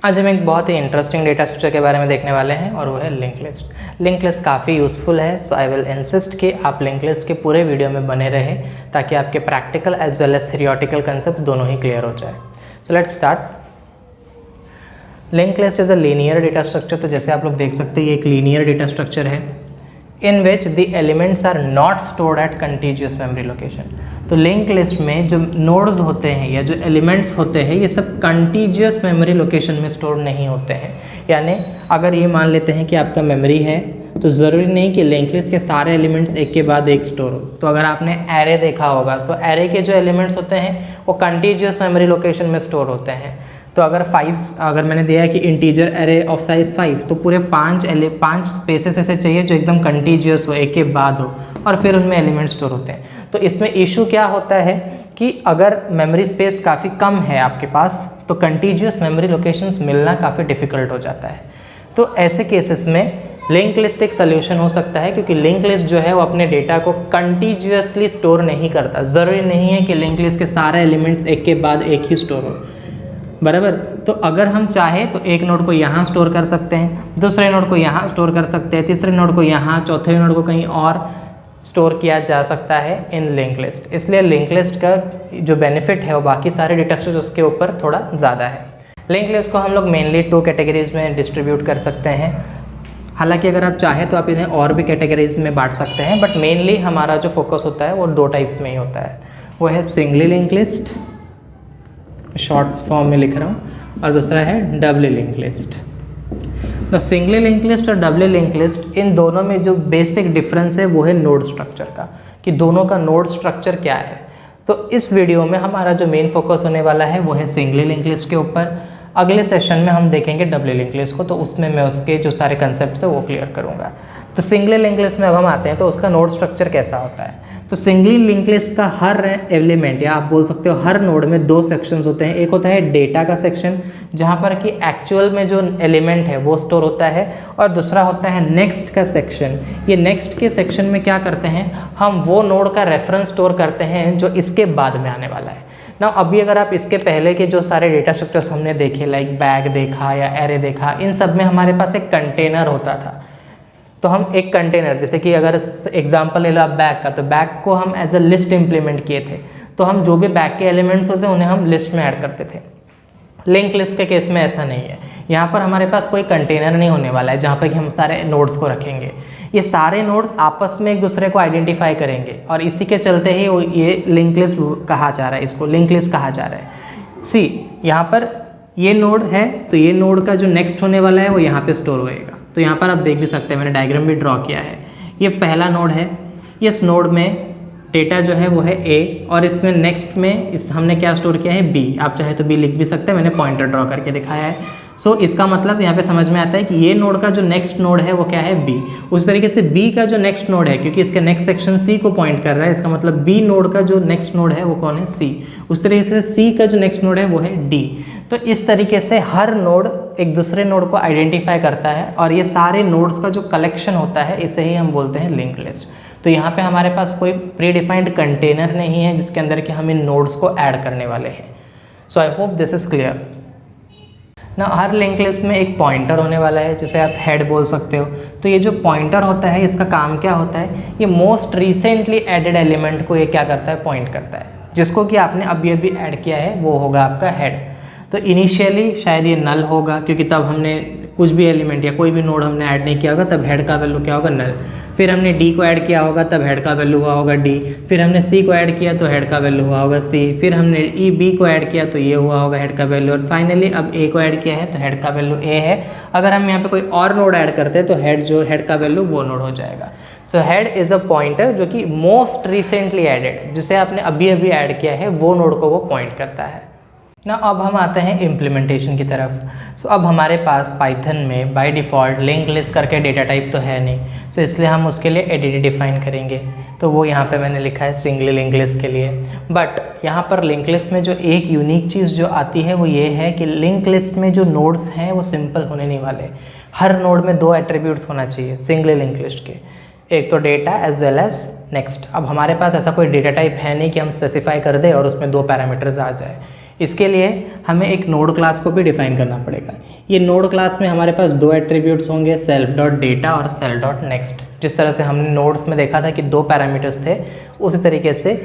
आज हम एक बहुत ही इंटरेस्टिंग डेटा स्ट्रक्चर के बारे में देखने वाले हैं और वो है लिंक लिस्ट। लिंक लिस्ट काफ़ी यूज़फुल है, सो आई विल इंसिस्ट कि आप लिंक लिस्ट के पूरे वीडियो में बने रहे ताकि आपके practical as well as theoretical concept दोनों ही क्लियर हो जाए। So let's start. Link list is a linear data structure. तो जैसे आप लोग देख सकते हैं ये एक लीनियर डेटा स्ट्रक्चर है in which the elements are not stored at contiguous memory location. तो लिंक लिस्ट में जो नोड्स होते हैं या जो एलिमेंट्स होते हैं ये सब कंटीजियस मेमोरी लोकेशन में स्टोर नहीं होते हैं। यानी अगर ये मान लेते हैं कि आपका मेमोरी है तो ज़रूरी नहीं कि लिंक लिस्ट के सारे एलिमेंट्स एक के बाद एक स्टोर हो। तो अगर आपने एरे देखा होगा तो एरे के जो एलिमेंट्स होते हैं वो कंटीजियस मेमोरी लोकेशन में स्टोर होते हैं। तो अगर मैंने दिया है कि इंटीजर एरे ऑफ साइज 5 तो पूरे 5 स्पेसेस ऐसे चाहिए जो एकदम कंटीजियस हो, एक के बाद हो, और फिर उनमें एलिमेंट स्टोर होते हैं। तो इसमें इशू क्या होता है कि अगर मेमोरी स्पेस काफ़ी कम है आपके पास तो कंटीजियस मेमोरी लोकेशंस मिलना काफ़ी डिफ़िकल्ट हो जाता है। तो ऐसे केसेस में लिंक लिस्ट एक सोल्यूशन हो सकता है, क्योंकि लिंक लिस्ट जो है वो अपने डेटा को कंटीजियसली स्टोर नहीं करता। ज़रूरी नहीं है कि लिंक लिस्ट के सारे एलिमेंट्स एक के बाद एक ही स्टोर हो, बराबर। तो अगर हम चाहें तो एक नोड को यहाँ स्टोर कर सकते हैं, दूसरे नोड को यहाँ स्टोर कर सकते हैं, तीसरे नोड को यहाँ, चौथे नोड को कहीं और स्टोर किया जा सकता है इन लिंक लिस्ट। इसलिए लिंक लिस्ट का जो बेनिफिट है वो बाकी सारे डेटा स्ट्रक्चर उसके ऊपर थोड़ा ज़्यादा है। लिंक लिस्ट को हम लोग मेनली 2 कैटेगरीज में डिस्ट्रीब्यूट कर सकते हैं। हालांकि अगर आप चाहें तो आप इन्हें और भी कैटेगरीज में बांट सकते हैं, बट मेनली हमारा जो फोकस होता है वो 2 टाइप्स में ही होता है। वो है singly link list, short form में लिख रहा हूँ, और दूसरा है डबली लिंक लिस्ट। तो सिंगली लिंक लिस्ट और डबली लिंक लिस्ट, इन दोनों में जो बेसिक डिफरेंस है वो है नोड स्ट्रक्चर का, कि दोनों का नोड स्ट्रक्चर क्या है। तो इस वीडियो में हमारा जो मेन फोकस होने वाला है वो है सिंगली लिंक लिस्ट के ऊपर। अगले सेशन में हम देखेंगे डबली लिंक लिस्ट को, तो उसमें मैं उसके जो सारे कंसेप्ट है वो क्लियर करूँगा। तो सिंगली लिंक लिस्ट में अब हम आते हैं तो उसका नोड स्ट्रक्चर कैसा होता है। तो सिंगली लिंक लिस्ट का हर एलिमेंट, या आप बोल सकते हो हर नोड में 2 सेक्शंस होते हैं। एक होता है डेटा का सेक्शन जहाँ पर कि एक्चुअल में जो एलिमेंट है वो स्टोर होता है, और दूसरा होता है नेक्स्ट का सेक्शन। ये नेक्स्ट के सेक्शन में क्या करते हैं, हम वो नोड का रेफरेंस स्टोर करते हैं जो इसके बाद में आने वाला है ना। अभी अगर आप इसके पहले के जो सारे डेटा स्ट्रक्चर्स हमने देखे, लाइक बैग देखा या एरे देखा, इन सब में हमारे पास एक कंटेनर होता था। तो हम एक कंटेनर, जैसे कि अगर एग्जांपल ले लो आप बैग का, तो बैग को हम एज अ लिस्ट इम्प्लीमेंट किए थे। तो हम जो भी बैग के एलिमेंट्स होते हैं उन्हें हम लिस्ट में ऐड करते थे। लिंक लिस्ट के केस में ऐसा नहीं है। यहाँ पर हमारे पास कोई कंटेनर नहीं होने वाला है जहाँ पर कि हम सारे नोड्स को रखेंगे। ये सारे नोड्स आपस में एक दूसरे को आइडेंटिफाई करेंगे, और इसी के चलते ही ये लिंक लिस्ट कहा जा रहा है, इसको लिंक लिस्ट कहा जा रहा है। सी, यहाँ पर ये नोड है तो ये नोड का जो नेक्स्ट होने वाला है वो यहाँ पे स्टोर होएगा। तो यहाँ पर आप देख भी सकते हैं, मैंने डायग्राम भी ड्रॉ किया है। ये पहला नोड है, इस नोड में डेटा जो है वो है ए, और इसमें नेक्स्ट में हमने क्या स्टोर किया है, बी। आप चाहे तो बी लिख भी सकते हैं, मैंने पॉइंटर ड्रॉ करके दिखाया है। सो इसका मतलब यहाँ पे समझ में आता है कि ये नोड का जो नेक्स्ट नोड है वो क्या है, बी। उस तरीके से बी का जो नेक्स्ट नोड है, क्योंकि इसके नेक्स्ट सेक्शन सी को पॉइंट कर रहा है, इसका मतलब बी नोड का जो नेक्स्ट नोड है वो कौन है, सी। उस तरीके से सी का जो नेक्स्ट नोड है वो है डी। तो इस तरीके से हर नोड एक दूसरे नोड को आइडेंटिफाई करता है, और ये सारे नोड्स का जो कलेक्शन होता है इसे ही हम बोलते हैं लिंक लिस्ट। तो यहाँ पे हमारे पास कोई प्री डिफाइंड कंटेनर नहीं है जिसके अंदर कि हम इन नोड्स को ऐड करने वाले हैं। So I hope this is clear ना। हर लिंक लिस्ट में एक पॉइंटर होने वाला है, जिसे आप हेड बोल सकते हो। तो ये जो पॉइंटर होता है इसका काम क्या होता है, ये मोस्ट रिसेंटली एडेड एलिमेंट को ये क्या करता है, पॉइंट करता है। जिसको कि आपने अभी अभी ऐड किया है वो होगा आपका हेड। तो इनिशियली शायद ये नल होगा, क्योंकि तब हमने कुछ भी एलिमेंट या कोई भी नोड हमने ऐड नहीं किया होगा, तब हेड का वैल्यू क्या होगा, नल। फिर हमने डी को ऐड किया होगा तब हेड का वैल्यू हुआ होगा डी। फिर हमने सी को ऐड किया तो हेड का वैल्यू हुआ होगा सी। फिर हमने ई बी को ऐड किया तो ये हुआ होगा हेड का वैल्यू, और फाइनली अब ए को ऐड किया है तो हेड का वैल्यू ए है। अगर हम यहाँ पे कोई और नोड ऐड करते हैं तो हेड का वैल्यू वो नोड हो जाएगा। So head is a pointer जो कि मोस्ट रिसेंटली एडेड, जिसे आपने अभी अभी ऐड किया है वो नोड को वो पॉइंट करता है ना। अब हम आते हैं इम्प्लीमेंटेशन की तरफ। सो अब हमारे पास पाइथन में बाय डिफ़ॉल्ट लिंक लिस्ट करके डेटा टाइप तो है नहीं, सो इसलिए हम उसके लिए एडीडी डिफाइन करेंगे। तो वो यहाँ पे मैंने लिखा है सिंगली लिंक लिस्ट के लिए। बट यहाँ पर लिंक लिस्ट में जो एक यूनिक चीज़ जो आती है वो ये है कि लिंक लिस्ट में जो नोड्स हैं वो सिंपल होने नहीं वाले। हर नोड में 2 एट्रीब्यूट्स होना चाहिए सिंगली लिंक लिस्ट के, एक तो data as well as next. अब हमारे पास ऐसा कोई डेटा टाइप है नहीं कि हम स्पेसिफाई कर दें और उसमें 2 पैरामीटर्स आ जाए। इसके लिए हमें एक नोड क्लास को भी डिफाइन करना पड़ेगा। ये नोड क्लास में हमारे पास दो एट्रीब्यूट्स होंगे, सेल्फ डॉट डेटा और सेल्फ डॉट नेक्स्ट। जिस तरह से हमने नोड्स में देखा था कि दो पैरामीटर्स थे, उसी तरीके से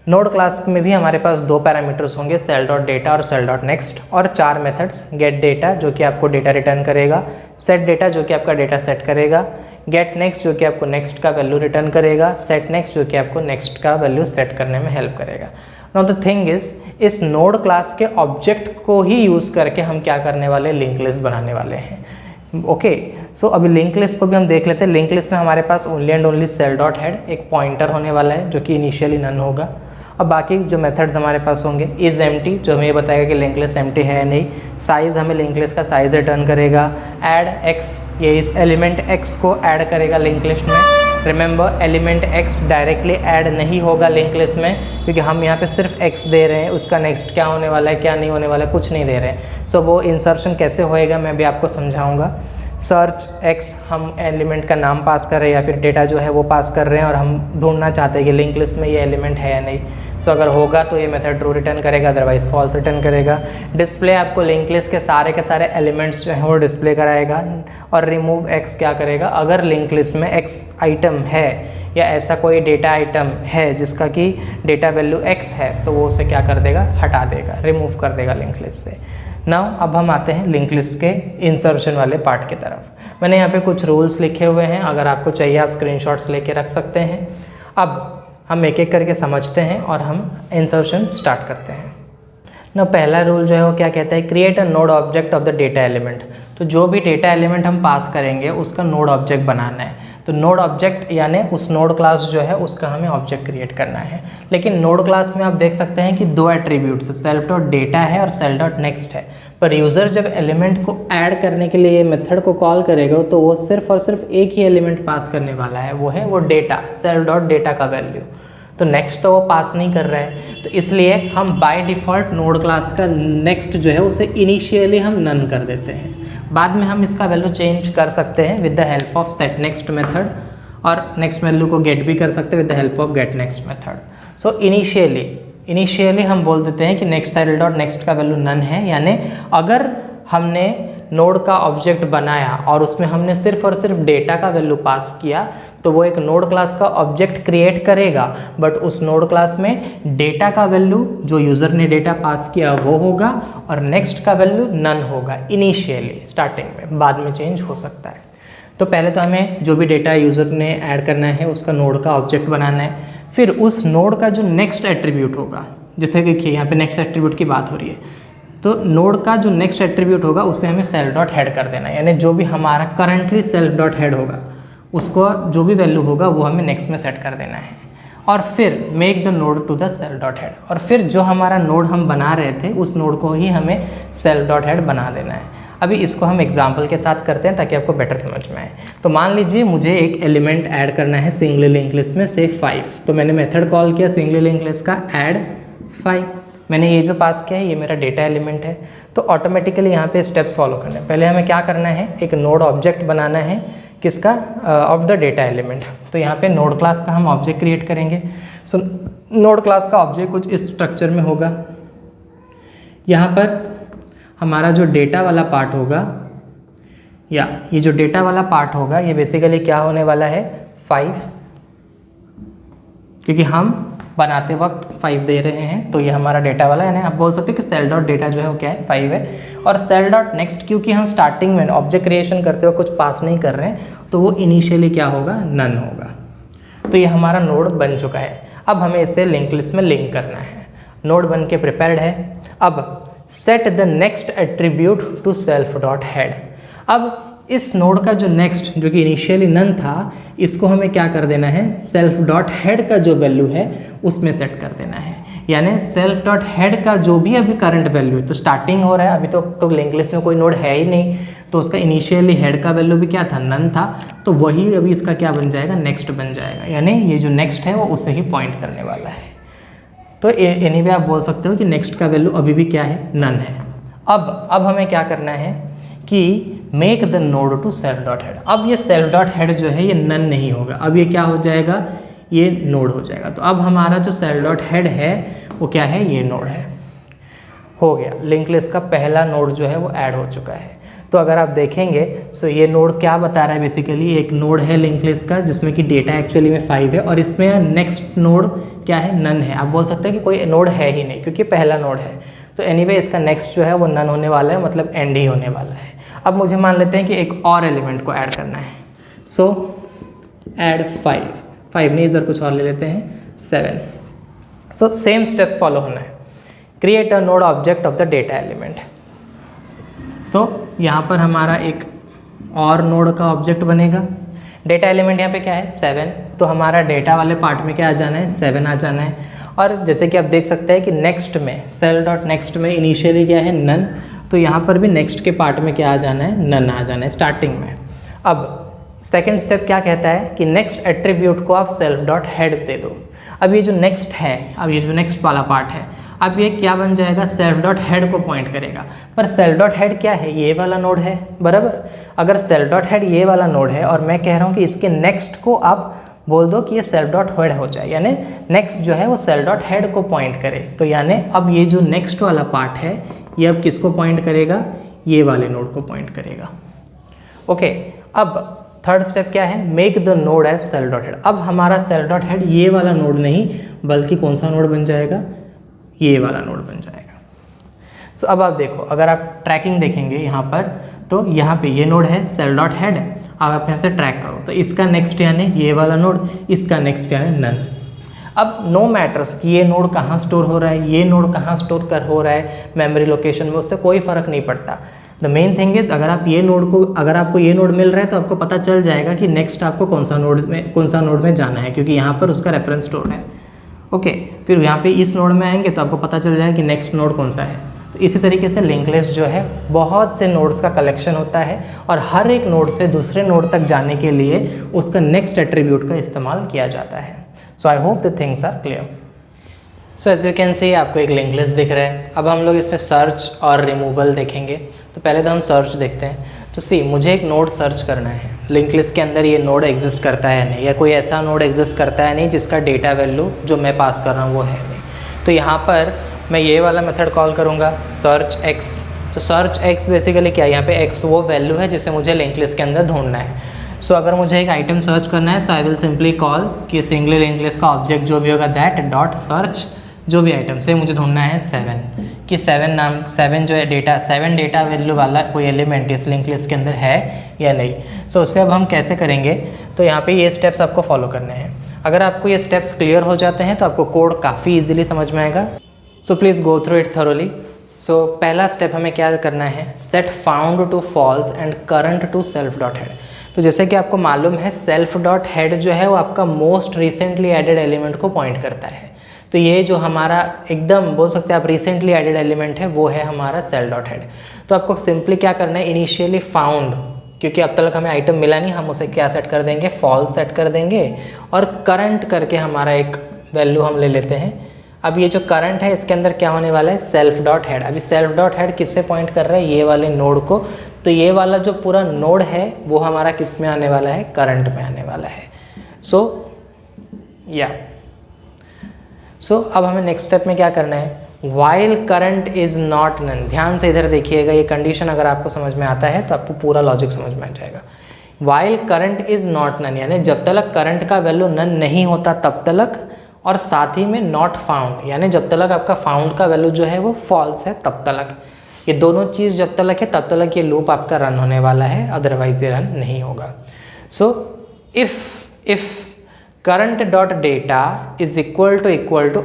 नोड क्लास में भी हमारे पास दो पैरामीटर्स होंगे, सेल डॉट डेटा और सेल डॉट नेक्स्ट, और चार मेथड्स, गेट डेटा जो कि आपको डेटा रिटर्न करेगा, सेट डेटा जो कि आपका डेटा सेट करेगा, गेट नेक्स्ट जो कि आपको नेक्स्ट का वैल्यू रिटर्न करेगा, सेट नेक्स्ट जो कि आपको नेक्स्ट का वैल्यू सेट करने में हेल्प करेगा। नाउ द थिंग इज, इस नोड क्लास के ऑब्जेक्ट को ही यूज़ करके हम क्या करने वाले, लिंक लिस्ट बनाने वाले हैं। ओके, सो अभी लिंक लिस्ट को भी हम देख लेते हैं। लिंक लिस्ट में हमारे पास only and only self dot head एक पॉइंटर होने वाला है जो कि इनिशियली नन होगा। अब बाकी जो मेथड्स हमारे पास होंगे, इज़ एम्प्टी जो हमें ये बताएगा कि लिंक लिस्ट एम्प्टी है या नहीं, साइज़ हमें लिंक लिस्ट का साइज़ रिटर्न करेगा, ऐड एक्स ये इस एलिमेंट एक्स को ऐड करेगा लिंक लिस्ट में। Remember, element x directly add नहीं होगा लिंक लिस्ट में, क्योंकि हम यहाँ पे सिर्फ एक्स दे रहे हैं, उसका नेक्स्ट क्या होने वाला है क्या नहीं होने वाला है कुछ नहीं दे रहे हैं। सो वो इंसर्शन कैसे होएगा मैं भी आपको समझाऊँगा। सर्च एक्स, हम एलिमेंट का नाम पास कर रहे हैं या फिर डेटा जो है वो पास कर रहे हैं और हम ढूंढना चाहते हैं कि लिंक लिस्ट में ये एलिमेंट है या नहीं। सो अगर होगा तो ये मेथड ट्रू रिटर्न करेगा, अदरवाइज फॉल्स रिटर्न करेगा। डिस्प्ले आपको लिंक लिस्ट के सारे एलिमेंट्स जो हैं वो डिस्प्ले कराएगा। और रिमूव एक्स क्या करेगा, अगर लिंक लिस्ट में एक्स आइटम है या ऐसा कोई डेटा आइटम है जिसका कि डेटा वैल्यू एक्स है तो वो उसे क्या कर देगा, हटा देगा, रिमूव कर देगा लिंक लिस्ट से। नाउ अब हम आते हैं लिंक लिस्ट के इंसर्शन वाले पार्ट की तरफ। मैंने यहाँ पे कुछ रूल्स लिखे हुए हैं, अगर आपको चाहिए आप स्क्रीनशॉट्स लेके रख सकते हैं। अब हम एक एक करके समझते हैं और हम इंसर्शन स्टार्ट करते हैं। ना पहला रूल जो है वो क्या कहता है, create a node object of the data element. तो जो भी डेटा एलिमेंट हम पास करेंगे उसका नोड ऑब्जेक्ट बनाना है। तो नोड ऑब्जेक्ट यानी उस नोड क्लास जो है उसका हमें ऑब्जेक्ट क्रिएट करना है। लेकिन नोड क्लास में आप देख सकते हैं कि दो एट्रीब्यूट्स, सेल्फ डॉट डेटा है और सेल्फ डॉट नेक्स्ट है। पर यूज़र जब एलिमेंट को ऐड करने के लिए मेथड को कॉल करेगा तो वो सिर्फ और सिर्फ एक ही एलिमेंट पास करने वाला है, वो है वो डेटा, सेल्फ डॉट डेटा का वैल्यू। तो नेक्स्ट तो वो पास नहीं कर रहा है, तो इसलिए हम बाय डिफ़ॉल्ट नोड क्लास का नेक्स्ट जो है उसे इनिशियली हम नन कर देते हैं। बाद में हम इसका वैल्यू चेंज कर सकते हैं with the help of set next method, और नेक्स्ट वैल्यू को गेट भी कर सकते हैं with the help of get next method. So initially हम बोल देते हैं कि नेक्स्ट सेल्फ डॉट नेक्स्ट का वैल्यू नन है, यानी अगर हमने नोड का ऑब्जेक्ट बनाया और उसमें हमने सिर्फ और सिर्फ डेटा का वैल्यू पास किया तो वो एक नोड क्लास का ऑब्जेक्ट क्रिएट करेगा, बट उस नोड क्लास में डेटा का वैल्यू जो यूज़र ने डेटा पास किया वो होगा और नेक्स्ट का वैल्यू नन होगा इनिशियली स्टार्टिंग में, बाद में चेंज हो सकता है। तो पहले तो हमें जो भी डेटा यूज़र ने ऐड करना है उसका नोड का ऑब्जेक्ट बनाना है। फिर उस नोड का जो नेक्स्ट एट्रीब्यूट होगा, जैसे देखिए यहाँ पे नेक्स्ट एट्रीब्यूट की बात हो रही है, तो नोड का जो नेक्स्ट एट्रीब्यूट होगा उसे हमें सेल्फ डॉट हेड कर देना है, यानी जो भी हमारा करंटली सेल्फ डॉट हेड होगा उसको जो भी वैल्यू होगा वो हमें नेक्स्ट में सेट कर देना है। और फिर make the node to the self dot head, और फिर जो हमारा नोड हम बना रहे थे उस नोड को ही हमें सेल्फ डॉट हेड बना देना है। अभी इसको हम एग्जाम्पल के साथ करते हैं ताकि आपको बेटर समझ में आए। तो मान लीजिए मुझे एक एलिमेंट ऐड करना है सिंगली लिंक लिस्ट में, से 5। तो मैंने मेथड कॉल किया सिंगली लिंक लिस्ट का ऐड 5। मैंने ये जो पास किया है ये मेरा डेटा एलिमेंट है। तो ऑटोमेटिकली यहाँ पे स्टेप्स फॉलो करने हैं। पहले हमें क्या करना है, एक नोड ऑब्जेक्ट बनाना है, किसका, ऑफ द डेटा एलिमेंट। तो यहाँ पे नोड क्लास का हम ऑब्जेक्ट क्रिएट करेंगे। सो नोड क्लास का ऑब्जेक्ट कुछ इस स्ट्रक्चर में होगा। यहाँ पर हमारा जो डेटा वाला पार्ट होगा, या ये जो डेटा वाला पार्ट होगा ये बेसिकली क्या होने वाला है, 5, क्योंकि हम बनाते वक्त 5 दे रहे हैं तो ये हमारा डेटा वाला है। आप बोल सकते हो कि सेल डॉट डेटा जो है वो क्या है, 5 है। और सेल डॉट नेक्स्ट, क्योंकि हम स्टार्टिंग में ऑब्जेक्ट क्रिएशन करते हुए कुछ पास नहीं कर रहे हैं तो वो इनिशियली क्या होगा, नन होगा। तो ये हमारा नोड बन चुका है। अब हमें इसे लिंक लिस्ट में लिंक करना है। नोड बन के प्रिपेयर्ड है। अब set the next attribute to self dot head. अब इस नोड का जो नेक्स्ट, जो कि इनिशियली नन था, इसको हमें क्या कर देना है, सेल्फ डॉट हेड का जो वैल्यू है उसमें सेट कर देना है। यानी सेल्फ डॉट हेड का जो भी अभी करंट वैल्यू है, तो स्टार्टिंग हो रहा है, अभी तो लिंक लिस्ट में कोई नोड है ही नहीं, तो उसका इनिशियली हेड का वैल्यू भी क्या था, नन था। तो वही अभी इसका क्या बन जाएगा, नेक्स्ट बन जाएगा। यानी ये जो नेक्स्ट है वो उसे ही पॉइंट करने वाला है। तो एनीवे आप बोल सकते हो कि नेक्स्ट का वैल्यू अभी भी क्या है, नन है। अब हमें क्या करना है कि make the node to self dot head. अब ये सेल्फ डॉट हेड जो है ये नन नहीं होगा, अब ये क्या हो जाएगा, ये नोड हो जाएगा। तो अब हमारा जो सेल्फ डॉट हेड है वो क्या है, ये नोड है। हो गया, लिंक लिस्ट का पहला नोड जो है वो ऐड हो चुका है। तो अगर आप देखेंगे सो ये नोड क्या बता रहा है, बेसिकली एक नोड है लिंक लिस्ट का जिसमें कि डेटा एक्चुअली में 5 है और इसमें नेक्स्ट नोड क्या है, नन है। आप बोल सकते हैं कि कोई नोड है ही नहीं क्योंकि पहला नोड है, तो एनीवे इसका नेक्स्ट जो है वो नन होने वाला है, मतलब एंड ही होने वाला है। अब मुझे मान लेते हैं कि एक और एलिमेंट को ऐड करना है, सो ऐड 5 नहीं, इधर कुछ और ले लेते हैं 7। सो सेम स्टेप्स फॉलो होना है। Create a node object of the data element. तो यहाँ पर हमारा एक और नोड का ऑब्जेक्ट बनेगा। डेटा एलिमेंट यहाँ पे क्या है 7, तो हमारा डेटा वाले पार्ट में क्या आ जाना है 7 आ जाना है। और जैसे कि आप देख सकते हैं कि नेक्स्ट में सेल डॉट नेक्स्ट में इनिशियली क्या है नन, तो यहाँ पर भी नेक्स्ट के पार्ट में क्या आ जाना है, नन आ जाना है स्टार्टिंग में। अब सेकेंड स्टेप क्या कहता है कि नेक्स्ट एट्रीब्यूट को आप सेल्फ डॉट हेड दे दो। अब ये जो नेक्स्ट है, अब ये जो नेक्स्ट वाला पार्ट है, अब ये क्या बन जाएगा, सेल्फ डॉट हेड को पॉइंट करेगा। पर सेल्फ डॉट हेड क्या है, ये वाला नोड है बराबर। अगर सेल्फ डॉट हेड ये वाला नोड है और मैं कह रहा हूँ कि इसके नेक्स्ट को आप बोल दो कि ये सेल्फ डॉट हेड हो जाए, यानी नेक्स्ट जो है वो सेल्फ डॉट हेड को पॉइंट करे, तो यानी अब ये जो नेक्स्ट वाला पार्ट है ये अब किसको पॉइंट करेगा, ये वाले नोड को पॉइंट करेगा। ओके, अब थर्ड स्टेप क्या है, make the node as self dot head. अब हमारा सेल्फ डॉट हेड ये वाला नोड नहीं बल्कि कौन सा नोड बन जाएगा, ये वाला नोड बन जाएगा। सो अब आप देखो, अगर आप ट्रैकिंग देखेंगे यहाँ पर, तो यहाँ पे ये नोड है सेल डॉट हेड। अब आप यहाँ से ट्रैक करो तो इसका नेक्स्ट यानी ये वाला नोड, इसका नेक्स्ट यानी नन। अब नो मैटर्स कि ये नोड कहाँ स्टोर हो रहा है, ये नोड कहाँ स्टोर कर हो रहा है मेमोरी लोकेशन में, उससे कोई फ़र्क नहीं पड़ता। द मेन थिंग इज़ अगर आप ये नोड को, अगर आपको ये नोड मिल रहा है तो आपको पता चल जाएगा कि नेक्स्ट आपको कौन सा नोड में जाना है, क्योंकि यहाँ पर उसका रेफरेंस स्टोर है। ओके, फिर यहाँ पे इस नोड में आएंगे तो आपको पता चल जाएगा कि नेक्स्ट नोड कौन सा है। तो इसी तरीके से लिंक लिस्ट जो है बहुत से नोड्स का कलेक्शन होता है और हर एक नोड से दूसरे नोड तक जाने के लिए उसका नेक्स्ट एट्रीब्यूट का इस्तेमाल किया जाता है। So I hope the things are clear. So as you can see आपको एक लिंक लिस्ट दिख रहा है। अब हम लोग इसमें सर्च और रिमूवल देखेंगे। तो पहले तो हम सर्च देखते हैं। तो सी, मुझे एक नोड सर्च करना है, लिंक लिस्ट के अंदर ये नोड एग्जिस्ट करता है नहीं, या कोई ऐसा नोड एग्जिस्ट करता है नहीं जिसका डेटा वैल्यू जो मैं पास कर रहा हूँ वो है नहीं। तो यहाँ पर मैं ये वाला मेथड कॉल करूँगा सर्च एक्स। तो सर्च एक्स बेसिकली क्या है, यहाँ पे एक्स वो वैल्यू है जिसे मुझे लिंक लिस्ट के अंदर ढूंढना है। सो अगर मुझे एक आइटम सर्च करना है, so I will simply call कि सिंगल लिंक लिस्ट का ऑब्जेक्ट जो भी होगा दैट डॉट सर्च जो भी आइटम से मुझे ढूंढना है 7, कि 7 जो है डेटा 7 डेटा वैल्यू वाला कोई एलिमेंट इस लिंक लिस्ट के अंदर है या नहीं। सो उससे अब हम कैसे करेंगे, तो यहाँ पे ये स्टेप्स आपको फॉलो करने हैं। अगर आपको ये स्टेप्स क्लियर हो जाते हैं तो आपको कोड काफ़ी ईजिली समझ में आएगा। So please go through it thoroughly. So पहला स्टेप हमें क्या करना है, set found to false and current to self dot head. तो जैसे कि आपको मालूम है सेल्फ डॉट हेड जो है वो आपका मोस्ट रिसेंटली एडेड एलिमेंट को पॉइंट करता है। तो ये जो हमारा एकदम बोल सकते हैं आप रिसेंटली एडेड एलिमेंट है वो है हमारा सेल डॉट हेड। तो आपको सिंपली क्या करना है, इनिशियली फाउंड, क्योंकि अब तक हमें आइटम मिला नहीं, हम उसे क्या सेट कर देंगे, फॉल्स सेट कर देंगे, और करंट करके हमारा एक वैल्यू हम ले लेते हैं। अब ये जो करंट है इसके अंदर क्या होने वाला है, सेल्फ डॉट हेड। अभी सेल्फ डॉट हेड किससे पॉइंट कर रहा है, ये वाले नोड को। तो ये वाला जो पूरा नोड है वो हमारा किस में आने वाला है, करंट में आने वाला है। सो अब हमें नेक्स्ट स्टेप में क्या करना है, while current is not none. ध्यान से इधर देखिएगा, ये कंडीशन अगर आपको समझ में आता है तो आपको पूरा लॉजिक समझ में आ जाएगा। While current is not none यानी जब तक करंट का वैल्यू नन नहीं होता तब तक, और साथ ही में नॉट फाउंड यानी जब तक आपका फाउंड का वैल्यू जो है वो फॉल्स है तब तक। ये दोनों चीज़ जब तक है तब तक ये लूप आपका रन होने वाला है, अदरवाइज ये रन नहीं होगा। So if current dot data is equal to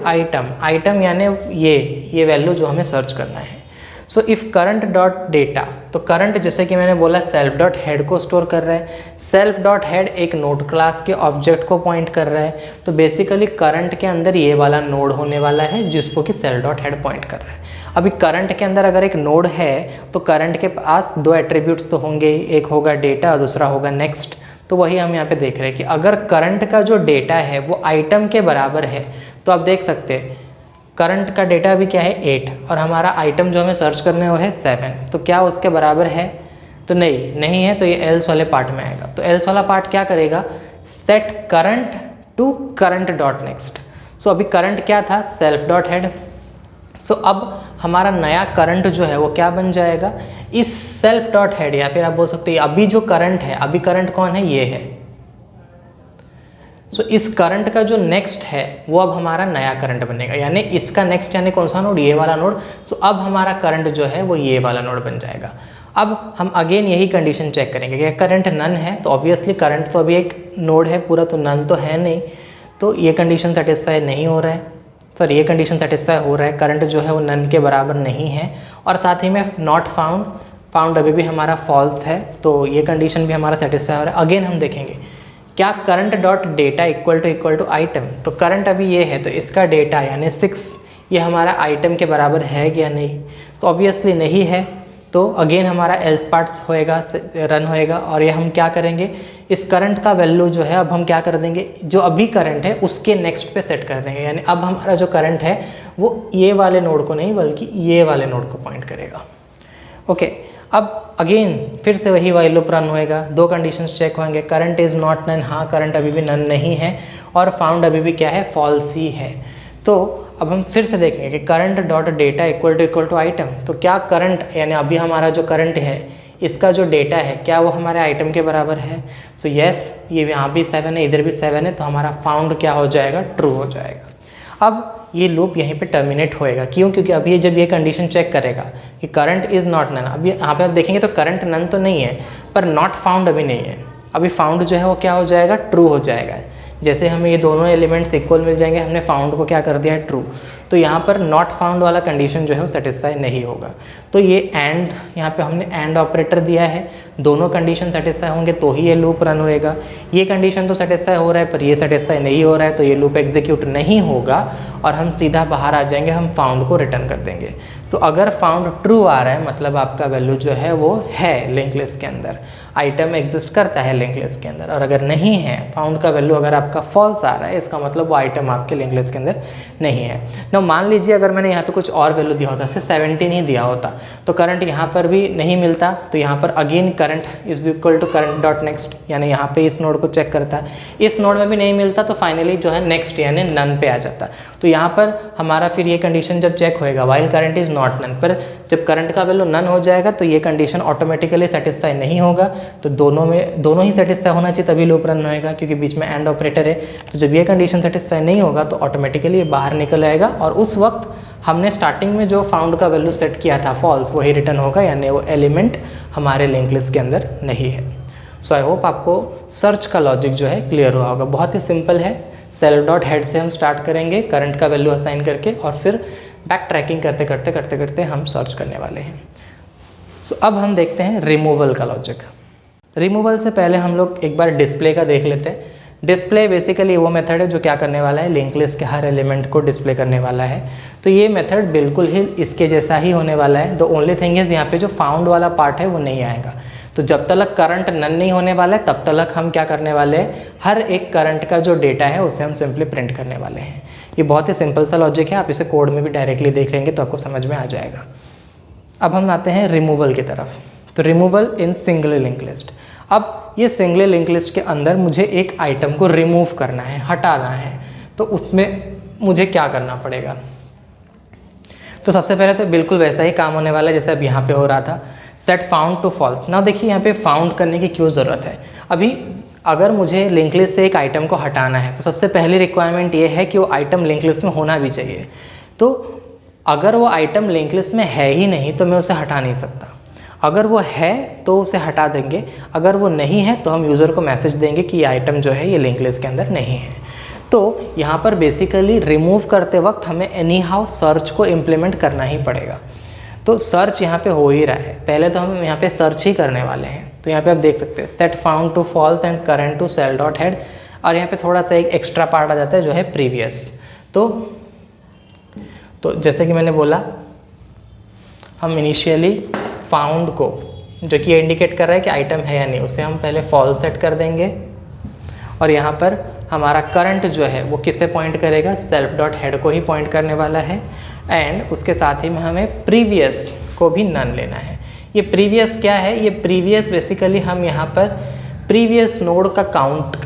item यानी ये वैल्यू जो हमें सर्च करना है। So if current dot data, तो करंट जैसे कि मैंने बोला सेल्फ डॉट हेड को स्टोर कर रहा है, सेल्फ डॉट हेड एक नोड क्लास के ऑब्जेक्ट को पॉइंट कर रहा है। तो बेसिकली करंट के अंदर ये वाला नोड होने वाला है जिसको कि सेल्फ डॉट हेड पॉइंट कर रहा है। अभी करंट के अंदर अगर एक नोड है तो करंट के पास दो एट्रीब्यूट्स तो होंगे, एक होगा डेटा और दूसरा होगा नेक्स्ट। तो वही हम यहाँ पे देख रहे हैं कि अगर करंट का जो डेटा है वो आइटम के बराबर है, तो आप देख सकते हैं करंट का डेटा अभी क्या है 8, और हमारा आइटम जो हमें सर्च करने वो है 7। तो क्या उसके बराबर है, तो नहीं है, तो ये एल्स वाले पार्ट में आएगा। तो एल्स वाला पार्ट क्या करेगा, set current to current dot next. So अभी करंट क्या था, सेल्फ डॉट हेड। सो अब हमारा नया करंट जो है वो क्या बन जाएगा, इस सेल्फ डॉट हेड, या फिर आप बोल सकते हैं अभी जो करंट है, अभी करंट कौन है, ये है। सो इस करंट का जो नेक्स्ट है वो अब हमारा नया करंट बनेगा, यानी इसका नेक्स्ट यानी कौन सा नोड, ये वाला नोड। सो अब हमारा करंट जो है वो ये वाला नोड बन जाएगा। अब हम अगेन यही कंडीशन चेक करेंगे कि करंट नन है, तो ऑब्वियसली करंट तो अभी एक नोड है पूरा, तो नन तो है नहीं, तो ये कंडीशन सेटिस्फाई नहीं हो रहा है। सॉरी, ये कंडीशन सेटिस्फाई हो रहा है, करंट जो है वो नन के बराबर नहीं है। और साथ ही में नॉट फाउंड, फाउंड अभी भी हमारा फॉल्स है, तो ये कंडीशन भी हमारा सेटिस्फाई हो रहा है। अगेन हम देखेंगे क्या current dot data equal to item, तो करंट अभी ये है, तो इसका डेटा यानी 6 ये हमारा आइटम के बराबर है या नहीं, तो ऑब्वियसली नहीं है। तो अगेन हमारा एल्स पार्ट्स होएगा, रन होएगा, और ये हम क्या करेंगे, इस करंट का वैल्यू जो है अब हम क्या कर देंगे, जो अभी करंट है उसके नेक्स्ट पे सेट कर देंगे, यानी अब हमारा जो करंट है वो ये वाले नोड को नहीं बल्कि ये वाले नोड को पॉइंट करेगा। ओके, अब अगेन फिर से वही वाइल लूप रन होएगा, दो कंडीशंस चेक होंगे, करंट इज़ नॉट नन, हाँ करंट अभी भी नन नहीं है, और फाउंड अभी भी क्या है, फॉल्स ही है। तो अब हम फिर से देखेंगे कि current dot data equal to item, तो क्या करंट यानी अभी हमारा जो करंट है इसका जो डेटा है क्या वो हमारे आइटम के बराबर है। सो यस, ये यहाँ भी 7 है, इधर भी 7 है, तो हमारा फाउंड क्या हो जाएगा, ट्रू हो जाएगा। अब ये लूप यहीं पे टर्मिनेट होएगा, क्यों, क्योंकि अभी जब ये कंडीशन चेक करेगा कि करंट इज़ नॉट नन, अभी यहाँ पे आप देखेंगे तो करंट नन तो नहीं है, पर नॉट फाउंड अभी नहीं है, अभी फाउंड जो है वो क्या हो जाएगा, ट्रू हो जाएगा। जैसे हमें ये दोनों एलिमेंट्स इक्वल मिल जाएंगे, हमने फाउंड को क्या कर दिया है, ट्रू, तो यहाँ पर नॉट फाउंड वाला कंडीशन जो है वो सेटिस्फाई नहीं होगा। तो ये एंड, यहाँ पे हमने एंड ऑपरेटर दिया है, दोनों कंडीशन सेटिस्फाई होंगे तो ही ये लूप रन होएगा। ये कंडीशन तो सेटिस्फाई हो रहा है पर ये सेटिस्फाई नहीं हो रहा है, तो ये लूप एग्जीक्यूट नहीं होगा और हम सीधा बाहर आ जाएंगे, हम फाउंड को रिटर्न कर देंगे। तो अगर फाउंड ट्रू आ रहा है मतलब आपका वैल्यू जो है वो है लिंक लिस्ट के अंदर, आइटम एग्जिस्ट करता है लिंक लिस्ट के अंदर, और अगर नहीं है, फाउंड का वैल्यू अगर आपका फॉल्स आ रहा है, इसका मतलब वो आइटम आपके लिंक लिस्ट के अंदर नहीं है। ना मान लीजिए अगर मैंने यहाँ पे कुछ और वैल्यू दिया होता, जैसे 17 ही दिया होता, तो करंट यहाँ पर भी नहीं मिलता, तो यहाँ पर again current is equal to current dot next, यानी यहाँ पे इस नोड को चेक करता है, इस नोड में भी नहीं मिलता तो फाइनली जो है नेक्स्ट यानी नन पे आ जाता। तो यहाँ पर हमारा फिर ये कंडीशन जब चेक होएगा while current is not none, पर जब करंट का वैल्यू नन हो जाएगा तो ये कंडीशन ऑटोमेटिकली सेटिस्फाई नहीं होगा, तो दोनों ही सेटिस्फाई होना चाहिए तभी लूप रन होएगा, क्योंकि बीच में एंड ऑपरेटर है। तो जब ये कंडीशन सेटिस्फाई नहीं होगा तो ऑटोमेटिकली ये बाहर निकल आएगा, और उस वक्त हमने स्टार्टिंग में जो फाउंड का वैल्यू सेट किया था फॉल्स, वही रिटर्न होगा, यानी वो एलिमेंट हमारे लिंक लिस्ट के अंदर नहीं है। सो आई होप आपको सर्च का लॉजिक जो है क्लियर हुआ होगा। बहुत ही सिंपल है, सेल्फ डॉट हेड से हम स्टार्ट करेंगे करंट का वैल्यू असाइन करके, और फिर बैक ट्रैकिंग करते करते हम सर्च करने वाले हैं। सो अब हम देखते हैं रिमूवल का लॉजिक। रिमूवल से पहले हम लोग एक बार डिस्प्ले का देख लेते हैं। डिस्प्ले बेसिकली वो मेथड है जो क्या करने वाला है, लिंक लिस्ट के हर एलिमेंट को डिस्प्ले करने वाला है। तो ये मेथड बिल्कुल ही इसके जैसा ही होने वाला है। द ओनली थिंग इज यहाँ पे जो फाउंड वाला पार्ट है वो नहीं आएगा। तो जब तक करंट नन नहीं होने वाला है तब तक हम क्या करने वाले हैं, हर एक करंट का जो डेटा है उसे हम सिंपली प्रिंट करने वाले हैं। ये बहुत ही सिंपल सा लॉजिक है, आप इसे कोड में भी डायरेक्टली देख लेंगे तो आपको समझ में आ जाएगा। अब हम आते हैं रिमूवल की तरफ। तो removal in single link list. अब ये सिंगल लिंक लिस्ट के अंदर मुझे एक आइटम को रिमूव करना है, हटाना है, तो उसमें मुझे क्या करना पड़ेगा। तो सबसे पहले तो बिल्कुल वैसा ही काम होने वाला है जैसे अब यहाँ पे हो रहा था, सेट फाउंड टू फॉल्स। ना देखिए यहाँ पे फाउंड करने की क्यों ज़रूरत है। अभी अगर मुझे लिंक लिस्ट से एक आइटम को हटाना है तो सबसे पहली रिक्वायरमेंट ये है कि वो आइटम लिंक लिस्ट में होना भी चाहिए। तो अगर वो आइटम लिंक लिस्ट में है ही नहीं तो मैं उसे हटा नहीं सकता। अगर वो है तो उसे हटा देंगे, अगर वो नहीं है तो हम यूज़र को मैसेज देंगे कि ये आइटम जो है ये लिंक लिस्ट के अंदर नहीं है। तो यहाँ पर बेसिकली रिमूव करते वक्त हमें एनी हाउ सर्च को इम्प्लीमेंट करना ही पड़ेगा। तो सर्च यहाँ पे हो ही रहा है, पहले तो हम यहाँ पे सर्च ही करने वाले हैं। तो यहाँ पे आप देख सकते हैं set found to false and current to self dot head, और यहाँ पे थोड़ा सा एक एक्स्ट्रा पार्ट आ जाता है जो है प्रीवियस। तो जैसे कि मैंने बोला, हम इनिशियली फाउंड को, जो कि इंडिकेट कर रहा है कि आइटम है या नहीं, उसे हम पहले फॉल्स सेट कर देंगे, और यहाँ पर हमारा करंट जो है वो किसे पॉइंट करेगा, सेल्फ डॉट हेड को ही पॉइंट करने वाला है। एंड उसके साथ ही में हमें प्रीवियस को भी नन लेना है। ये प्रीवियस क्या है, ये प्रीवियस बेसिकली हम यहाँ पर प्रीवियस नोड का काउंट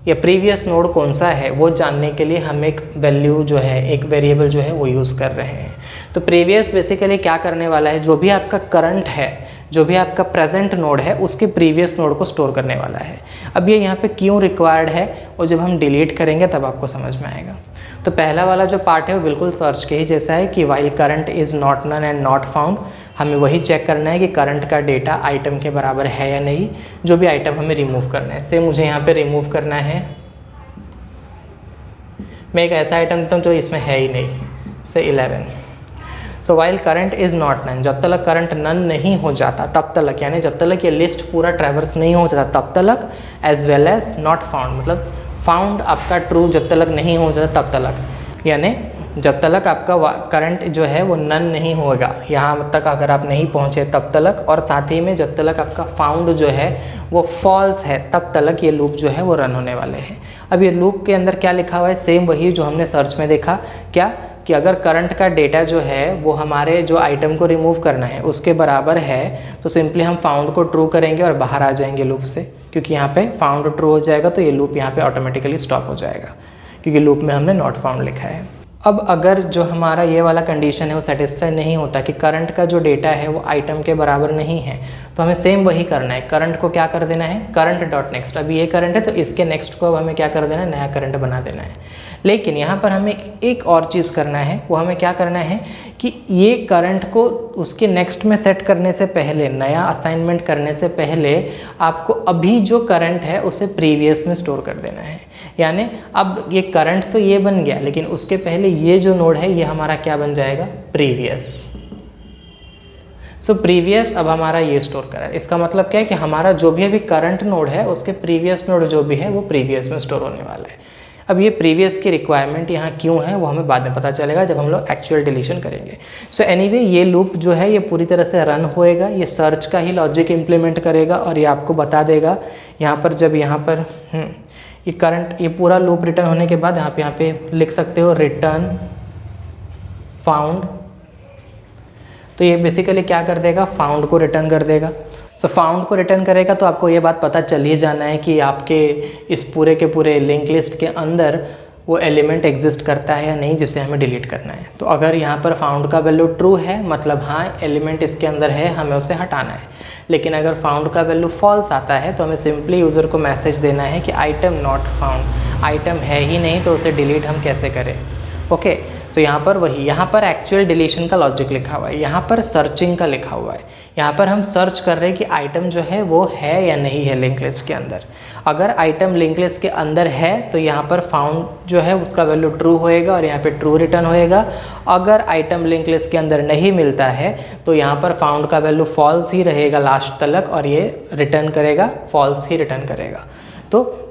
या प्रीवियस नोड कौन सा है वो जानने के लिए हम एक वैल्यू जो है, एक वेरिएबल जो है वो यूज़ कर रहे हैं। तो प्रीवियस बेसिकली क्या करने वाला है, जो भी आपका करंट है, जो भी आपका प्रेजेंट नोड है, उसके प्रीवियस नोड को स्टोर करने वाला है। अब ये यहाँ पे क्यों रिक्वायर्ड है और जब हम डिलीट करेंगे तब आपको समझ में आएगा। तो पहला वाला जो पार्ट है वो बिल्कुल सर्च के ही जैसा है कि while current is not none and not found, हमें वही चेक करना है कि करंट का डेटा आइटम के बराबर है या नहीं, जो भी आइटम हमें रिमूव करना है। से मुझे यहाँ पे रिमूव करना है, मैं एक ऐसा आइटम देता हूँ जो इसमें है ही नहीं, से 11। So while current is not none, जब तक करंट नन नहीं हो जाता तब तक, यानी जब तक ये लिस्ट पूरा ट्रैवर्स नहीं हो जाता तब तक, as well as not found, मतलब फाउंड आपका ट्रू जब तक नहीं हो जाता तब तक, यानी जब तक आपका करंट जो है वो नन नहीं होगा, यहाँ तक अगर आप नहीं पहुँचे तब तक, और साथ ही में जब तक आपका फाउंड जो है वो फॉल्स है तब तक ये लूप जो है वो रन होने वाले हैं। अब ये लूप के अंदर क्या लिखा हुआ है, सेम वही जो हमने सर्च में देखा, क्या कि अगर करंट का डेटा जो है वो हमारे जो आइटम को रिमूव करना है उसके बराबर है, तो सिंपली हम फाउंड को ट्रू करेंगे और बाहर आ जाएंगे लूप से, क्योंकि यहाँ पे फाउंड ट्रू हो जाएगा तो ये लूप यहाँ पे ऑटोमेटिकली स्टॉप हो जाएगा, क्योंकि लूप में हमने नॉट फाउंड लिखा है। अब अगर जो हमारा ये वाला कंडीशन है वो सेटिस्फाई नहीं होता कि करंट का जो डेटा है वो आइटम के बराबर नहीं है, तो हमें सेम वही करना है, करंट को क्या कर देना है, करंट डॉट नेक्स्ट। अब ये करंट है तो इसके नेक्स्ट को अब हमें क्या कर देना है, नया करंट बना देना है। लेकिन यहाँ पर हमें एक और चीज़ करना है, वो हमें क्या करना है कि ये करंट को उसके नेक्स्ट में सेट करने से पहले, नया असाइनमेंट करने से पहले आपको अभी जो करंट है उसे प्रीवियस में स्टोर कर देना है। यानी अब ये करंट तो ये बन गया, लेकिन उसके पहले ये जो नोड है ये हमारा क्या बन जाएगा, प्रीवियस। सो प्रीवियस अब हमारा ये स्टोर करा है। इसका मतलब क्या है कि हमारा जो भी अभी करंट नोड है उसके प्रीवियस नोड जो भी है वो प्रीवियस में स्टोर होने वाला है। अब ये प्रीवियस की रिक्वायरमेंट यहाँ क्यों है वो हमें बाद में पता चलेगा जब हम लोग एक्चुअल डिलीशन करेंगे। सो एनीवे ये लूप जो है ये पूरी तरह से रन होएगा, ये सर्च का ही लॉजिक इम्प्लीमेंट करेगा और ये आपको बता देगा यहाँ पर, जब यहाँ पर ये करंट, ये पूरा लूप रिटर्न होने के बाद यहाँ पे लिख सकते हो रिटर्न फाउंड, तो ये बेसिकली क्या कर देगा, फाउंड को रिटर्न कर देगा। सो फाउंड को रिटर्न करेगा तो आपको ये बात पता चल ही जाना है कि आपके इस पूरे के पूरे लिंक लिस्ट के अंदर वो एलिमेंट एग्जिस्ट करता है या नहीं जिसे हमें डिलीट करना है। तो अगर यहाँ पर फाउंड का वैल्यू ट्रू है, मतलब हाँ एलिमेंट इसके अंदर है, हमें उसे हटाना है। लेकिन अगर फाउंड का वैल्यू फॉल्स आता है तो हमें सिंपली यूज़र को मैसेज देना है कि आइटम नॉट फाउंड, आइटम है ही नहीं तो उसे डिलीट हम कैसे करें। ओके, तो यहाँ पर वही, यहाँ पर एक्चुअल डिलीशन का लॉजिक लिखा हुआ है, यहाँ पर सर्चिंग का लिखा हुआ है। यहाँ पर हम सर्च कर रहे हैं कि आइटम जो है वो है या नहीं है लिंक लिस्ट के अंदर। अगर आइटम लिंक लिस्ट के अंदर है तो यहाँ पर फाउंड जो है उसका वैल्यू ट्रू होएगा और यहाँ पे ट्रू रिटर्न होएगा। अगर आइटम लिंक लिस्ट के अंदर नहीं मिलता है तो यहाँ पर फाउंड का वैल्यू फॉल्स ही रहेगा लास्ट तक और ये रिटर्न करेगा, फॉल्स ही रिटर्न करेगा। तो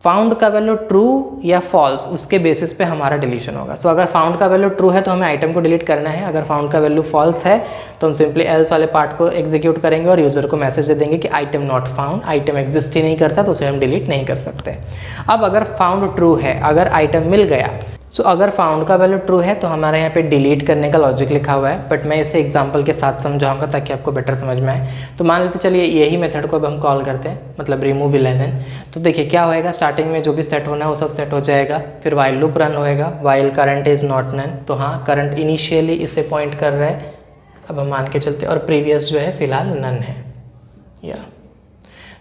फाउंड का वैल्यू ट्रू या फॉल्स उसके बेसिस पे हमारा डिलीशन होगा। सो अगर फाउंड का वैल्यू ट्रू है तो हमें आइटम को डिलीट करना है, अगर फाउंड का वैल्यू फॉल्स है तो हम सिंपली एल्स वाले पार्ट को एग्जीक्यूट करेंगे और यूज़र को मैसेज दे देंगे कि item not found, item exist ही नहीं करता तो उसे हम डिलीट नहीं कर सकते। अब अगर फाउंड ट्रू है, अगर आइटम मिल गया, सो अगर फाउंड का वैल्यू ट्रू है तो हमारे यहाँ पे डिलीट करने का लॉजिक लिखा हुआ है, बट मैं इसे एग्जांपल के साथ समझाऊंगा ताकि आपको बेटर समझ में आए। तो मान लेते चलिए यही मेथड को अब हम कॉल करते हैं, मतलब रिमूव 11। तो देखिए क्या होएगा, स्टार्टिंग में जो भी सेट होना है वो सब सेट हो जाएगा, फिर वाइल लूप रन होएगा, while current is not none, तो हाँ करंट इनिशियली इसे पॉइंट कर रहा है, अब हम मान के चलते, और प्रीवियस जो है फिलहाल नन है, या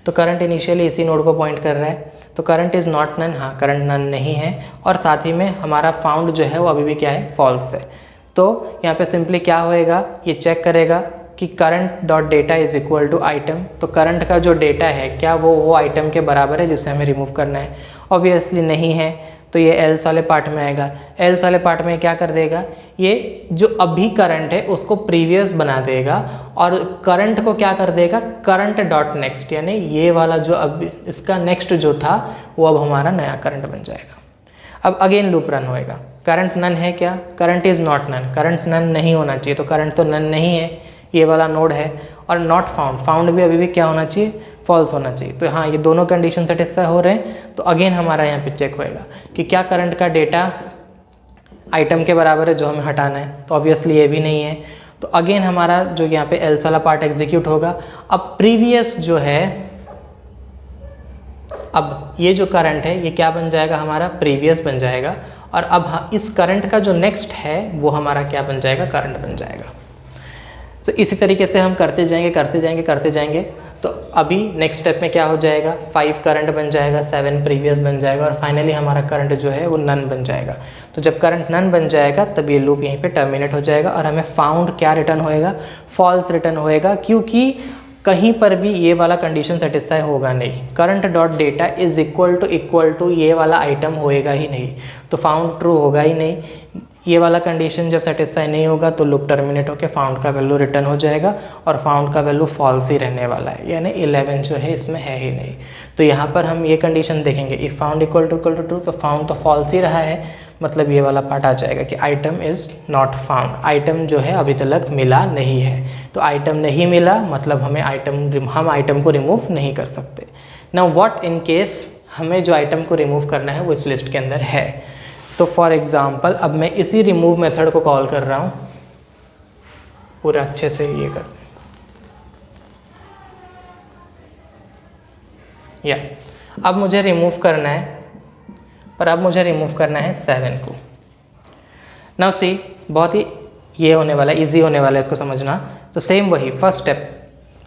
तो करंट इनिशियली इसी नोड को पॉइंट कर रहा है। तो करंट इज़ नॉट नन, हाँ करंट नन नहीं है, और साथ ही में हमारा फाउंड जो है वो अभी भी क्या है, फॉल्स है। तो यहाँ पे सिंपली क्या होएगा, ये चेक करेगा कि current dot data is equal to item, तो करंट का जो डेटा है क्या वो आइटम के बराबर है जिसे हमें रिमूव करना है। ऑब्वियसली नहीं है, तो ये एल्स वाले पार्ट में आएगा। एल्स वाले पार्ट में क्या कर देगा, ये जो अभी करंट है उसको प्रीवियस बना देगा और करंट को क्या कर देगा, करंट डॉट नेक्स्ट, यानी ये वाला जो अब इसका नेक्स्ट जो था वो अब हमारा नया करंट बन जाएगा। अब अगेन लूप रन होएगा, करंट नन है क्या, current is not none, current none नहीं होना चाहिए, तो करंट तो नन नहीं है, ये वाला नोड है, और नॉट फाउंड, फाउंड भी अभी भी क्या होना चाहिए, फॉल्स होना चाहिए। तो हाँ ये दोनों कंडीशन सेटिस्फाई हो रहे हैं, तो अगेन हमारा यहाँ पे चेक होएगा कि क्या करंट का डेटा आइटम के बराबर है जो हमें हटाना है, तो ऑब्वियसली ये भी नहीं है। तो अगेन हमारा जो यहाँ पे एल्स वाला पार्ट एग्जीक्यूट होगा। अब प्रीवियस जो है, अब ये जो करंट है ये क्या बन जाएगा, हमारा प्रीवियस बन जाएगा, और अब इस करंट का जो नेक्स्ट है वो हमारा क्या बन जाएगा, करंट बन जाएगा। तो इसी तरीके से हम करते जाएंगे। तो अभी नेक्स्ट स्टेप में क्या हो जाएगा, 5 करंट बन जाएगा, 7 प्रीवियस बन जाएगा, और फाइनली हमारा करंट जो है वो नन बन जाएगा। तो जब करंट नन बन जाएगा तब ये लूप यहीं पे टर्मिनेट हो जाएगा, और हमें फाउंड क्या रिटर्न होएगा, फॉल्स रिटर्न होएगा, क्योंकि कहीं पर भी ये वाला कंडीशन सेटिस्फाई होगा नहीं। Current dot data is equal to ये वाला आइटम होएगा ही नहीं, तो फाउंड ट्रू होगा ही नहीं। ये वाला कंडीशन जब सेटिस्फाई नहीं होगा तो लूप टर्मिनेट होकर फाउंड का वैल्यू रिटर्न हो जाएगा, और फाउंड का वैल्यू फॉल्स ही रहने वाला है, यानी 11 जो है इसमें है ही नहीं। तो यहाँ पर हम ये कंडीशन देखेंगे, if found equal to true, तो फाउंड तो फॉल्स ही रहा है, मतलब ये वाला पार्ट आ जाएगा कि item is not found, item जो है अभी तक मिला नहीं है। तो आइटम नहीं मिला मतलब हम आइटम को रिमूव नहीं कर सकते। नाउ व्हाट इन केस हमें जो आइटम को रिमूव करना है वो इस लिस्ट के अंदर है। तो फॉर एग्जांपल अब मैं इसी रिमूव मेथड को कॉल कर रहा हूँ, पूरा अच्छे से ये कर या अब मुझे रिमूव करना है, पर अब मुझे रिमूव करना है 7 को। नाउ सी, बहुत ही ये होने वाला है, ईजी होने वाला है इसको समझना। तो सेम वही फर्स्ट स्टेप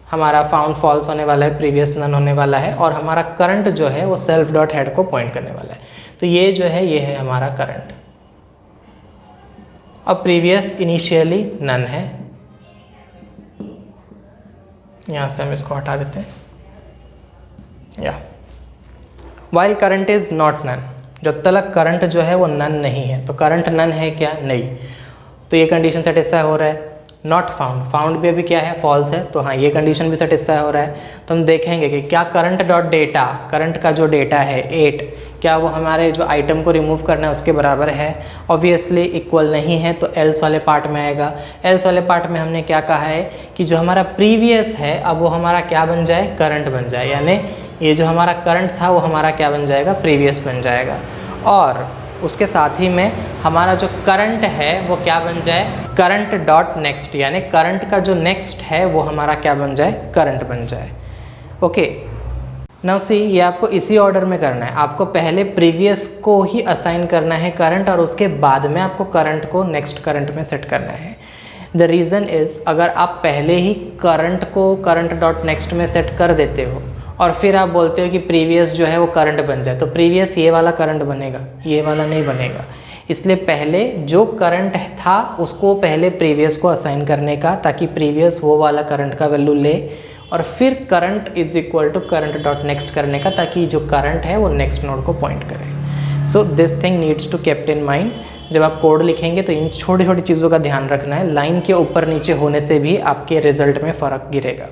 हमारा फाउंड फॉल्स होने वाला है, प्रीवियस नन होने वाला है, और हमारा करंट जो है वो सेल्फ डॉट हेड को पॉइंट करने वाला है। तो ये जो है ये है हमारा करंट। अब प्रीवियस इनिशियली नन है, यहाँ से हम इसको हटा देते हैं। या while current is not none, जब तक करंट जो है वो नन नहीं है। तो करंट नन है क्या, नहीं, तो ये कंडीशन सेटिस्फाई हो रहा है। नॉट फाउंड, फाउंड भी अभी क्या है, फॉल्स है, तो हाँ ये कंडीशन भी सेटिस्फाई हो रहा है। तो हम देखेंगे कि क्या करंट डॉट डेटा, करंट का जो डेटा है 8, क्या वो हमारे जो आइटम को रिमूव करना है उसके बराबर है। ऑब्वियसली इक्वल नहीं है, तो एल्स वाले पार्ट में आएगा। एल्स वाले पार्ट में हमने क्या कहा है कि जो हमारा प्रीवियस है अब वो हमारा क्या बन जाए, करंट बन जाए, यानी ये जो हमारा करंट था वो हमारा क्या बन जाएगा, प्रीवियस बन जाएगा। और उसके साथ ही में हमारा जो करंट है वो क्या बन जाए, करंट डॉट नेक्स्ट, यानी करंट का जो नेक्स्ट है वो हमारा क्या बन जाए, करंट बन जाए। ओके, नाउ सी, ये आपको इसी ऑर्डर में करना है। आपको पहले प्रीवियस को ही असाइन करना है करंट, और उसके बाद में आपको करंट को नेक्स्ट करंट में सेट करना है। द रीज़न इज़, अगर आप पहले ही करंट को करंट डॉट नेक्स्ट में सेट कर देते हो और फिर आप बोलते हो कि प्रीवियस जो है वो करंट बन जाए, तो प्रीवियस ये वाला करंट बनेगा, ये वाला नहीं बनेगा। इसलिए पहले जो करंट था उसको पहले प्रीवियस को असाइन करने का, ताकि प्रीवियस वो वाला करंट का वैल्यू ले, और फिर current is equal to current dot next करने का, ताकि जो करंट है वो नेक्स्ट नोड को पॉइंट करे। So this thing needs to kept in mind. जब आप कोड लिखेंगे तो इन छोटी छोटी चीज़ों का ध्यान रखना है। लाइन के ऊपर नीचे होने से भी आपके रिजल्ट में फ़र्क गिरेगा।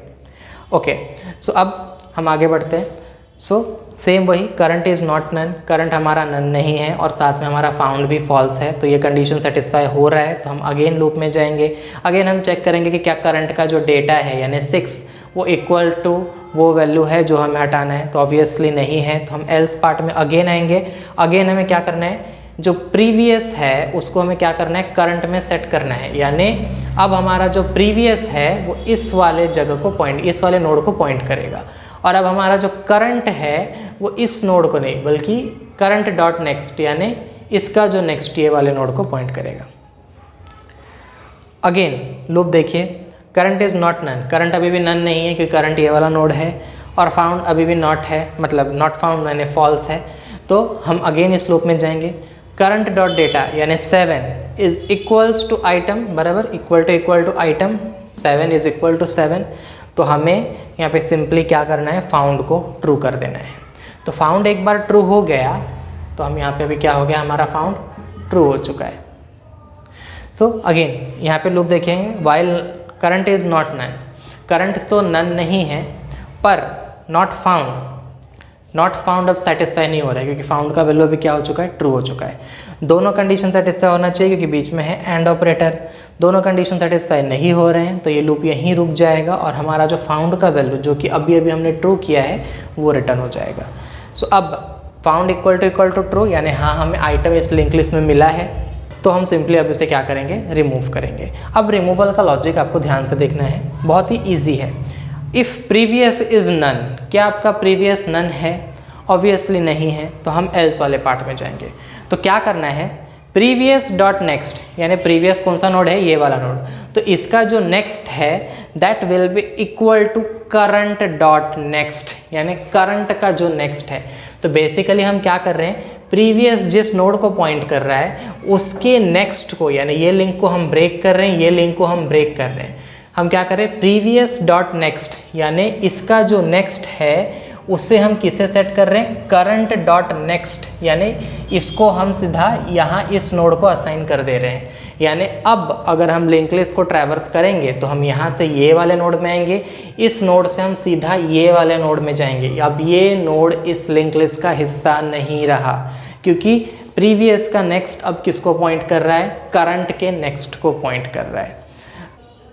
ओके, सो अब हम आगे बढ़ते हैं। सो सेम वही, current is not none, current हमारा नन नहीं है, और साथ में हमारा फाउंड भी फॉल्स है। तो ये कंडीशन सेटिस्फाई हो रहा है, तो हम अगेन लूप में जाएंगे। अगेन हम चेक करेंगे कि क्या करंट का जो डेटा है यानी 6 वो इक्वल टू वो वैल्यू है जो हमें हटाना है। तो ऑब्वियसली नहीं है, तो हम एल्स पार्ट में अगेन आएंगे। अगेन हमें क्या करना है, जो प्रीवियस है उसको हमें क्या करना है, करंट में सेट करना है। यानी अब हमारा जो प्रीवियस है वो इस वाले जगह को पॉइंट, इस वाले नोड को पॉइंट करेगा, और अब हमारा जो करंट है वो इस नोड को नहीं बल्कि करंट डॉट नेक्स्ट, यानी इसका जो नेक्स्ट ये वाले नोड को पॉइंट करेगा। अगेन लूप देखिए, current is not none, current अभी भी नन नहीं है क्योंकि करंट ये वाला नोड है, और फाउंड अभी भी नॉट है, मतलब नॉट फाउंड यानी फॉल्स है। तो हम अगेन इस लूप में जाएंगे। करंट डॉट डेटा यानी 7 इज इक्वल्स टू आइटम, बराबर equal to item, 7 is equal to 7। तो हमें यहाँ पे सिंपली क्या करना है, फाउंड को ट्रू कर देना है। तो फाउंड एक बार ट्रू हो गया तो हम यहाँ पे अभी क्या हो गया, हमारा फाउंड ट्रू हो चुका है। सो अगेन यहाँ पे लूप देखेंगे, while current is not none, current तो नन नहीं है, पर नॉट फाउंड अब सेटिस्फाई नहीं हो रहा है क्योंकि फाउंड का वैल्यू अभी क्या हो चुका है, ट्रू हो चुका है। दोनों कंडीशन सेटिस्फाई होना चाहिए क्योंकि बीच में है एंड ऑपरेटर। दोनों कंडीशन सेटिस्फाई नहीं हो रहे हैं तो ये लूप यहीं रुक जाएगा, और हमारा जो फाउंड का वैल्यू जो कि अभी अभी हमने ट्रू किया है वो रिटर्न हो जाएगा। सो अब फाउंड इक्वल टू ट्रू, यानी हाँ हमें आइटम इस लिंक लिस्ट में मिला है, तो हम सिंपली अब इसे क्या करेंगे, रिमूव करेंगे। अब रिमूवल का लॉजिक आपको ध्यान से देखना है, बहुत ही ईजी है। इफ़ प्रीवियस इज़ नन, क्या आपका प्रीवियस नन है ऑब्वियसली नहीं है, तो हम एल्स वाले पार्ट में जाएंगे। तो क्या करना है, प्रीवियस डॉट नेक्स्ट, यानी प्रीवियस कौन सा नोड है, ये वाला नोड, तो इसका जो नेक्स्ट है that will be equal to current dot next, यानी करंट का जो नेक्स्ट है। तो बेसिकली हम क्या कर रहे हैं, प्रीवियस जिस नोड को पॉइंट कर रहा है उसके नेक्स्ट को, यानी ये लिंक को हम ब्रेक कर रहे हैं, ये लिंक को हम ब्रेक कर रहे हैं। हम क्या करें, प्रीवियस डॉट नेक्स्ट, यानी इसका जो नेक्स्ट है उससे हम किसे सेट कर रहे हैं, करंट डॉट नेक्स्ट, यानी इसको हम सीधा यहाँ इस नोड को असाइन कर दे रहे हैं। यानी अब अगर हम लिंक लिस्ट को ट्रैवर्स करेंगे तो हम यहाँ से ये वाले नोड में आएंगे, इस नोड से हम सीधा ये वाले नोड में जाएंगे। अब ये नोड इस लिंक लिस्ट का हिस्सा नहीं रहा, क्योंकि प्रीवियस का नेक्स्ट अब किसको पॉइंट कर रहा है, करंट के नेक्स्ट को पॉइंट कर रहा है।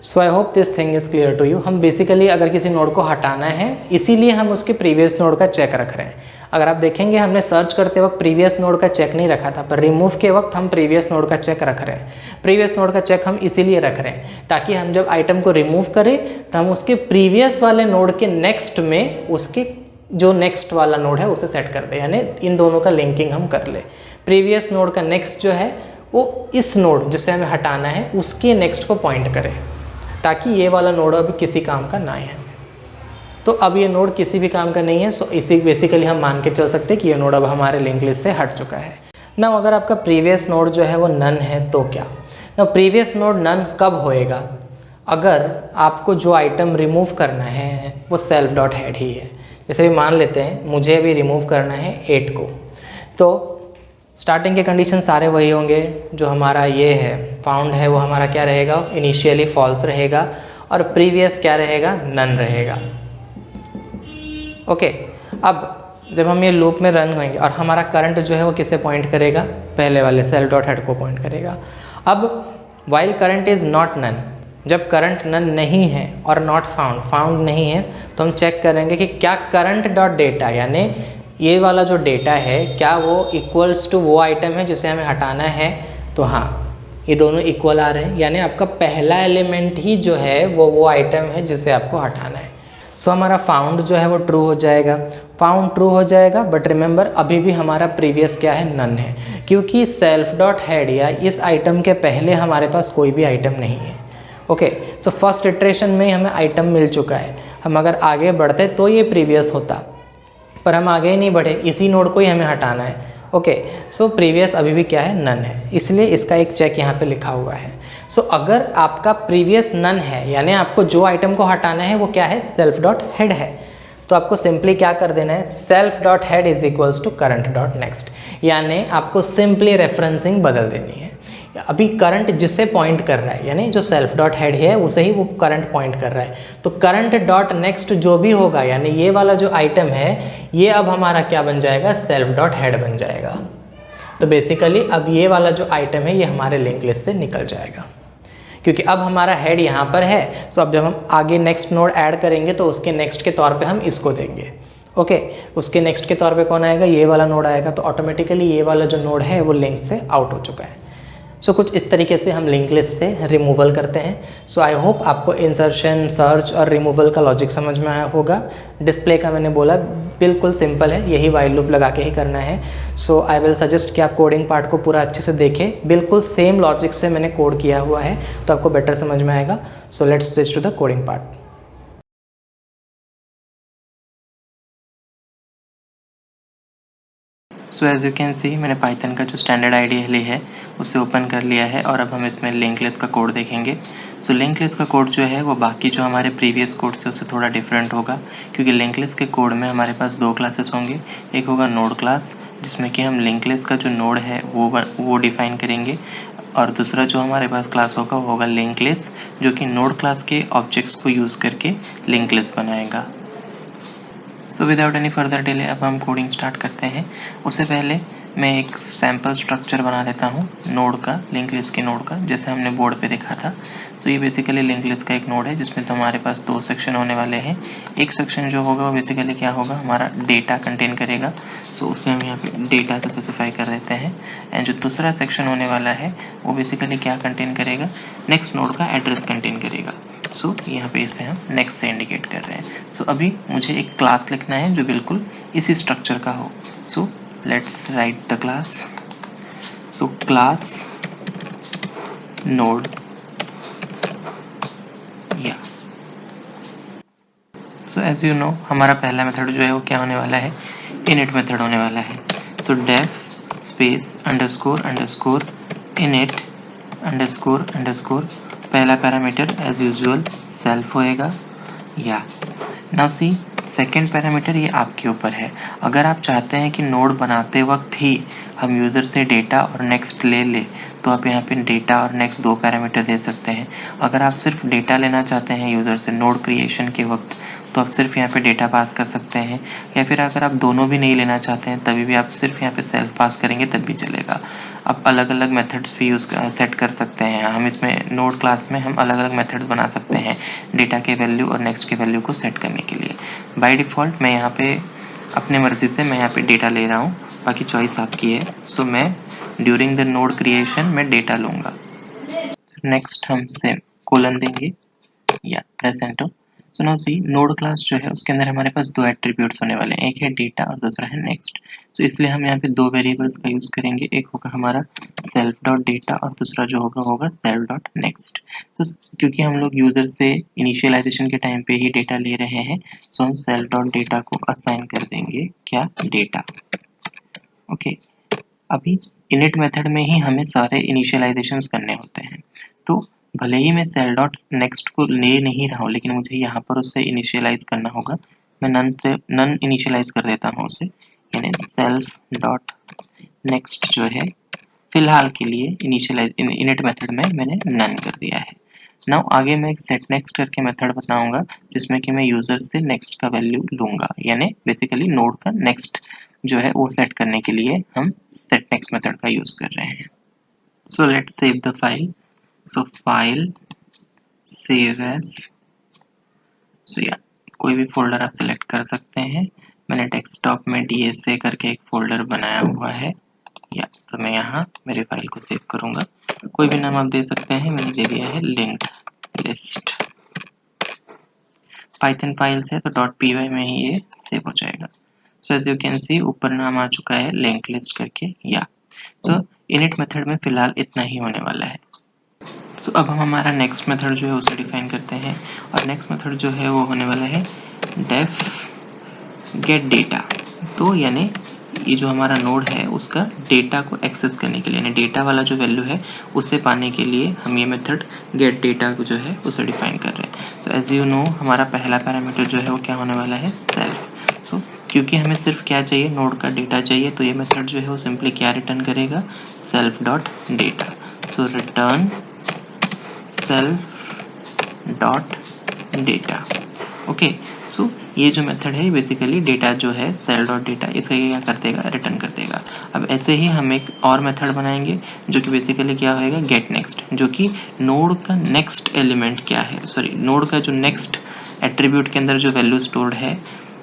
So I hope this thing is clear to you. हम बेसिकली अगर किसी नोड को हटाना है इसीलिए हम उसके प्रीवियस नोड का चेक रख रहे हैं। अगर आप देखेंगे हमने सर्च करते वक्त प्रीवियस नोड का चेक नहीं रखा था, पर रिमूव के वक्त हम प्रीवियस नोड का चेक रख रहे हैं। प्रीवियस नोड का चेक हम इसीलिए रख रहे हैं ताकि हम जब आइटम को रिमूव करें तो हम उसके प्रीवियस वाले नोड के नेक्स्ट में उसके जो नेक्स्ट वाला नोड है उसे सेट कर दें, यानी इन दोनों का लिंकिंग हम कर ले। प्रीवियस नोड का नेक्स्ट जो है वो इस नोड जिसे हमें हटाना है उसके नेक्स्ट को पॉइंट करें, ताकि ये वाला नोड अभी किसी काम का ना है। तो अब ये नोड किसी भी काम का नहीं है, सो इसी बेसिकली हम मान के चल सकते हैं कि ये नोड अब हमारे लिंक लिस्ट से हट चुका है। ना अगर आपका प्रीवियस नोड जो है वो नन है तो क्या, ना प्रीवियस नोड नन कब होएगा, अगर आपको जो आइटम रिमूव करना है वो सेल्फ डॉट हेड ही है। जैसे भी मान लेते हैं मुझे भी रिमूव करना है 8 को, तो स्टार्टिंग के कंडीशन सारे वही होंगे जो हमारा ये है फाउंड है, वो हमारा क्या रहेगा, इनिशियली फॉल्स रहेगा, और प्रीवियस क्या रहेगा, नन रहेगा। ओके, अब जब हम ये लूप में रन होंगे और हमारा करंट जो है वो किसे पॉइंट करेगा, पहले वाले सेल्फ डॉट हेड को पॉइंट करेगा। अब while current is not none, जब करंट नन नहीं है और नॉट फाउंड नहीं है, तो हम चेक करेंगे कि क्या करंट डॉट डेटा, यानी ये वाला जो डेटा है क्या वो इक्वल्स टू वो आइटम है जिसे हमें हटाना है। तो हाँ, ये दोनों इक्वल आ रहे हैं, यानी आपका पहला एलिमेंट ही जो है वो आइटम है जिसे आपको हटाना है। सो हमारा फाउंड जो है वो ट्रू हो जाएगा, फाउंड ट्रू हो जाएगा, बट रिमेंबर अभी भी हमारा प्रीवियस क्या है, नन है, क्योंकि सेल्फ डॉट हेड या इस आइटम के पहले हमारे पास कोई भी आइटम नहीं है। ओके, सो फर्स्ट इटरेशन में ही हमें आइटम मिल चुका है। हम अगर आगे बढ़ते तो ये प्रीवियस होता, पर हम आगे ही नहीं बढ़े, इसी नोड को ही हमें हटाना है। ओके, सो प्रीवियस अभी भी क्या है, नन है, इसलिए इसका एक चेक यहाँ पे लिखा हुआ है। सो अगर आपका प्रीवियस नन है, यानी आपको जो आइटम को हटाना है वो क्या है, सेल्फ डॉट हेड है, तो आपको सिंपली क्या कर देना है, self dot head is equals to current dot next, यानी आपको सिंपली रेफरेंसिंग बदल देनी है। अभी करंट जिससे पॉइंट कर रहा है, यानी जो सेल्फ डॉट हेड है उसे ही वो करंट पॉइंट कर रहा है, तो करंट डॉट नेक्स्ट जो भी होगा, यानी ये वाला जो आइटम है ये अब हमारा क्या बन जाएगा, सेल्फ डॉट हेड बन जाएगा। तो बेसिकली अब ये वाला जो आइटम है ये हमारे लिंक लिस्ट से निकल जाएगा, क्योंकि अब हमारा हेड यहाँ पर है। सो अब जब हम आगे नेक्स्ट नोड ऐड करेंगे तो उसके नेक्स्ट के तौर पे हम इसको देंगे। ओके, उसके नेक्स्ट के तौर पे कौन आएगा, ये वाला नोड आएगा, तो ऑटोमेटिकली ये वाला जो नोड है वो लिंक से आउट हो चुका है। सो कुछ इस तरीके से हम लिंक लिस्ट से रिमूवल करते हैं। सो आई होप आपको इंसर्शन, सर्च और रिमूवल का लॉजिक समझ में आया होगा। डिस्प्ले का मैंने बोला बिल्कुल सिंपल है, यही वाइल लूप लगा के ही करना है। सो आई विल सजेस्ट कि आप कोडिंग पार्ट को पूरा अच्छे से देखें, बिल्कुल सेम लॉजिक से मैंने कोड किया हुआ है, तो आपको बेटर समझ में आएगा। So let's switch to the coding part. So as you can see मैंने पाइथन का जो स्टैंडर्ड आईडीएल है उसे ओपन कर लिया है, और अब हम इसमें लिंक लिस्ट का कोड देखेंगे। सो लिंक लिस्ट का कोड जो है वो बाकी जो हमारे प्रीवियस कोड से उससे थोड़ा डिफरेंट होगा, क्योंकि लिंक लिस्ट के कोड में हमारे पास 2 क्लासेस होंगे। एक होगा नोड क्लास, जिसमें कि हम लिंक लिस्ट का जो नोड है वो डिफाइन करेंगे, और दूसरा जो हमारे पास क्लास होगा वो होगा लिंक लिस्ट, जो कि नोड क्लास के ऑब्जेक्ट्स को यूज़ करके लिंक लिस्ट बनाएगा। So without any further delay अब हम कोडिंग स्टार्ट करते हैं। उससे पहले मैं एक सैम्पल स्ट्रक्चर बना लेता हूँ नोड का, लिंक लिस्ट के नोड का, जैसे हमने बोर्ड पे देखा था। सो ये बेसिकली लिंक लिस्ट का एक नोड है जिसमें तो हमारे पास 2 सेक्शन होने वाले हैं। एक सेक्शन जो होगा वो बेसिकली क्या होगा, हमारा डेटा कंटेन करेगा। सो उसे हम यहाँ पे डेटा से स्पेसिफाई कर देते हैं। एंड जो दूसरा सेक्शन होने वाला है वो बेसिकली क्या कंटेन करेगा, नेक्स्ट नोड का एड्रेस कंटेन करेगा। सो यहाँ पे इसे हम नेक्स्ट से इंडिकेट कर रहे हैं। सो अभी मुझे एक क्लास लिखना है जो बिल्कुल इसी स्ट्रक्चर का हो। So let's write the class. So class node या। सो एज यू नो हमारा पहला मेथड जो है वो क्या होने वाला है, इनिट मेथड होने वाला है। So def space underscore underscore init underscore underscore, पहला पैरामीटर एज यूजुअल सेल्फ होएगा या। नाउ सी सेकेंड पैरामीटर ये आपके ऊपर है। अगर आप चाहते हैं कि नोड बनाते वक्त ही हम यूज़र से डेटा और नेक्स्ट ले ले तो आप यहाँ पे डेटा और नेक्स्ट दो पैरामीटर दे सकते हैं। अगर आप सिर्फ डेटा लेना चाहते हैं यूज़र से नोड क्रिएशन के वक्त तो आप सिर्फ यहाँ पे डेटा पास कर सकते हैं, या फिर अगर आप दोनों भी नहीं लेना चाहते हैं तभी भी आप सिर्फ यहाँ पे सेल्फ पास करेंगे तब भी चलेगा। आप अलग अलग मेथड्स भी यूज़ सेट कर सकते हैं। हम इसमें नोड क्लास में हम अलग अलग मेथड्स बना सकते हैं डेटा के वैल्यू और नेक्स्ट के वैल्यू को सेट करने के लिए। बाय डिफ़ॉल्ट मैं यहाँ पे अपने मर्ज़ी से मैं यहाँ पे डेटा ले रहा हूँ, बाकी चॉइस आपकी है। सो मैं ड्यूरिंग द नोड क्रिएशन मैं डेटा लूँगा। नेक्स्ट हम सेम कोलन देंगे या press enter. So now see node class जो है उसके अंदर हमारे पास दो एट्रीब्यूट्स होने वाले हैं, एक है डेटा और दूसरा है नेक्स्ट। तो इसलिए हम यहाँ पे दो वेरिएबल्स का यूज़ करेंगे, एक होगा हमारा सेल्फ डॉट डेटा और दूसरा जो होगा सेल्फ डॉट नेक्स्ट। तो क्योंकि हम लोग यूज़र से इनिशियलाइजेशन के टाइम पे ही डेटा ले रहे हैं सो हम सेल्फ डॉट डेटा को असाइन कर देंगे क्या, डेटा। ओके, अभी इनिट मेथड में ही हमें सारे इनिशियलाइजेशंस करने होते हैं। तो भले ही मैं सेल डॉट नेक्स्ट को ले नहीं रहा हूँ लेकिन मुझे यहाँ पर उससे इनिशियलाइज करना होगा। मैं नन इनिशियलाइज कर देता हूँ उसे, यानी सेल्फ डॉट नेक्स्ट जो है फिलहाल के लिए इनिशियलाइज इनिट मेथड में मैंने नन कर दिया है। नाउ आगे मैं एक सेट नेक्स्ट करके मेथड बताऊंगा जिसमें कि मैं यूजर से नेक्स्ट का वैल्यू लूंगा, यानी बेसिकली नोड का नेक्स्ट जो है वो सेट करने के लिए हम सेट नेक्स्ट मेथड का यूज कर रहे हैं। So let's save the file. So file save as, so या कोई भी फोल्डर आप सिलेक्ट कर सकते हैं। मैंने डेस्कटॉप में DSA करके एक फोल्डर बनाया हुआ है या, तो मैं यहाँ मेरे फाइल को सेव करूंगा। कोई भी नाम आप दे सकते हैं, मैंने दे दिया है लिंक्ड लिस्ट। पाइथन फाइल्स है तो .py में ही ये सेव हो जाएगा। So as you can see ऊपर नाम आ चुका है लिंक लिस्ट करके या। सो इनिट मेथड में फिलहाल इतना ही होने वाला है। सो अब हम हमारा नेक्स्ट मेथड जो है उसे डिफाइन करते हैं और नेक्स्ट मेथड जो है वो होने वाला है डेफ गेट डेटा। तो यानी ये जो हमारा नोड है उसका डेटा को एक्सेस करने के लिए, यानी डेटा वाला जो वैल्यू है उसे पाने के लिए हम ये मेथड गेट डेटा को जो है उसे डिफाइन कर रहे हैं। सो एज यू नो हमारा पहला पैरामीटर जो है वो क्या होने वाला है, सेल्फ। सो क्योंकि हमें सिर्फ क्या चाहिए, नोड का डेटा चाहिए, तो ये मेथड जो है वो सिंपली क्या रिटर्न करेगा, self dot data. So return self dot data. Okay, so ये जो मेथड है बेसिकली डेटा जो है सेल डॉट डेटा इसे क्या कर देगा, रिटर्न कर देगा। अब ऐसे ही हम एक और मेथड बनाएंगे जो कि बेसिकली क्या होएगा, गेट नेक्स्ट, जो कि नोड का नेक्स्ट एलिमेंट क्या है, सॉरी नोड का जो नेक्स्ट एट्रीब्यूट के अंदर जो वैल्यू स्टोर्ड है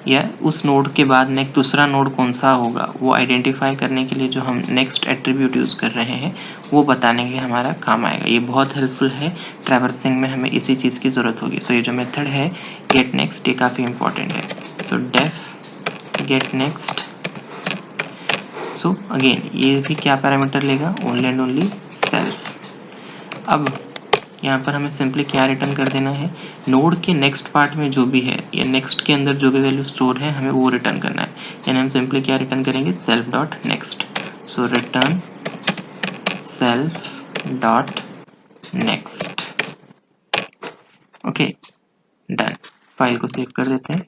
या उस नोड के बाद नेक्स्ट दूसरा नोड कौन सा होगा वो आइडेंटिफाई करने के लिए जो हम नेक्स्ट एट्रीब्यूट यूज़ कर रहे हैं वो बताने के हमारा काम आएगा। ये बहुत हेल्पफुल है, ट्रैवर्सिंग में हमें इसी चीज़ की ज़रूरत होगी। सो ये जो मेथड है गेट नेक्स्ट ये काफ़ी इंपॉर्टेंट है। So def get next. So again ये भी क्या पैरामीटर लेगा, ओनली एंड ओनली सेल्फ। अब यहाँ पर हमें सिंपली क्या रिटर्न कर देना है, नोड के नेक्स्ट पार्ट में जो भी है या नेक्स्ट के अंदर जो भी वैल्यू स्टोर है हमें वो रिटर्न करना है, यानी हम सिंपली क्या रिटर्न करेंगे, self dot next. So return self dot next. Okay done, file को सेव कर देते हैं।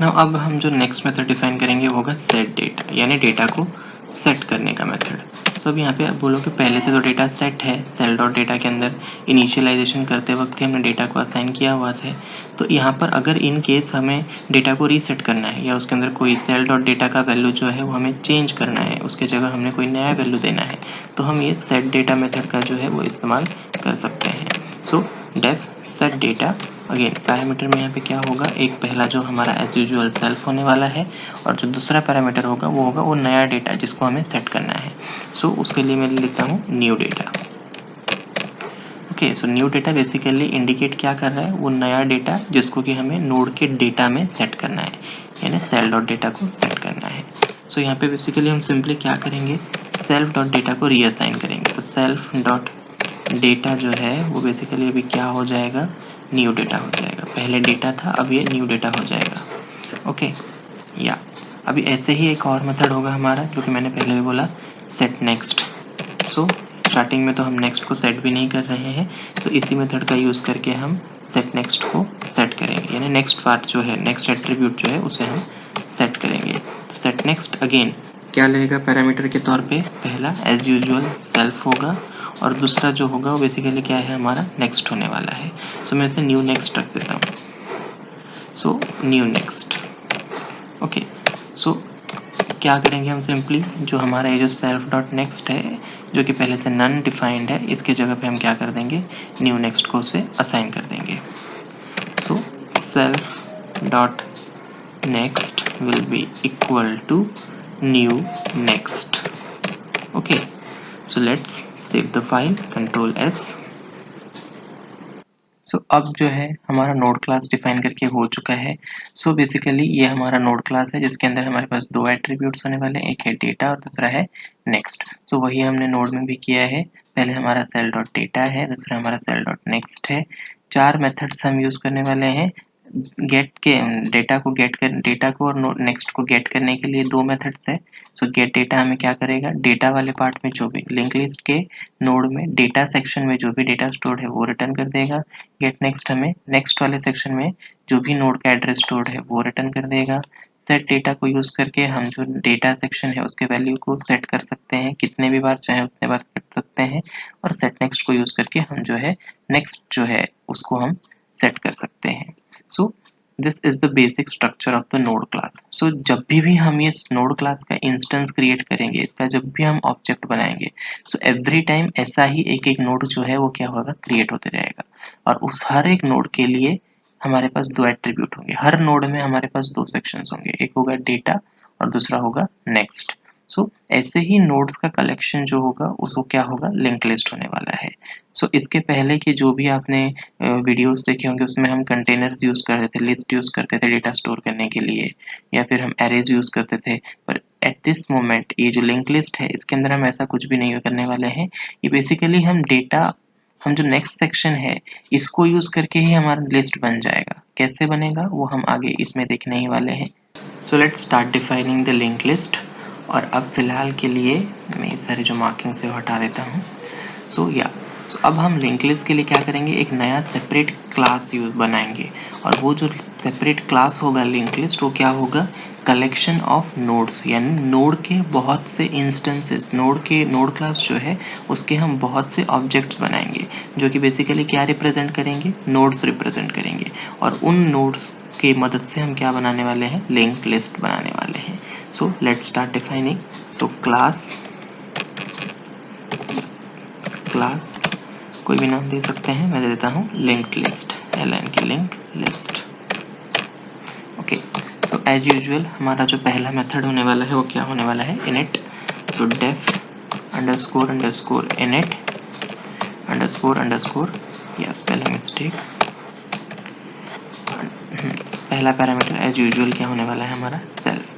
नाउ अब हम जो नेक्स्ट मेथड डिफाइन करेंगे वो होगा सेट डेटा, यानी डेटा को सेट करने का मेथड। सो अब यहाँ पे आप बोलो कि पहले से तो डेटा सेट है, सेल डॉट डेटा के अंदर इनिशियलाइजेशन करते वक्त ही हमने डेटा को असाइन किया हुआ था। तो यहाँ पर अगर इन केस हमें डेटा को रीसेट करना है या उसके अंदर कोई सेल डॉट डेटा का वैल्यू जो है वो हमें चेंज करना है, उसके जगह हमने कोई नया वैल्यू देना है, तो हम ये सेट डेटा मेथड का जो है वो इस्तेमाल कर सकते हैं। So def set data, again parameter में यहाँ पे क्या होगा, एक पहला जो हमारा एज यूजुअल सेल्फ होने वाला है और जो दूसरा पैरामीटर होगा वो नया डेटा जिसको हमें सेट करना है। सो उसके लिए मैं लिखता हूँ new data. Okay, so new data basically indicate क्या कर रहा है, वो नया डेटा जिसको कि हमें नोड के डेटा में सेट करना है, यानी सेल डॉट डेटा को सेट करना है। सो यहाँ पे बेसिकली हम सिंपली क्या करेंगे, सेल्फ डॉट डेटा को रीअसाइन करेंगे। तो सेल्फ डॉट डेटा जो है वो बेसिकली अभी क्या हो जाएगा, न्यू डेटा हो जाएगा। पहले डेटा था, अब ये न्यू डेटा हो जाएगा। ओके, या अभी ऐसे ही एक और मेथड होगा हमारा, जो कि मैंने पहले भी बोला, सेट नेक्स्ट। सो स्टार्टिंग में तो हम नेक्स्ट को सेट भी नहीं कर रहे हैं, सो इसी मेथड का यूज़ करके हम सेट नेक्स्ट को सेट करेंगे, यानी नेक्स्ट पार्ट जो है, नेक्स्ट एट्रीब्यूट जो है उसे हम सेट करेंगे। तो सेट नेक्स्ट अगेन क्या लेगा पैरामीटर के तौर पे, पहला एज यूजुअल सेल्फ होगा, और दूसरा जो होगा वो बेसिकली क्या है, हमारा नेक्स्ट होने वाला है। सो मैं इसे न्यू नेक्स्ट रख देता हूँ। So new next. ओके, सो क्या करेंगे हम, सिंपली जो हमारा ये जो सेल्फ डॉट नेक्स्ट है, जो कि पहले से नन डिफाइंड है, इसके जगह पे हम क्या कर देंगे, न्यू नेक्स्ट को उसे असाइन कर देंगे। So self dot next will be equal to new next. Okay, so let's save the file, control S. So अब जो है हमारा नोड क्लास डिफाइन करके हो चुका है। सो बेसिकली ये हमारा नोड क्लास है, जिसके अंदर हमारे पास दो एट्रीब्यूट्स होने वाले हैं, एक है डेटा और दूसरा है नेक्स्ट। सो वही हमने नोड में भी किया है, पहले हमारा सेल डॉट डेटा है, दूसरा हमारा सेल डॉट नेक्स्ट है। चार मेथड्स हम यूज़ करने वाले हैं। गेट के डेटा को और नेक्स्ट को गेट करने के लिए दो मेथड्स है। सो गेट डेटा हमें क्या करेगा, डेटा वाले पार्ट में जो भी लिंक लिस्ट के नोड में डेटा सेक्शन में जो भी डेटा स्टोर्ड है वो रिटर्न कर देगा। गेट नेक्स्ट हमें नेक्स्ट वाले सेक्शन में जो भी नोड का एड्रेस स्टोर्ड है वो रिटर्न कर देगा। सेट डेटा को यूज करके हम जो डेटा सेक्शन है उसके वैल्यू को सेट कर सकते हैं, कितने भी बार चाहे उतने बार कर सकते हैं। और सेट नेक्स्ट को यूज करके हम जो है नेक्स्ट जो है उसको हम सेट कर सकते हैं। So this is the basic structure of the node class. So जब भी हम ये नोड क्लास का इंस्टेंस क्रिएट करेंगे, इसका जब भी हम ऑब्जेक्ट बनाएंगे, सो एवरी टाइम ऐसा ही एक एक नोड जो है वो क्या होगा, क्रिएट होते रहेगा। और उस हर एक नोड के लिए हमारे पास दो एट्रीब्यूट होंगे, हर नोड में हमारे पास दो सेक्शंस होंगे, एक होगा डेटा और दूसरा होगा नेक्स्ट। सो ऐसे ही नोड्स का कलेक्शन जो होगा उसको क्या होगा, लिंक लिस्ट होने वाला है। सो इसके पहले के जो भी आपने वीडियोस देखे होंगे उसमें हम कंटेनर्स यूज करते थे, लिस्ट यूज करते थे डेटा स्टोर करने के लिए, या फिर हम एरेज यूज करते थे। पर एट दिस मोमेंट ये जो लिंक लिस्ट है इसके अंदर हम ऐसा कुछ भी नहीं करने वाले हैं। ये बेसिकली हम जो नेक्स्ट सेक्शन है इसको यूज करके ही हमारा लिस्ट बन जाएगा। कैसे बनेगा वो हम आगे इसमें देखने ही वाले हैं। So let's start defining the link list. और अब फिलहाल के लिए मैं ये सारे जो मार्किंग से हटा देता हूँ। सो अब हम लिंक लिस्ट के लिए क्या करेंगे, एक नया सेपरेट क्लास यूज बनाएंगे। और वो जो सेपरेट क्लास होगा लिंक लिस्ट, वो क्या होगा, कलेक्शन ऑफ नोड्स, यानी नोड के बहुत से इंस्टेंसेस, नोड क्लास जो है उसके हम बहुत से ऑब्जेक्ट्स बनाएंगे, जो कि बेसिकली क्या रिप्रेजेंट करेंगे, नोड्स रिप्रेजेंट करेंगे। और उन नोड्स की मदद से हम क्या बनाने वाले हैं, लिंक लिस्ट बनाने वाले हैं। So let's start defining. So class कोई भी नाम दे सकते हैं, मैं दे देता हूँ लिंक लिस्ट, LN की link list. Okay, so as usual हमारा जो पहला मेथड होने वाला है वो क्या होने वाला है, init. So def underscore underscore init underscore underscore, या स्पेलिंग मिस्टेक। पहला पैरामीटर एज यूजुअल क्या होने वाला है, हमारा self.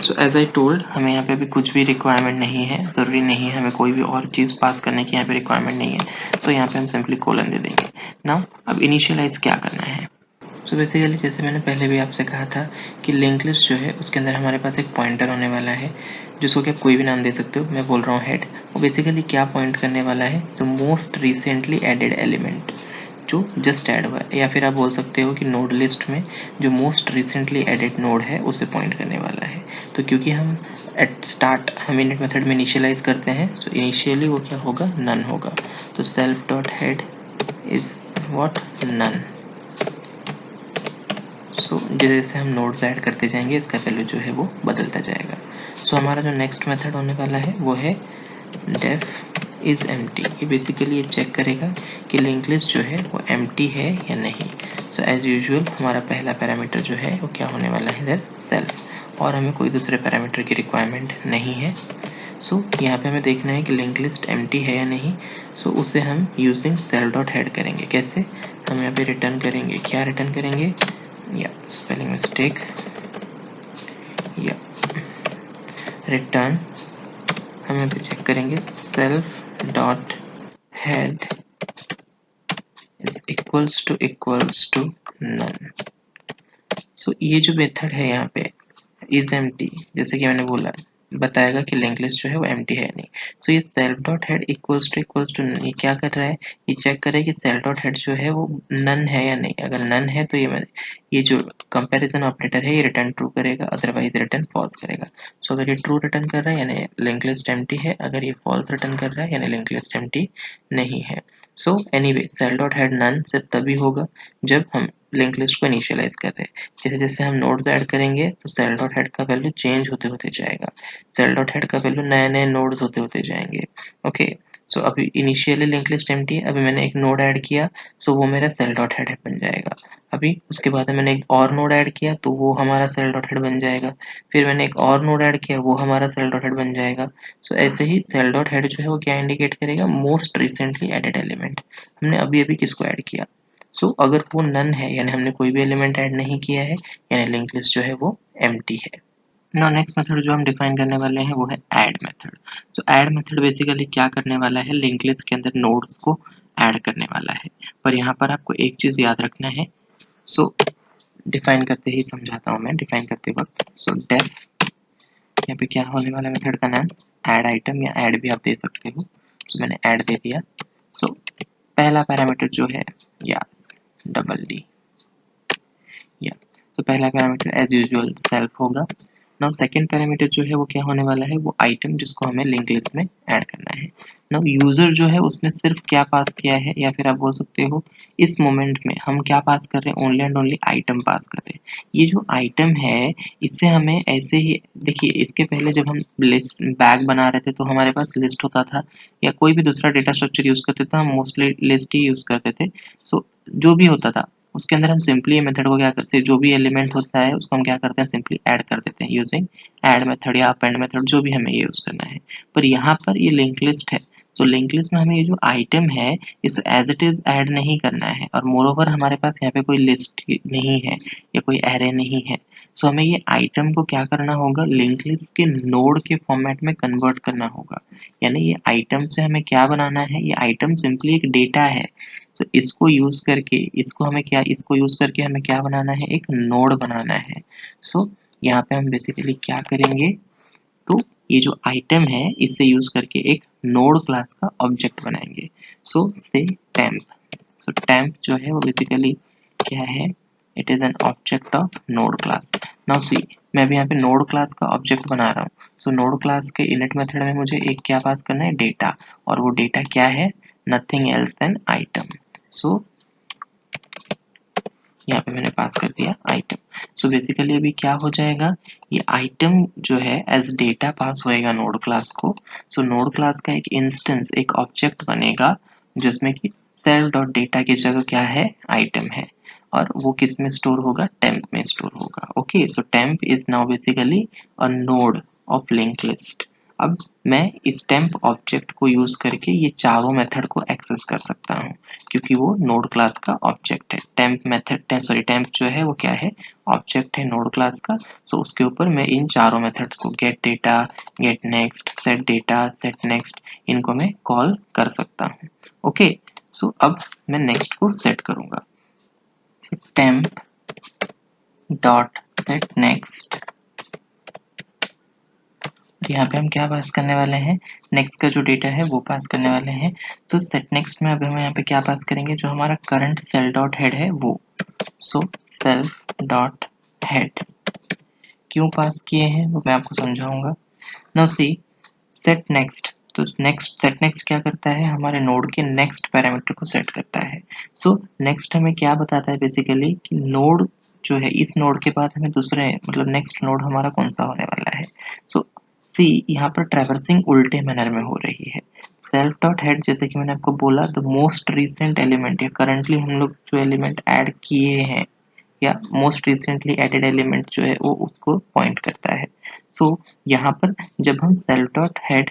So as I told, हमें यहाँ पे अभी कुछ भी रिक्वायरमेंट नहीं है, ज़रूरी नहीं है हमें कोई भी और चीज़ पास करने की यहाँ पे रिक्वायरमेंट नहीं है। सो यहाँ पे हम सिंपली कोलन दे देंगे। नाउ अब इनिशियलाइज क्या करना है। सो बेसिकली जैसे मैंने पहले भी आपसे कहा था कि लिंक लिस्ट जो है उसके अंदर हमारे पास एक पॉइंटर होने वाला है, जिसको कि आप कोई भी नाम दे सकते हो। मैं बोल रहा हूँ हेड। वो बेसिकली क्या पॉइंट करने वाला है, the most recently added element जो जस्ट ऐड हुआ है, या फिर आप बोल सकते हो कि नोड लिस्ट में जो मोस्ट रिसेंटली एडेड नोड है उसे पॉइंट करने वाला है। तो क्योंकि हम एट स्टार्ट हम इनिट मेथड में इनिशियलाइज करते हैं, तो इनिशियली वो क्या होगा, नन होगा। तो self dot head is what, none. So जैसे हम नोड्स ऐड करते जाएंगे इसका वैल्यू जो है वो बदलता जाएगा। सो हमारा जो नेक्स्ट मेथड होने वाला है वो है डेफ इज एम्प्टी। ये बेसिकली ये चेक करेगा कि लिंक लिस्ट जो है वो एम्प्टी है या नहीं। सो एज यूजुअल हमारा पहला पैरामीटर जो है वो क्या होने वाला है, इधर सेल्फ, और हमें कोई दूसरे पैरामीटर की रिक्वायरमेंट नहीं है। सो यहाँ पे हमें देखना है कि लिंक लिस्ट एम्प्टी है या नहीं। सो उसे हम यूजिंग सेल डॉट हेड करेंगे। कैसे? हम यहाँ पे रिटर्न करेंगे, क्या रिटर्न करेंगे, या स्पेलिंग मिस्टेक, या रिटर्न हम यहाँ पे चेक करेंगे self dot head is equals to none. So ये जो मेथड है यहाँ पे इज एम्प्टी, जैसे कि मैंने बोला, बताएगा कि लिंक लिस्ट जो है वो एम्प्टी है नहीं। सो ये self dot head equals to none, ये क्या कर रहा है, ये चेक कर रहा है कि सेल्फ डॉट हेड जो है वो नन है या नहीं। अगर नन है तो ये जो कंपैरिजन ऑपरेटर है ये रिटर्न ट्रू करेगा, अदरवाइज रिटर्न फॉल्स करेगा। सो अगर ये ट्रू रिटर्न कर रहा है यानी लिंक लिस्ट एम्प्टी है, अगर ये फॉल्स रिटर्न कर रहा है यानी लिंक लिस्ट एम्प्टी नहीं है। So anyway self dot head none सिर्फ तभी होगा जब हम लिंक लिस्ट को इनिशियलाइज कर रहे हैं। जैसे जैसे हम नोड्स ऐड करेंगे तो सेल डॉट हेड का वैल्यू चेंज होते होते जाएगा, सेल डॉट हेड का वैल्यू नए नए नोड्स होते होते जाएंगे। ओके, सो अभी इनिशियली लिंक लिस्ट एम्प्टी है, अभी मैंने एक नोड ऐड किया, सो वो मेरा सेल डॉट हेड बन जाएगा। अभी उसके बाद मैंने एक और नोड ऐड किया तो वो हमारा सेल डॉट हेड बन जाएगा। फिर मैंने एक और नोड ऐड किया, वो हमारा सेल डॉट हेड बन जाएगा। सो ऐसे ही सेल डॉट हेड जो है वो क्या इंडिकेट करेगा, मोस्ट रिसेंटली एडेड एलिमेंट। हमने अभी अभी किसको ऐड किया। सो अगर वो नन है यानी हमने कोई भी एलिमेंट ऐड नहीं किया है यानी लिंक लिस्ट जो है वो एम्प्टी है। नाउ नेक्स्ट मेथड जो हम डिफाइन करने वाले हैं वो है ऐड मेथड। सो ऐड मेथड बेसिकली क्या करने वाला है, लिंक लिस्ट के अंदर नोड्स को ऐड करने वाला है। पर यहाँ पर आपको एक चीज याद रखना है। सो डिफाइन करते ही समझाता हूँ मैं, डिफाइन करते वक्त। सो डेफ यहाँ पे क्या होने वाला मेथड का नाम, ऐड आइटम या ऐड भी आप दे सकते हो। सो मैंने ऐड दे दिया। सो पहला पैरामीटर जो है यस डबल डी, या तो पहला पैरामीटर एज यूजुअल सेल्फ होगा। नाउ सेकंड पैरामीटर जो है वो क्या होने वाला है, वो आइटम जिसको हमें लिंक लिस्ट में ऐड करना है। नाउ यूजर जो है उसने सिर्फ क्या पास किया है, या फिर आप बोल सकते हो इस मोमेंट में हम क्या पास कर रहे हैं, ओनली एंड ओनली आइटम पास कर रहे हैं। ये जो आइटम है इससे हमें ऐसे ही, देखिए इसके पहले जब हम लिस्ट बैग बना रहे थे तो हमारे पास लिस्ट होता था, या कोई भी दूसरा डेटा स्ट्रक्चर यूज करते थे, हम मोस्टली लिस्ट ही यूज करते थे। सो जो भी होता था उसके अंदर हम सिंपली ये मेथड को क्या करते हैं, जो भी एलिमेंट होता है उसको हम क्या करते हैं, सिंपली ऐड कर देते हैं यूजिंग ऐड मेथड या अपेंड मेथड, जो भी हमें ये यूज करना है। पर यहाँ पर ये लिंक लिस्ट है, तो लिंक लिस्ट में हमें ये जो आइटम है इसे एज इट इज ऐड नहीं करना है, और मोर ओवर हमारे पास यहाँ पे कोई लिस्ट नहीं है या कोई एरे नहीं है। सो हमें ये आइटम को क्या करना होगा, लिंक लिस्ट के नोड के फॉर्मेट में कन्वर्ट करना होगा। यानी ये आइटम से हमें क्या बनाना है, ये आइटम सिंपली एक डेटा है। तो इसको यूज करके इसको यूज करके हमें क्या बनाना है, एक नोड बनाना है। सो यहाँ पे हम बेसिकली क्या करेंगे, तो ये जो आइटम है इसे यूज करके एक नोड क्लास का ऑब्जेक्ट बनाएंगे। सो से टेम्प, सो टेम्प जो है वो बेसिकली क्या है, it is an object of node class. Now see मैं भी यहाँ पे नोड क्लास का ऑब्जेक्ट बना रहा हूँ। सो नोड क्लास के इनिट मेथड में मुझे एक क्या पास करना है, डेटा, और वो डेटा क्या है, नथिंग एल्स देन आइटम। सो यहाँ पे मैंने पास कर दिया आइटम। सो बेसिकली अभी क्या हो जाएगा, ये आइटम जो है एज डेटा पास होएगा नोड क्लास को। सो नोड क्लास का एक इंस्टेंस, एक ऑब्जेक्ट बनेगा जिसमें कि सेल डॉट डेटा की जगह क्या है, आइटम है, और वो किस में स्टोर होगा, टेम्प में स्टोर होगा। Okay, so temp is now basically a node of link list. अब मैं इस टेम्प ऑब्जेक्ट को यूज करके ये चारों मेथड को एक्सेस कर सकता हूँ, क्योंकि वो नोड क्लास का ऑब्जेक्ट है। टेम्प मेथड टेम्प जो है वो क्या है, ऑब्जेक्ट है नोड क्लास का। सो उसके ऊपर मैं इन चारों मेथड्स को get data, get next, set data, set next, इनको मैं कॉल कर सकता हूँ। ओके, सो अब मैं नेक्स्ट को सेट करूंगा, टेम्प डॉट सेट नेक्स्ट। यहाँ पे हम क्या पास करने वाले हैं, नेक्स्ट का जो डेटा है वो पास करने वाले हैं। तो सेट नेक्स्ट में अब हम यहाँ पे क्या पास करेंगे, जो हमारा करंट सेल डॉट हेड है वो। सो सेल्फ डॉट हेड क्यों पास किए हैं वो मैं आपको समझाऊंगा। नाउ सी सेट नेक्स्ट, तो नेक्स्ट सेट नेक्स्ट क्या करता है, हमारे नोड के नेक्स्ट पैरामीटर को सेट करता है। सो नेक्स्ट हमें क्या बताता है बेसिकली कि नोड जो है, इस नोड के बाद हमें दूसरे मतलब नेक्स्ट नोड हमारा कौन सा होने वाला है। सो सी यहाँ पर ट्रैवर्सिंग उल्टे मैनर में हो रही है। सेल्फ डॉट हेड जैसे कि मैंने आपको बोला, द मोस्ट रिसेंट एलिमेंट या करंटली हम लोग जो एलिमेंट ऐड किए हैं या मोस्ट रिसेंटली एडेड एलिमेंट जो है वो उसको पॉइंट करता है। सो यहाँ पर जब हम सेल्फ डॉट हेड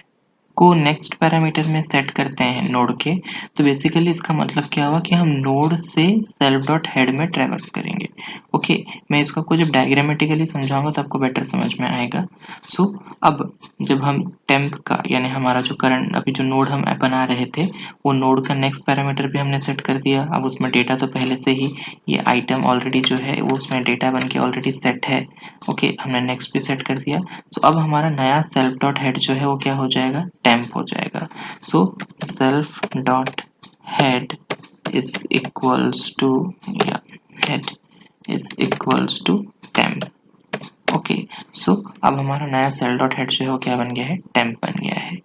को नेक्स्ट पैरामीटर में सेट करते हैं नोड के, तो बेसिकली इसका मतलब क्या हुआ कि हम नोड से सेल्फ डॉट हेड में ट्रैवर्स करेंगे। ओके, मैं इसको आपको जब डायग्रामेटिकली समझाऊंगा तो आपको बेटर समझ में आएगा। सो अब जब हम टेम्प का यानी हमारा जो करंट अभी जो नोड हम बना रहे थे वो नोड का नेक्स्ट पैरामीटर भी हमने सेट कर दिया। अब उसमें डेटा तो पहले से ही ये आइटम ऑलरेडी जो है वो उसमें डेटा बन के ऑलरेडी सेट है। ओके, हमने नेक्स्ट भी सेट कर दिया। सो अब हमारा नया सेल्फ डॉट हेड जो है वो क्या हो जाएगा, टेम्प हो जाएगा। So self dot head is equals to या head is equals to temp. Okay, so अब हमारा नया सेल डॉट हेड जो है वो क्या बन गया है, टेम्प बन गया है।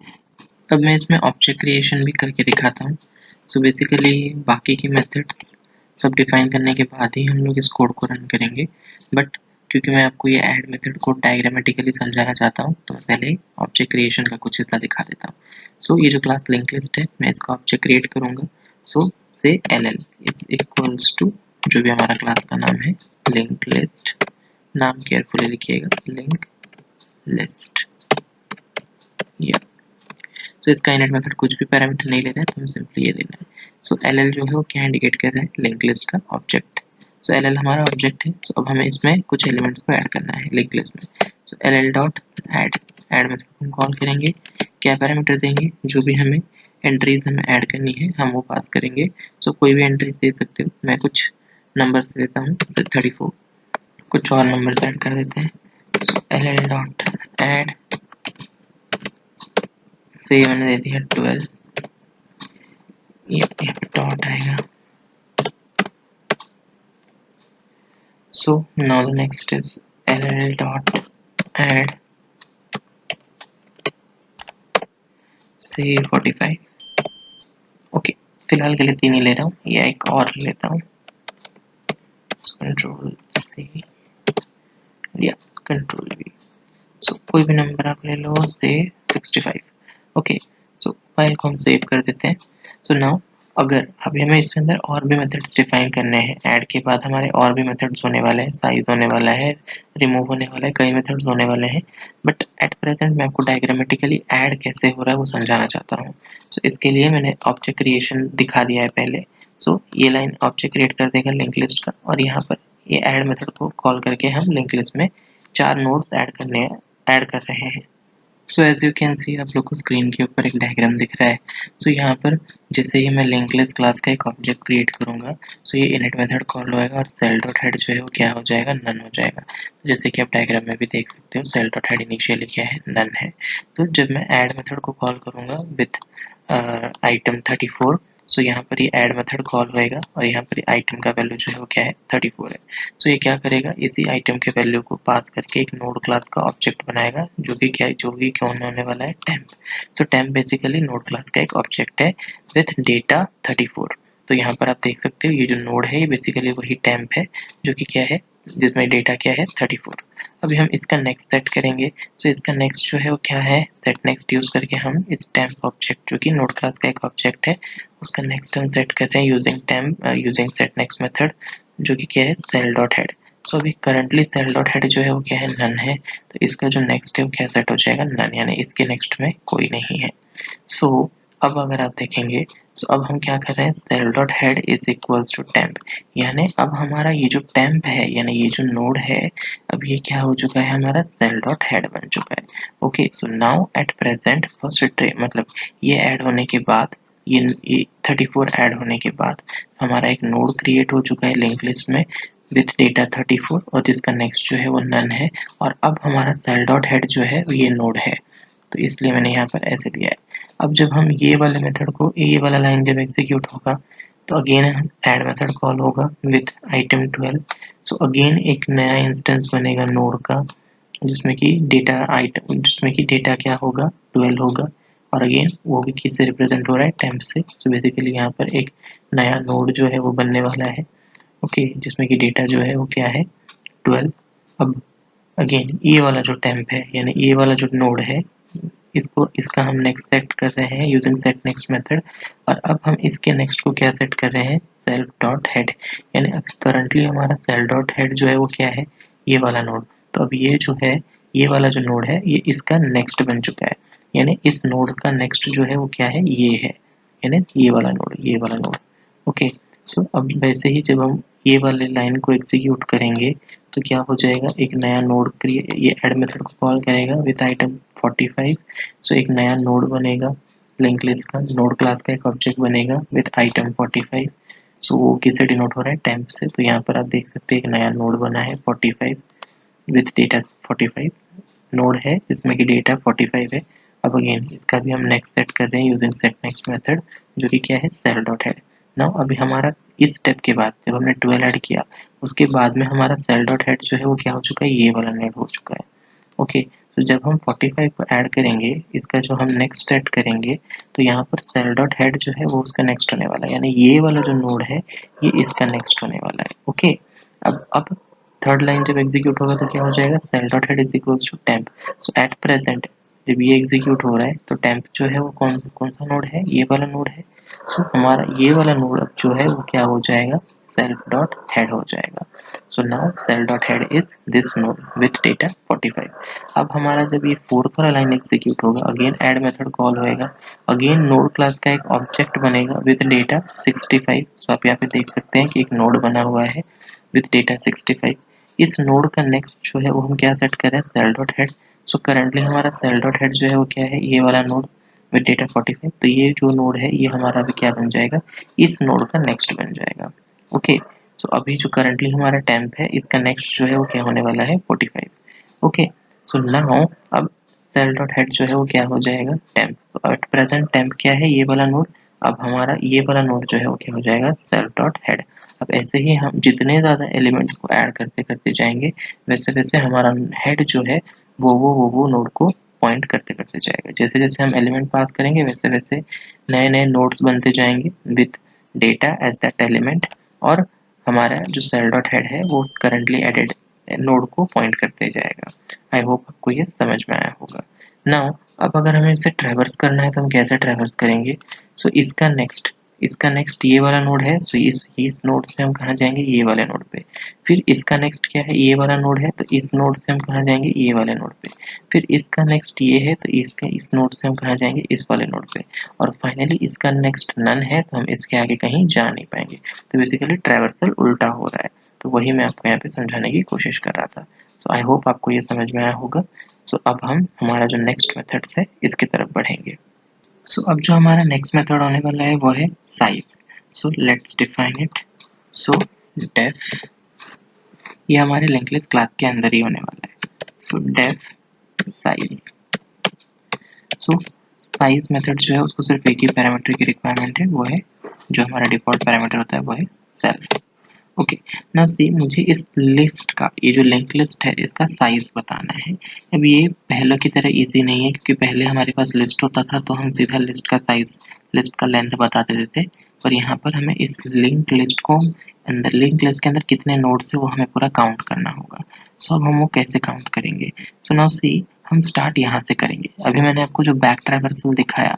अब मैं इसमें ऑब्जेक्ट क्रिएशन भी करके दिखाता हूँ। सो बेसिकली बाकी की मेथड्स सब डिफाइन करने के बाद ही हम लोग इस कोड को रन करेंगे, बट क्योंकि मैं आपको ये ऐड मेथड को डायग्रामेटिकली समझाना चाहता हूँ तो मैं पहले ऑब्जेक्ट क्रिएशन का कुछ हिस्सा दिखा देता हूँ। सो ये जो क्लास लिंक लिस्ट है मैं इसका ऑब्जेक्ट क्रिएट करूँगा। सो से ll इज इक्वल्स टू जो भी हमारा क्लास का नाम है लिंक लिस्ट, नाम केयरफुली लिखिएगा, लिंक लिस्ट। या सो इसका इनिट मेथड कुछ भी पैरामीटर नहीं ले रहा है, तो हमें सिंपली ये देना है। सो ll जो है वो क्या इंडिकेट कर रहा है, लिंक लिस्ट का ऑब्जेक्ट। सो ll हमारा ऑब्जेक्ट है। सो अब हमें इसमें कुछ एलिमेंट्स को ऐड करना है लिंक लिस्ट में। सो ll dot add, add method को हम कॉल करेंगे, क्या पैरामीटर देंगे, जो भी हमें एंट्रीज हमें ऐड करनी है हम वो पास करेंगे। सो कोई भी एंट्री दे सकते हो, मैं कुछ नंबर देता हूँ जैसे 34, कुछ और नंबर ऐड कर देते हैं। सो ll डॉट ऐड से मैंने दे दिया 12, यहाँ पे डॉट आएगा। So now the next is ll dot add से 45। ओके, फिलहाल के लिए 3 ही ले रहा हूँ, या एक और लेता हूँ, कंट्रोल सी या कंट्रोल वी। सो कोई भी नंबर आप ले लो से 65। ओके, सो फाइल को हम सेव कर देते हैं। सो नाउ अगर अभी हमें इसके अंदर और भी मेथड्स डिफाइन करने हैं, ऐड के बाद हमारे और भी मेथड्स होने वाले हैं, साइज होने वाला है, रिमूव होने वाला है, कई मेथड्स होने वाले हैं, बट एट प्रेजेंट मैं आपको डायग्रामेटिकली ऐड कैसे हो रहा है वो समझाना चाहता हूँ। सो इसके लिए मैंने ऑब्जेक्ट क्रिएशन दिखा दिया है पहले। सो ये लाइन ऑब्जेक्ट क्रिएट कर देगा लिंक लिस्ट का, और यहाँ पर ये ऐड मेथड को कॉल करके हम लिंक लिस्ट में 4 नोड्स ऐड कर रहे हैं। So as you can see आप लोग को स्क्रीन के ऊपर एक डायग्राम दिख रहा है। सो यहाँ पर जैसे ही मैं लिंक लिस्ट क्लास का एक ऑब्जेक्ट क्रिएट करूँगा, सो ये इनिट मेथड कॉल होएगा और सेल डॉट हेड जो है वो क्या हो जाएगा, नन हो जाएगा। तो जैसे कि आप डायग्राम में भी देख सकते हो सेल डॉट हेड इनिशियली क्या है, नन है। तो जब मैं ऐड मेथड को कॉल करूँगा विथ आइटम 34, सो यहाँ पर ये ऐड मेथड कॉल होएगा और यहाँ पर आइटम का वैल्यू जो है वो क्या है, 34 है। सो ये क्या करेगा, इसी आइटम के वैल्यू को पास करके एक नोड क्लास का ऑब्जेक्ट बनाएगा जो कि कौन होने वाला है, टेम्प। सो टेम्प बेसिकली नोड क्लास का एक ऑब्जेक्ट है विथ डेटा 34। तो यहाँ पर आप देख सकते हो ये जो नोड है ये बेसिकली वही टेम्प है जो कि क्या है, जिसमें डेटा क्या है, 34। अभी हम इसका नेक्स्ट सेट करेंगे। सो इसका नेक्स्ट जो है वो क्या है, सेट नेक्स्ट यूज करके हम इस टेम्प ऑब्जेक्ट जो कि नोड क्लास का एक ऑब्जेक्ट है उसका नेक्स्ट हम सेट कर रहे हैं using temp using set next method जो कि क्या है, सेल डॉट हेड। सो अभी करंटली सेल डॉट हेड जो है वो क्या है, नन है। तो इसका जो नेक्स्ट है वो क्या सेट हो जाएगा, नन, यानी इसके नेक्स्ट में कोई नहीं है। सो अब अगर आप देखेंगे, सो अब हम क्या कर रहे हैं, self dot head is equals to temp, यानी अब हमारा ये जो टेम्प है यानी ये जो नोड है अब ये क्या हो चुका है, हमारा सेल डॉट हेड बन चुका है। Okay, so now at present first tray मतलब ये ऐड होने के बाद ये 34 ऐड होने के बाद हमारा एक नोड क्रिएट हो चुका है लिंक लिस्ट में विथ डेटा 34 और जिसका नेक्स्ट जो है वो नन है। और अब हमारा सेल डॉट हेड जो है ये नोड है, तो इसलिए मैंने यहाँ पर ऐसे दिया है। अब जब हम ये वाले मेथड को, ये वाला लाइन जब एग्जीक्यूट होगा तो अगेन ऐड मेथड कॉल होगा विथ आइटम 12। सो अगेन एक नया इंस्टेंस बनेगा नोड का जिसमें कि डेटा क्या होगा, 12 होगा, और अगेन वो भी किससे रिप्रेजेंट हो रहा है, टेम्प से। सो बेसिकली यहाँ पर एक नया नोड जो है वो बनने वाला है, ओके, जिसमें कि डेटा जो है वो क्या है, 12। अब अगेन ये वाला जो टेम्प है यानी ये वाला जो नोड है इसका हम नेक्स्ट सेट कर रहे हैं यूजिंग सेट नेक्स्ट मेथड। और अब हम इसके नेक्स्ट को क्या सेट कर रहे हैं, सेल्फ डॉट हेड। यानी अभी करंटली हमारा सेल्फ डॉट हेड जो है वो क्या है, ये वाला नोड। तो अब ये जो है, ये वाला जो नोड है ये इसका नेक्स्ट बन चुका है। यानी इस नोड का नेक्स्ट जो है वो क्या है, ये है, यानी ये वाला नोड, ये वाला नोड। ओके, सो अब वैसे ही जब हम ये वाले लाइन को एग्जीक्यूट करेंगे तो क्या हो जाएगा, एक नया नोड क्रिएट, ये ऐड मेथड को कॉल करेगा विद आइटम 45। सो एक नया नोड बनेगा, लिंक लिस्ट का नोड क्लास का एक ऑब्जेक्ट बनेगा विद आइटम 45। सो वो किससे डिनोट हो रहा है, टेम्प से। तो यहाँ पर आप देख सकते हैं एक नया नोड बना है 45 विद डेटा 45 नोड है जिसमें कि डेटा 45 है। अब अगेन इसका भी हम नेक्स्ट सेट कर रहे हैं यूजिंग सेट नेक्स्ट मेथड, जो कि क्या है, सेल डॉट हेड। नाउ अभी हमारा इस स्टेप के बाद जब हमने 12 ऐड किया उसके बाद में हमारा सेल डॉट हेड जो है वो क्या हो चुका है, ये वाला नेट हो चुका है। ओके, तो जब हम 45 को ऐड करेंगे, इसका जो हम नेक्स्ट सेट करेंगे, तो यहाँ पर सेल डॉट हेड जो है वो उसका नेक्स्ट होने वाला है, यानी ये वाला जो नोड है ये इसका नेक्स्ट होने वाला है। ओके, अब थर्ड लाइन जब एग्जीक्यूट होगा तो क्या हो जाएगा, self dot head is equals to temp. So at present जब ये एग्जीक्यूट हो रहा है तो टेम्प जो है वो कौन कौन सा नोड है, ये वाला नोड है। सो हमारा ये वाला नोड अब जो है वो क्या हो जाएगा, सेल्फ डॉट हेड हो जाएगा। So now self dot head is this node with data 45। अब हमारा जब ये फोर्थ वाला लाइन एग्जीक्यूट होगा, अगेन ऐड मेथड कॉल होएगा, अगेन नोड क्लास का एक ऑब्जेक्ट बनेगा विथ डेटा 65। सो आप यहाँ पे देख सकते हैं कि एक नोड बना हुआ है विथ डेटा 65। इस नोड का नेक्स्ट जो है वो हम क्या सेट कर रहे हैं, self dot head. So currently हमारा सेल डॉट हेड जो है वो क्या है, ये वाला नोड विद डेटा 45। तो ये जो नोड है ये हमारा अभी क्या बन जाएगा, इस नोड का नेक्स्ट बन जाएगा। ओके, सो अभी जो करंटली हमारा टेम्प है इसका नेक्स्ट जो है वो क्या होने वाला है, 45। ओके, सो नाउ अब सेल डॉट हेड जो है वो क्या हो जाएगा, टेम्प। तो एट प्रेजेंट टेम्प क्या है, ये वाला नोड। अब हमारा ये वाला नोड जो है वो क्या हो जाएगा, सेल डॉट हेड। अब ऐसे ही हम जितने ज़्यादा एलिमेंट्स को ऐड करते करते जाएंगे वैसे वैसे हमारा हेड जो है वो नोड को पॉइंट करते करते जाएगा। जैसे जैसे हम एलिमेंट पास करेंगे वैसे वैसे नए नए नोड्स बनते जाएंगे with data as that element, और हमारा जो सेल डॉट हेड है वो करंटली एडेड नोड को पॉइंट करते जाएगा। आई होप आपको ये समझ में आया होगा। नाउ अब अगर हमें इसे ट्रैवर्स करना है तो हम कैसे ट्रैवर्स करेंगे, सो इसका नेक्स्ट ये वाला नोड है। सो इस नोड से हम कहाँ जाएंगे, ये वाले नोड पे। फिर इसका नेक्स्ट क्या है, ये वाला नोड है, तो इस नोड से हम कहाँ जाएंगे, ये वाले नोड पे। फिर इसका नेक्स्ट ये है तो इस नोड से हम कहाँ जाएंगे, इस वाले नोड पे। और फाइनली इसका नेक्स्ट नन है तो हम इसके आगे कहीं जा नहीं पाएंगे। तो बेसिकली ट्रैवर्सल उल्टा हो रहा है। तो वही मैं आपको यहाँ पे समझाने की कोशिश कर रहा था। सो आई होप आपको ये समझ में आया होगा। सो अब हम हमारा जो नेक्स्ट मेथड्स है इसकी तरफ बढ़ेंगे। सो अब जो हमारा नेक्स्ट मेथड होने वाला है वो है size. So let's define it. So def, ये हमारे लिंक लिस्ट क्लास के अंदर ही होने वाला है। So def size. सो साइज मेथड जो है उसको सिर्फ एक ही पैरामीटर की रिक्वायरमेंट है, वो है जो हमारा डिफॉल्ट पैरामीटर होता है वो है सेल्फ। ओके, नाउ सी मुझे इस लिस्ट का, ये जो लिंक लिस्ट है इसका साइज बताना है। अब ये पहले की तरह इजी नहीं है क्योंकि पहले हमारे पास लिस्ट होता था तो हम सीधा लिस्ट का साइज, लिस्ट का लेंथ बता देते थे। पर यहाँ पर हमें इस लिंक लिस्ट को अंदर, लिंक लिस्ट के अंदर कितने नोड्स है वो हमें पूरा काउंट करना होगा। सो अब हम वो कैसे काउंट करेंगे, सो नाउ सी हम स्टार्ट यहाँ से करेंगे। अभी मैंने आपको जो बैक ट्रैवर्सल दिखाया,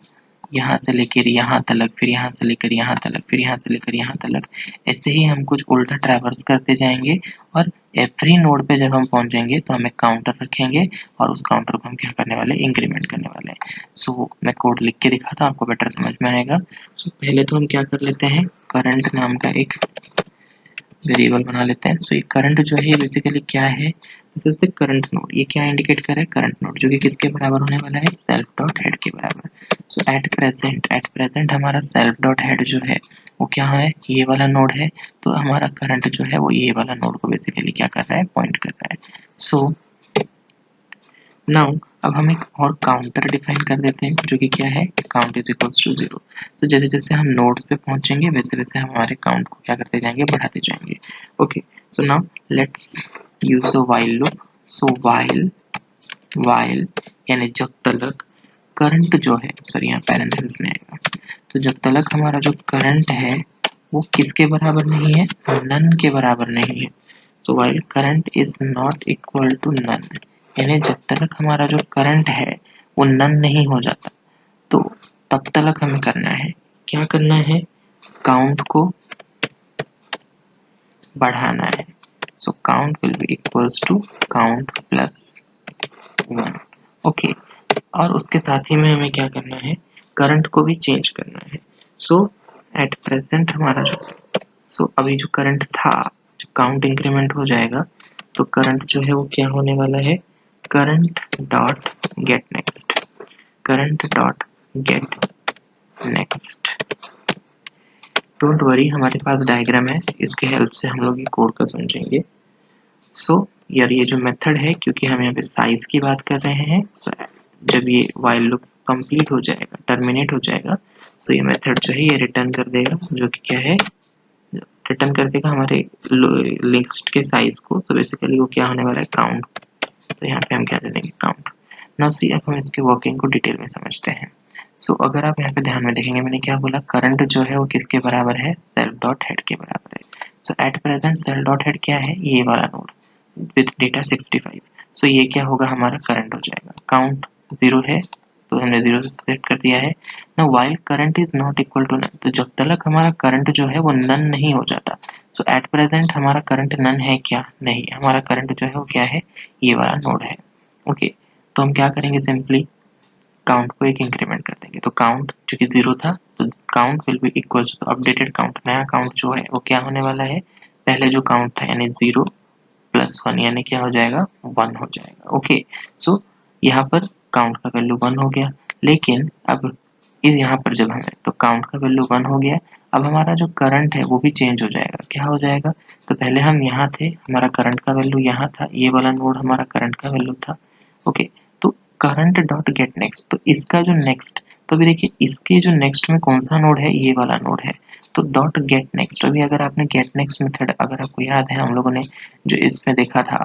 यहाँ से लेकर यहाँ तलक, फिर यहाँ से लेकर यहाँ तलक, फिर यहाँ से लेकर यहाँ तलक, ऐसे ही हम कुछ उल्टा ट्रैवर्स करते जाएंगे। और एवरी नोड पे जब हम पहुंचेंगे तो हम एक काउंटर रखेंगे और उस काउंटर को हम क्या करने वाले, इंक्रीमेंट करने वाले हैं। सो मैं कोड लिख के दिखाता हूँ, आपको बेटर समझ में आएगा। सो पहले तो हम क्या कर लेते हैं, करंट नाम का एक वेरिएबल बना लेते हैं। सो ये करंट जो है बेसिकली क्या है, this is the current node. ये क्या इंडिकेट कर रहा है, करंट नोड, जो कि किसके बराबर होने वाला है, सेल्फ डॉट हेड के बराबर। सो एट प्रेजेंट हमारा सेल्फ डॉट हेड जो है वो क्या है, ये वाला नोड है। तो हमारा करंट जो है वो ये वाला नोड को बेसिकली क्या कर रहा है, पॉइंट कर रहा है। सो नाउ अब हम एक और काउंटर डिफाइन कर देते हैं जो कि क्या है, काउंट इज इक्वल्स टू 0। तो जैसे जैसे हम नोड्स पे पहुंचेंगे वैसे वैसे हमारे काउंट को क्या करते जाएंगे, बढ़ाते जाएंगे। Okay, so now let's use the while loop. So while यानी जब तलक करंट जो है, सॉरी यहाँ पैरेंथेसिस में आएगा, तो जब तलक हमारा जो करंट है वो किसके बराबर नहीं है, नन के बराबर नहीं है। तो while current is not equal to none, यानी जब तक हमारा जो करंट है वो नन नहीं हो जाता, तो तब तक हमें करना है, क्या करना है, काउंट को बढ़ाना है। So count will be equals to count plus 1। Okay, और उसके साथ ही में हमें क्या करना है, करंट को भी चेंज करना है। सो एट प्रेजेंट हमारा जो अभी जो करंट था, जो काउंट इंक्रीमेंट हो जाएगा, तो करंट जो है वो क्या होने वाला है, current dot get next, current dot get next. Don't worry, हमारे पास डायग्राम है, इसके हेल्प से हम लोग ये कोड को समझेंगे। सो यार ये जो मेथड है, क्योंकि हम यहाँ पे साइज की बात कर रहे हैं, सो जब ये वाइल लूप कंप्लीट हो जाएगा, टर्मिनेट हो जाएगा, सो ये मेथड जो है ये रिटर्न कर देगा, जो कि क्या है, रिटर्न कर देगा हमारे लिस्ट के साइज को। तो बेसिकली वो क्या होने वाला है, काउंट। तो यहाँ पे हम क्या दे देंगे, काउंट। नाउ सी, अब हम इसके वर्किंग को डिटेल में समझते हैं। सो अगर आप यहाँ पे ध्यान में देखेंगे, मैंने क्या बोला, करंट जो है वो किसके बराबर है, सेल्फ डॉट हेड के बराबर है। So at present self dot head क्या है, ये वाला नोड विद डेटा 65। सो ये क्या होगा, हमारा करंट हो जाएगा, काउंट 0 है तो हमने 0 सेट कर दिया है ना। While current is not equal to none, तो जब तक हमारा करंट जो है वो नन नहीं हो जाता। सो एट प्रेजेंट हमारा करंट नन है क्या, नहीं, हमारा करंट जो है वो क्या है, ये वाला नोड है। ओके, तो हम क्या करेंगे, सिंपली काउंट को एक इंक्रीमेंट कर देंगे। तो काउंट जो कि 0 था, तो count will be equal to updated count, नया काउंट जो है वो क्या होने वाला है, पहले जो काउंट था यानी 0 प्लस 1 यानी क्या हो जाएगा, 1 हो जाएगा। ओके, सो यहाँ पर काउंट का वैल्यू 1 हो गया, लेकिन अब इस यहाँ पर जब हमें, तो काउंट का वैल्यू 1 हो गया, अब हमारा जो करंट है वो भी चेंज हो जाएगा, क्या हो जाएगा, तो पहले हम यहाँ थे, हमारा करंट का वैल्यू यहाँ था, ये वाला नोड हमारा करंट का वैल्यू था। ओके, तो करंट डॉट गेट नेक्स्ट, तो इसका जो नेक्स्ट, तो अभी देखिए इसके जो नेक्स्ट में कौन सा नोड है, ये वाला नोड है, तो डॉट गेट नेक्स्ट। अभी अगर आपने गेट नेक्स्ट मेथड, अगर आपको याद है, हम लोगों ने जो इसमें देखा था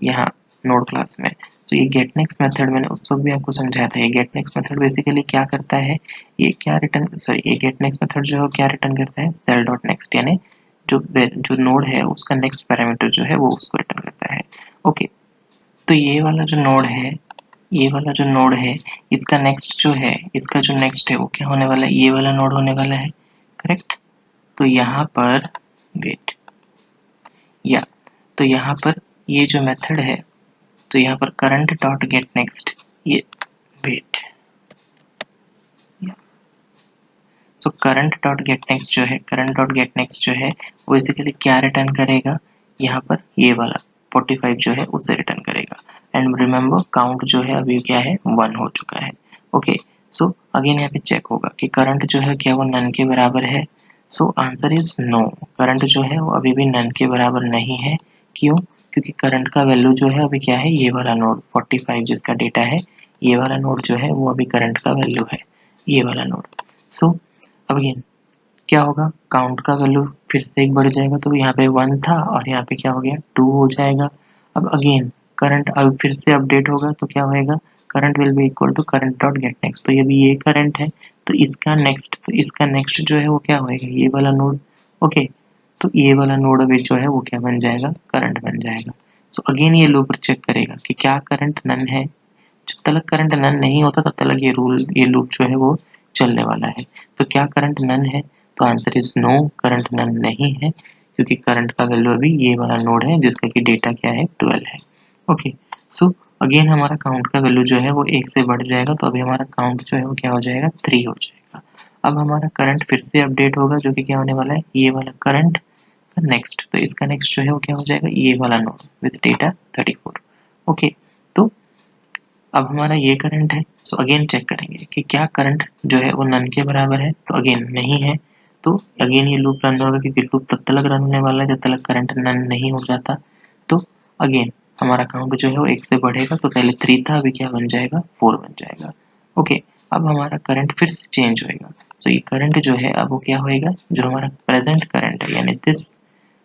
यहाँ नोड क्लास में, तो ये गेट नेक्स्ट मेथड मैंने उस वक्त भी आपको समझाया था। ये गेट नेक्स्ट मेथड बेसिकली क्या करता है, ये क्या रिटर्न, सॉरी, ये गेट नेक्स्ट मेथड जो है क्या रिटर्न करता है, सेल डॉट नेक्स्ट, यानी जो नोड है उसका नेक्स्ट पैरामीटर जो है वो उसको रिटर्न करता है। ओके, तो ये वाला जो नोड है, ये वाला जो नोड है, इसका नेक्स्ट जो है, इसका जो नेक्स्ट है वो क्या होने वाला है, ये वाला नोड होने वाला है, करेक्ट। तो यहाँ पर वेट, या तो यहाँ पर ये जो मेथड है, तो यहाँ पर करंट डॉट गेट नेक्स्ट, ये वेट, तो करंट डॉट गेट नेक्स्ट जो है, करंट डॉट गेट नेक्स्ट जो है वो बेसिकली क्या रिटर्न करेगा, यहाँ पर ये वाला 45 जो है उसे रिटर्न करेगा। एंड रिमेंबर काउंट जो है अभी क्या है, 1 हो चुका है। ओके, सो अगेन यहाँ पे चेक होगा कि करंट जो है क्या वो नन के बराबर है। So answer is no, current जो है वो अभी भी नन के बराबर नहीं है। क्यों, क्योंकि करंट का वैल्यू जो है अभी क्या है, ये वाला नोड 45 जिसका डेटा है, ये वाला नोड जो है वो अभी करंट का वैल्यू है, ये वाला नोड। सो अब अगेन क्या होगा, काउंट का वैल्यू फिर से एक बढ़ जाएगा, तो यहाँ पे 1 था और यहाँ पे क्या हो गया, 2 हो जाएगा। अब अगेन करंट अब फिर से अपडेट होगा, तो क्या होएगा, current will be equal to current dot get next, तो ये भी ये करंट है, तो इसका नेक्स्ट, तो इसका नेक्स्ट जो है वो क्या होएगा, ये वाला नोड। ओके, तो ये वाला नोड अभी जो है वो क्या बन जाएगा, करंट बन जाएगा। सो अगेन ये लूप चेक करेगा कि क्या करंट नन है, जब तक करंट नन नहीं होता तब तक ये लूप जो है वो चलने वाला है। तो क्या करंट नन है, तो answer is no, current none नहीं है, क्योंकि करंट का वैल्यू अभी ये वाला नोड है जिसका कि डेटा क्या है, 12 है। ओके, सो अगेन हमारा काउंट का वैल्यू जो है वो 1 से बढ़ जाएगा, तो अभी हमारा काउंट जो है वो क्या हो जाएगा, 3 हो जाएगा। अब हमारा करंट फिर से अपडेट होगा, जो कि क्या होने वाला है, ये वाला करंट का नेक्स्ट, तो इसका नेक्स्ट जो है वो क्या हो जाएगा, ये वाला नोड विद डेटा 34। ओके, तो अब हमारा ये करंट है, सो अगेन चेक करेंगे कि क्या करंट जो है वो नन के बराबर है, तो अगेन नहीं है, तो अगेन ये लूप रन होगा, क्योंकि लूप तब तक रन होने वाला है जब तक करंट नन नहीं हो जाता। तो अगेन हमारा काउंट जो है वो 1 से बढ़ेगा, तो पहले 3 था, अभी क्या बन जाएगा, 4 बन जाएगा। ओके, अब हमारा करंट फिर से चेंज होएगा, तो ये करंट जो है अब वो क्या होएगा, जो हमारा प्रेजेंट करंट है यानी दिस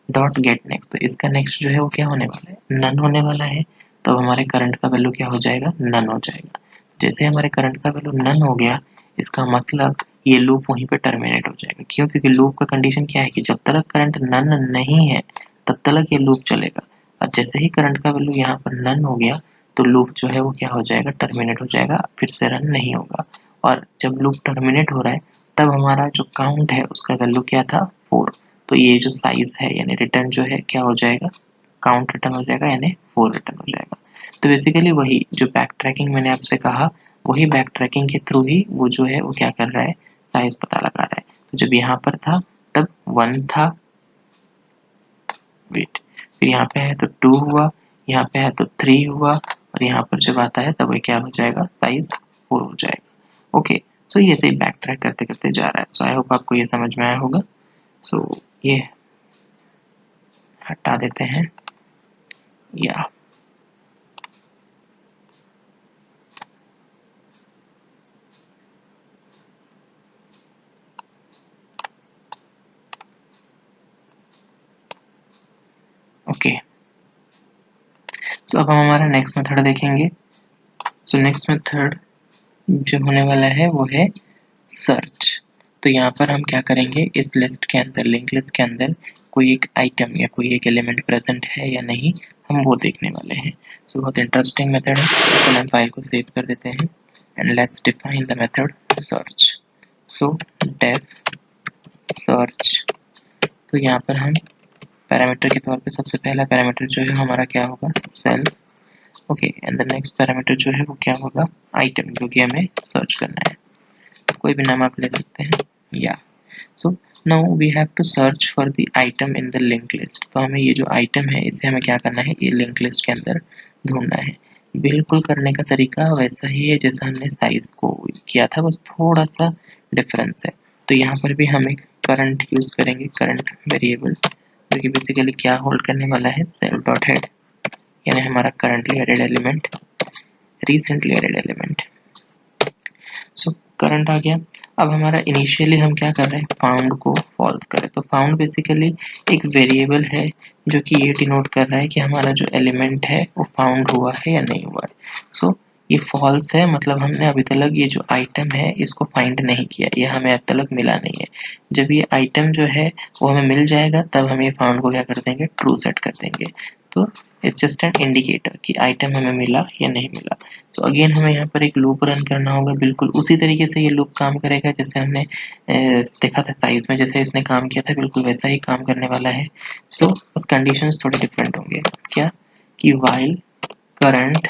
डॉट गेट नेक्स्ट, तो इसका नेक्स्ट जो है वो क्या होने वाला है, नन होने वाला है। तो हमारे करंट का वैल्यू क्या हो जाएगा, नन हो जाएगा। जैसे हमारे करंट का वैल्यू नन हो गया, इसका मतलब ये लूप वहीं पे टर्मिनेट हो जाएगा। क्यों, क्योंकि लूप का कंडीशन क्या है कि जब तक करंट नन नहीं है तब तक ये लूप चलेगा। और जैसे ही करंट का वैल्यू यहाँ पर नन हो गया, तो लूप जो है वो क्या हो जाएगा, टर्मिनेट हो जाएगा, फिर से रन नहीं होगा। और जब लूप टर्मिनेट हो रहा है तब हमारा जो काउंट है उसका वैल्यू क्या था, 4। तो ये जो साइज है यानी रिटर्न जो है क्या हो जाएगा, काउंट रिटर्न हो जाएगा यानी 4 रिटर्न हो जाएगा। तो बेसिकली वही जो बैक ट्रैकिंग मैंने आपसे कहा, वही बैक ट्रैकिंग के थ्रू ही वो जो है वो क्या कर रहा है, साइज पता लगा रहा है। तो जब यहाँ पर था तब 1 था, वेट, फिर यहाँ पे है तो 2 हुआ, यहाँ पे है तो 3 हुआ, और यहाँ पर जब आता है तब ये क्या हो जाएगा, साइज 4 हो जाएगा। ओके, सो ये ऐसे ही बैक ट्रैक करते करते जा रहा है। सो आई होप आपको ये समझ में आया होगा। सो ये हटा देते हैं, या ओके। सो अब हम हमारा नेक्स्ट मेथड देखेंगे। सो नेक्स्ट मेथड जो होने वाला है वो है सर्च। तो यहाँ पर हम क्या करेंगे, इस लिस्ट के अंदर, लिंक लिस्ट के अंदर कोई एक आइटम या कोई एक एलिमेंट प्रेजेंट है या नहीं, हम वो देखने वाले हैं। सो बहुत इंटरेस्टिंग मेथड है। तो हम फाइल को सेव कर देते हैं and let's define the method search. So def search. तो यहाँ पर हम पैरामीटर के तौर पे सबसे पहला पैरामीटर जो है हमारा क्या होगा, self. Okay, and the next parameter जो है वो क्या होगा, आइटम, जो कि हमें सर्च करना है। कोई भी नाम आप ले सकते हैं, या so now we have to search for the item in the link list. तो हमें ये जो आइटम है इसे हमें क्या करना है, ये लिंक लिस्ट के अंदर ढूंढना है। बिल्कुल करने का तरीका वैसा ही है जैसा हमने साइज को किया था, बस थोड़ा सा डिफरेंस है। तो यहाँ पर भी हम एक करंट यूज करेंगे, करंट वेरिएबल, जो कि बेसिकली क्या होल्ड करने वाला है, सेल्फ डॉट हेड, यानी हमारा currently added element, recently added element. So current आ गया। अब हमारा इनिशियली हम क्या कर रहे हैं, फाउंड को फॉल्स करें। तो फाउंड बेसिकली एक वेरिएबल है जो कि ये डिनोट कर रहा है कि हमारा जो एलिमेंट है वो फाउंड हुआ है या नहीं हुआ है। सो ये फॉल्स है, मतलब हमने अभी तक ये जो आइटम है इसको फाइंड नहीं किया, ये हमें अब तक मिला नहीं है। जब ये आइटम जो है वो हमें मिल जाएगा तब हम ये फाउंड को क्या कर देंगे, ट्रू सेट कर देंगे। तो इट्स जस्ट एन इंडिकेटर कि आइटम हमें मिला या नहीं मिला। तो अगेन हमें यहाँ पर एक लूप रन करना होगा। बिल्कुल उसी तरीके से ये लूप काम करेगा जैसे हमने देखा था साइज में, जैसे इसने काम किया था बिल्कुल वैसा ही काम करने वाला है। सो बस कंडीशंस थोड़े डिफरेंट होंगे। क्या कि while current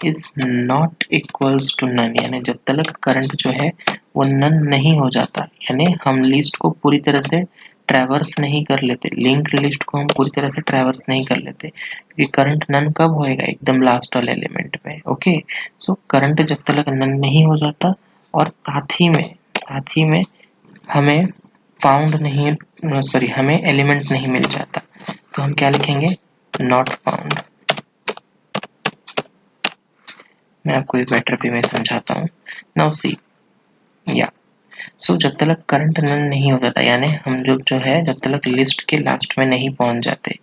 is not equals to none, यानी जब तक करंट जो है वो नन नहीं हो जाता, यानी हम लिस्ट को पूरी तरह से ट्रैवर्स नहीं कर लेते, लिंक लिस्ट को हम पूरी तरह से ट्रैवर्स नहीं कर लेते, क्योंकि करंट नन कब होएगा, एकदम लास्ट वाले एलिमेंट में। ओके, सो करंट जब तक नन नहीं हो जाता और साथ ही में हमें फाउंड नहीं, सॉरी, हमें एलिमेंट नहीं मिल जाता, तो हम क्या लिखेंगे, नॉट फाउंड। मैं आपको एक बेटर वे में समझाता हूँ। नाउ सी, या सो जब तक करंट नन नहीं हो जाता, यानी हम जो है जब तक लिस्ट के लास्ट में नहीं पहुंच जाते,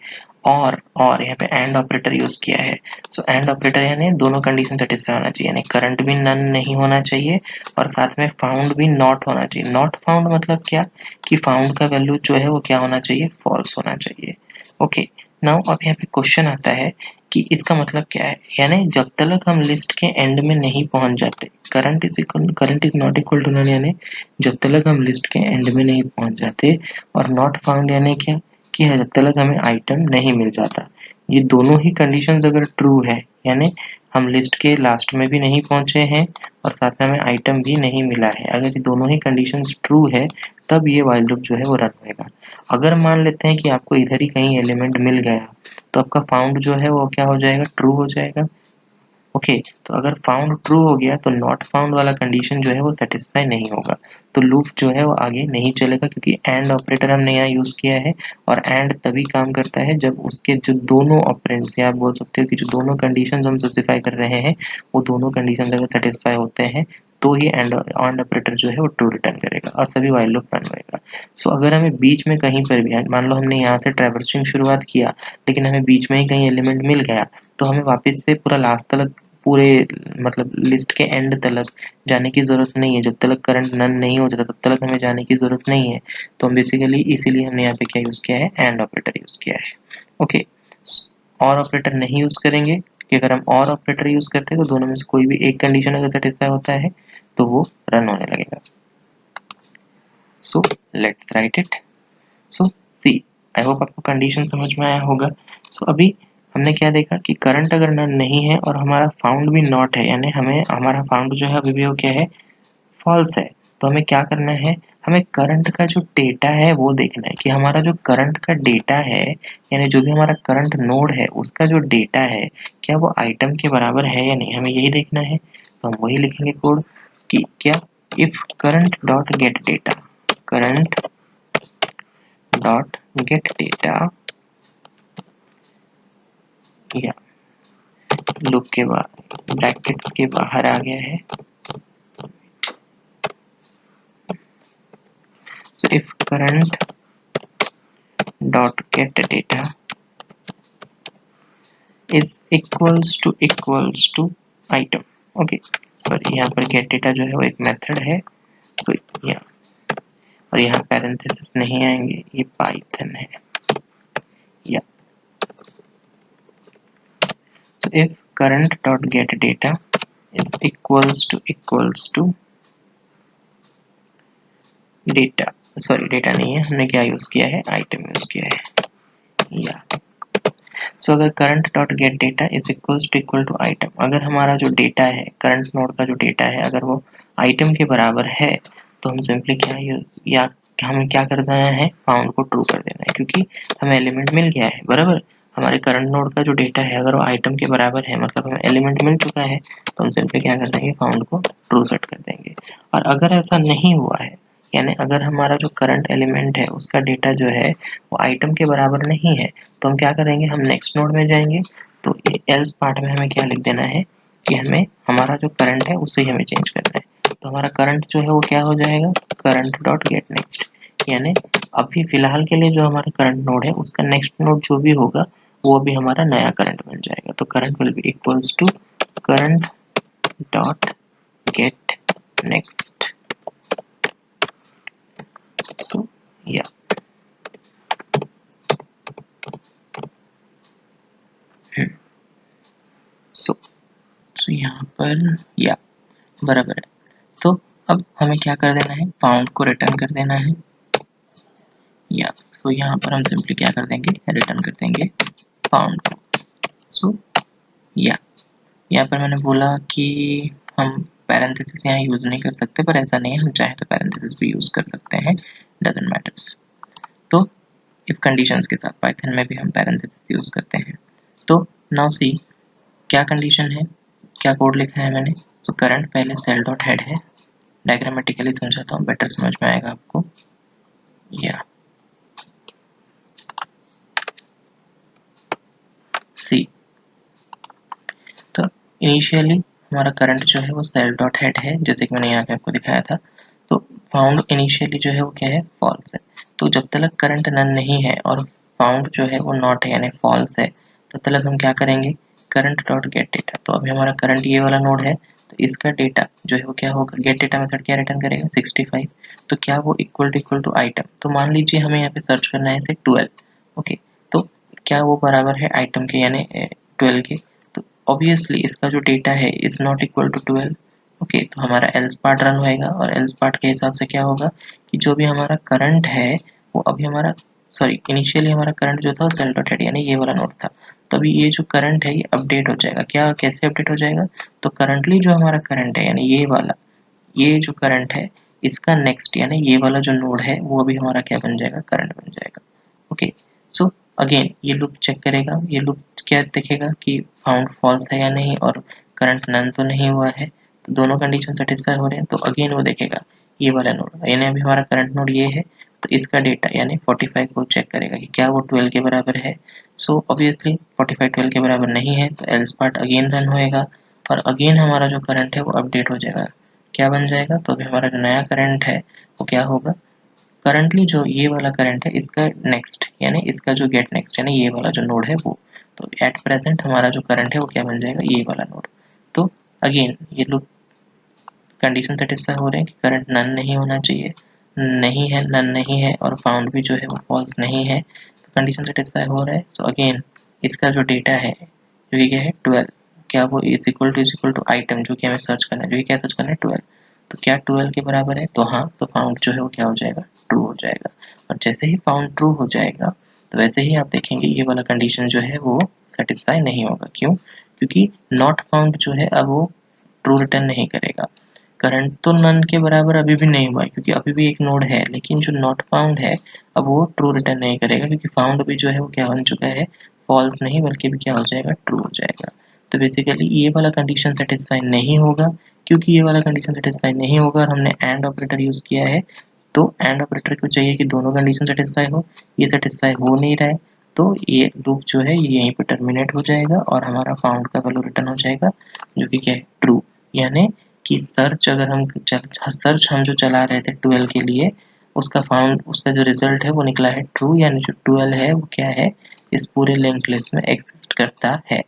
और यहाँ पे एंड ऑपरेटर यूज किया है। सो एंड ऑपरेटर यानी दोनों कंडीशन सेटिस्फाई होना चाहिए, यानी करंट भी नन नहीं होना चाहिए और साथ में फाउंड भी नॉट होना चाहिए। नॉट फाउंड मतलब क्या, कि फाउंड का वैल्यू जो है वो क्या होना चाहिए, फॉल्स होना चाहिए। ओके, नाउ अब यहाँ पे क्वेश्चन आता है कि इसका मतलब क्या है, यानी जब तक हम लिस्ट के एंड में नहीं पहुंच जाते, current is not equal to none, यानी जब तक हम लिस्ट के एंड में नहीं पहुंच जाते, और नॉट फाउंड यानी क्या, कि जब तक हमें आइटम नहीं मिल जाता। ये दोनों ही कंडीशंस अगर ट्रू है, यानी हम लिस्ट के लास्ट में भी नहीं पहुंचे हैं और साथ में हमें आइटम भी नहीं मिला है, अगर ये दोनों ही कंडीशंस ट्रू है तब ये व्हाइल लूप जो है वो रन होएगा। अगर मान लेते हैं कि आपको इधर ही कहीं एलिमेंट मिल गया, तो आपका फाउंड जो है वो क्या हो जाएगा, ट्रू हो जाएगा। ओके, तो अगर फाउंड ट्रू हो गया तो नॉट फाउंड वाला कंडीशन जो है वो सेटिस्फाई नहीं होगा, तो लूप जो है वो आगे नहीं चलेगा, क्योंकि एंड ऑपरेटर हमने यहाँ यूज किया है, और एंड तभी काम करता है जब उसके जो दोनों ऑपरेंड्स, या आप बोल सकते हो कि जो दोनों कंडीशन हम स्पेसिफाई कर रहे हैं वो दोनों कंडीशन अगर सेटिस्फाई होते हैं तो ही एंड ऑपरेटर जो है वो ट्रू रिटर्न करेगा और सभी व्हाइल लूप रन होएगा। सो अगर हमें बीच में कहीं पर भी, मान लो हमने यहाँ से ट्रैवर्सिंग शुरुआत किया लेकिन हमें बीच में ही कहीं एलिमेंट मिल गया, तो हमें वापस से पूरा लास्ट तक, पूरे मतलब लिस्ट के एंड तक जाने की ज़रूरत नहीं है। जब तक करंट नन नहीं हो जाता तब तक हमें जाने की ज़रूरत नहीं है। तो हम बेसिकली इसीलिए हमने यहाँ पे क्या यूज़ किया है, एंड ऑपरेटर यूज़ किया है। ओके, और ऑपरेटर नहीं यूज़ करेंगे, कि अगर हम और ऑपरेटर यूज़ करते हैं तो दोनों में से कोई भी एक कंडीशन अगर सेटिस्फाई होता है तो वो रन होने लगेगा। So let's write it. So see, I hope आपको कंडीशन समझ में आया होगा। सो अभी हमने क्या देखा कि करंट अगर नन नहीं है और हमारा फाउंड भी नॉट है, यानी हमें हमारा फाउंड जो है अभी भी वो क्या है, फॉल्स है। तो हमें क्या करना है, हमें करंट का जो डेटा है वो देखना है कि हमारा जो करंट का डेटा है, यानी जो भी हमारा करंट नोड है उसका जो डेटा है क्या वो आइटम के बराबर है या नहीं, हमें यही देखना है। तो हम वही लिखेंगे कोड कि क्या, if current dot get data, current dot get data या लूप के बाद ब्रैकेट्स के बाहर आ गया है। So if current dot get data is equals to item. Okay, sorry यहाँ पर गेट डेटा जो है वो एक मेथड है। सो यहाँ और यहाँ पैरेंथेसिस नहीं आएंगे, ये पाइथन है। या so if current dot get data is equals to data, sorry data नहीं है, हमने क्या यूज किया है, आइटम यूज किया है। या सो अगर current dot get data is equal to item, अगर हमारा जो डेटा है, करंट नोड का जो डेटा है, अगर वो आइटम के बराबर है तो हम सिंपली क्या या हमें क्या कर देना है, फाउंड को ट्रू कर देना है, क्योंकि हमें एलिमेंट मिल गया है बराबर। हमारे करंट नोड का जो डेटा है अगर वो आइटम के बराबर है, मतलब हमें एलिमेंट मिल चुका है, तो हम सिंपली क्या कर देंगे, फाउंड को ट्रू सेट कर देंगे। और अगर ऐसा नहीं हुआ है, यानी अगर हमारा जो करंट एलिमेंट है उसका डेटा जो है वो आइटम के बराबर नहीं है, तो हम क्या करेंगे, हम नेक्स्ट नोड में जाएंगे। तो एल्स पार्ट में हमें क्या लिख देना है कि हमें हमारा जो करंट है उसे ही हमें चेंज करना है। तो हमारा करंट जो है वो क्या हो जाएगा, करंट डॉट गेट नेक्स्ट, यानी अभी फिलहाल के लिए जो हमारा करंट नोड है उसका नेक्स्ट नोड जो भी होगा वो भी हमारा नया करंट बन जाएगा। तो current will be equals to current dot get next. So या सो यहाँ पर या बराबर है। तो अब हमें क्या कर देना है, फाउंड को रिटर्न कर देना है। या सो यहाँ पर हम सिंपली क्या कर देंगे, रिटर्न कर देंगे फाउंड को। सो या यहाँ पर मैंने बोला कि हम पैरेंथेसिस यहाँ यूज नहीं कर सकते, पर ऐसा नहीं है, हम चाहे तो पैरेंथेसिस भी यूज कर सकते हैं, डजंट मैटर्स। तो इफ कंडीशंस के साथ पाइथन में भी हम पैरेंथेसिस यूज करते हैं। तो नाउ सी क्या कंडीशन है, क्या कोड लिखा है मैंने। तो करंट पहले सेल डॉट हेड है, डायग्रामेटिकली समझाता हूँ, बेटर समझ में आएगा आपको। या सी, तो इनिशियली हमारा करंट जो है वो सेल डॉट हेड है, जैसे कि मैंने यहाँ पे आपको दिखाया था। तो फाउंड इनिशियली जो है वो क्या है, फॉल्स है। तो जब तक करंट नन नहीं है और फाउंड जो है वो नॉट है यानी फॉल्स है, तब तक हम क्या करेंगे, करंट डॉट गेट डेटा। तो अभी हमारा करंट ये वाला नोड है, तो इसका डेटा जो है वो क्या होगा, गेट डेटा मेथड क्या रिटर्न करेगा, 65। तो क्या वो इक्वल टू आइटम। तो मान लीजिए हमें यहाँ पे सर्च करना है इसे 12। ओके, तो क्या वो बराबर है आइटम के यानी 12 के। तो ऑब्वियसली इसका जो डेटा है is not equal to 12। Okay, तो हमारा एल्स पार्ट रन होएगा और एल्स पार्ट के हिसाब से क्या होगा कि जो भी हमारा करंट है वो अभी हमारा, सॉरी इनिशियली हमारा करंट जो था वो सेल डॉट हेड यानी ये वाला नोड था। तो अभी ये जो करंट है ये अपडेट हो जाएगा। क्या, कैसे अपडेट हो जाएगा, तो करंटली जो हमारा करंट है यानी ये वाला, ये जो करंट है इसका नेक्स्ट यानी ये वाला जो नोड है वो अभी हमारा क्या बन जाएगा, करंट बन जाएगा। ओके, सो अगेन ये लूप चेक करेगा, ये लूप क्या देखेगा कि फाउंड फॉल्स है या नहीं और करंट नन तो नहीं हुआ है, तो दोनों कंडीशन सेटिस्फाई हो रहे हैं। तो अगेन वो देखेगा ये वाला नोड, यानी अभी हमारा करंट नोड ये है, तो इसका डेटा यानी 45 को चेक करेगा कि क्या वो 12 के बराबर है। सो ऑब्वियसली 45 12 के बराबर नहीं है, तो एल्स पार्ट अगेन रन होएगा और अगेन हमारा जो करंट है वो अपडेट हो जाएगा, क्या बन जाएगा। तो अभी हमारा जो नया करंट है वो क्या होगा, करंटली जो ये वाला करंट है इसका नेक्स्ट यानी इसका जो गेट नेक्स्ट यानी ये वाला जो नोड है वो। तो एट प्रेजेंट हमारा जो करंट है वो क्या बन जाएगा, ये वाला नोड। तो अगेन ये लोग कंडीशन सेटिस्फाई हो रहे हैं कि करंट नन नहीं होना चाहिए, नहीं है, नन नहीं है और फाउंड भी जो है वो फॉल्स नहीं है, तो कंडीशन सेटिस्फाई हो रहा है। सो अगेन इसका जो डेटा है जो कि क्या है 12, क्या वो इज इक्वल टू आइटम जो कि हमें सर्च करना है, जो कि क्या सर्च करना है 12। तो क्या 12 के बराबर है, तो हाँ, तो फाउंड जो है वो क्या हो जाएगा, ट्रू हो जाएगा। और जैसे ही फाउंड ट्रू हो जाएगा तो वैसे ही आप देखेंगे ये वाला कंडीशन जो है वो सेटिस्फाई नहीं होगा। क्यों? क्योंकि नॉट फाउंड जो है अब वो ट्रू रिटर्न नहीं करेगा। करंट तो नन के बराबर अभी भी नहीं हुआ है क्योंकि अभी भी एक नोड है, लेकिन जो नॉट फाउंड है अब वो ट्रू रिटर्न नहीं करेगा क्योंकि फाउंड अभी जो है वो क्या बन चुका है, फॉल्स नहीं बल्कि भी क्या हो जाएगा, ट्रू हो जाएगा। तो बेसिकली ये वाला कंडीशन सेटिस्फाई नहीं होगा। क्योंकि ये वाला कंडीशन सेटिस्फाई नहीं होगा और हमने एंड ऑपरेटर यूज किया है, तो एंड ऑपरेटर को चाहिए कि दोनों कंडीशन सेटिस्फाई हो, ये सेटिस्फाई हो नहीं रहा है, तो ये लूप जो है ये यहीं पे टर्मिनेट हो जाएगा और हमारा फाउंड का वैल्यू रिटर्न हो जाएगा जो कि क्या है, ट्रू। यानी कि सर्च अगर हम सर्च हम जो चला रहे थे 12 के लिए, उसका फाउंड उसका जो रिजल्ट है वो निकला है ट्रू, यानी जो 12 है वो क्या है, इस पूरे लिंक लिस्ट में एग्जिस्ट करता है।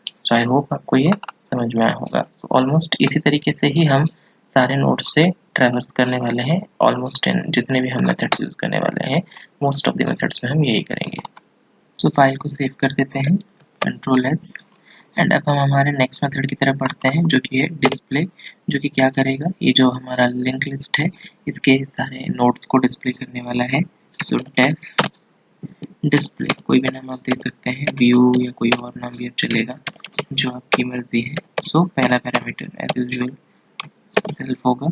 सो आई होप आपको ये समझ में आया होगा। सो ऑलमोस्ट इसी तरीके से ही हम सारे नोड से ट्रैवर्स करने वाले हैं, ऑलमोस्ट जितने भी हम मेथड्स यूज करने वाले हैं, मोस्ट ऑफ द मेथड्स में हम यही करेंगे। सो फाइल को सेव कर देते हैं, कंट्रोल एस, एंड अब हम हमारे नेक्स्ट मेथड की तरफ बढ़ते हैं जो कि है डिस्प्ले, जो कि क्या करेगा, ये जो हमारा लिंक लिस्ट है इसके सारे नोड्स को डिस्प्ले करने वाला है। सो डेफ डिस्प्ले, कोई भी नाम आप दे सकते हैं, व्यू या कोई और नाम भी अब चलेगा जो आपकी मर्जी है। सो पहला पैरामीटर एज यूजुअल सेल्फ होगा।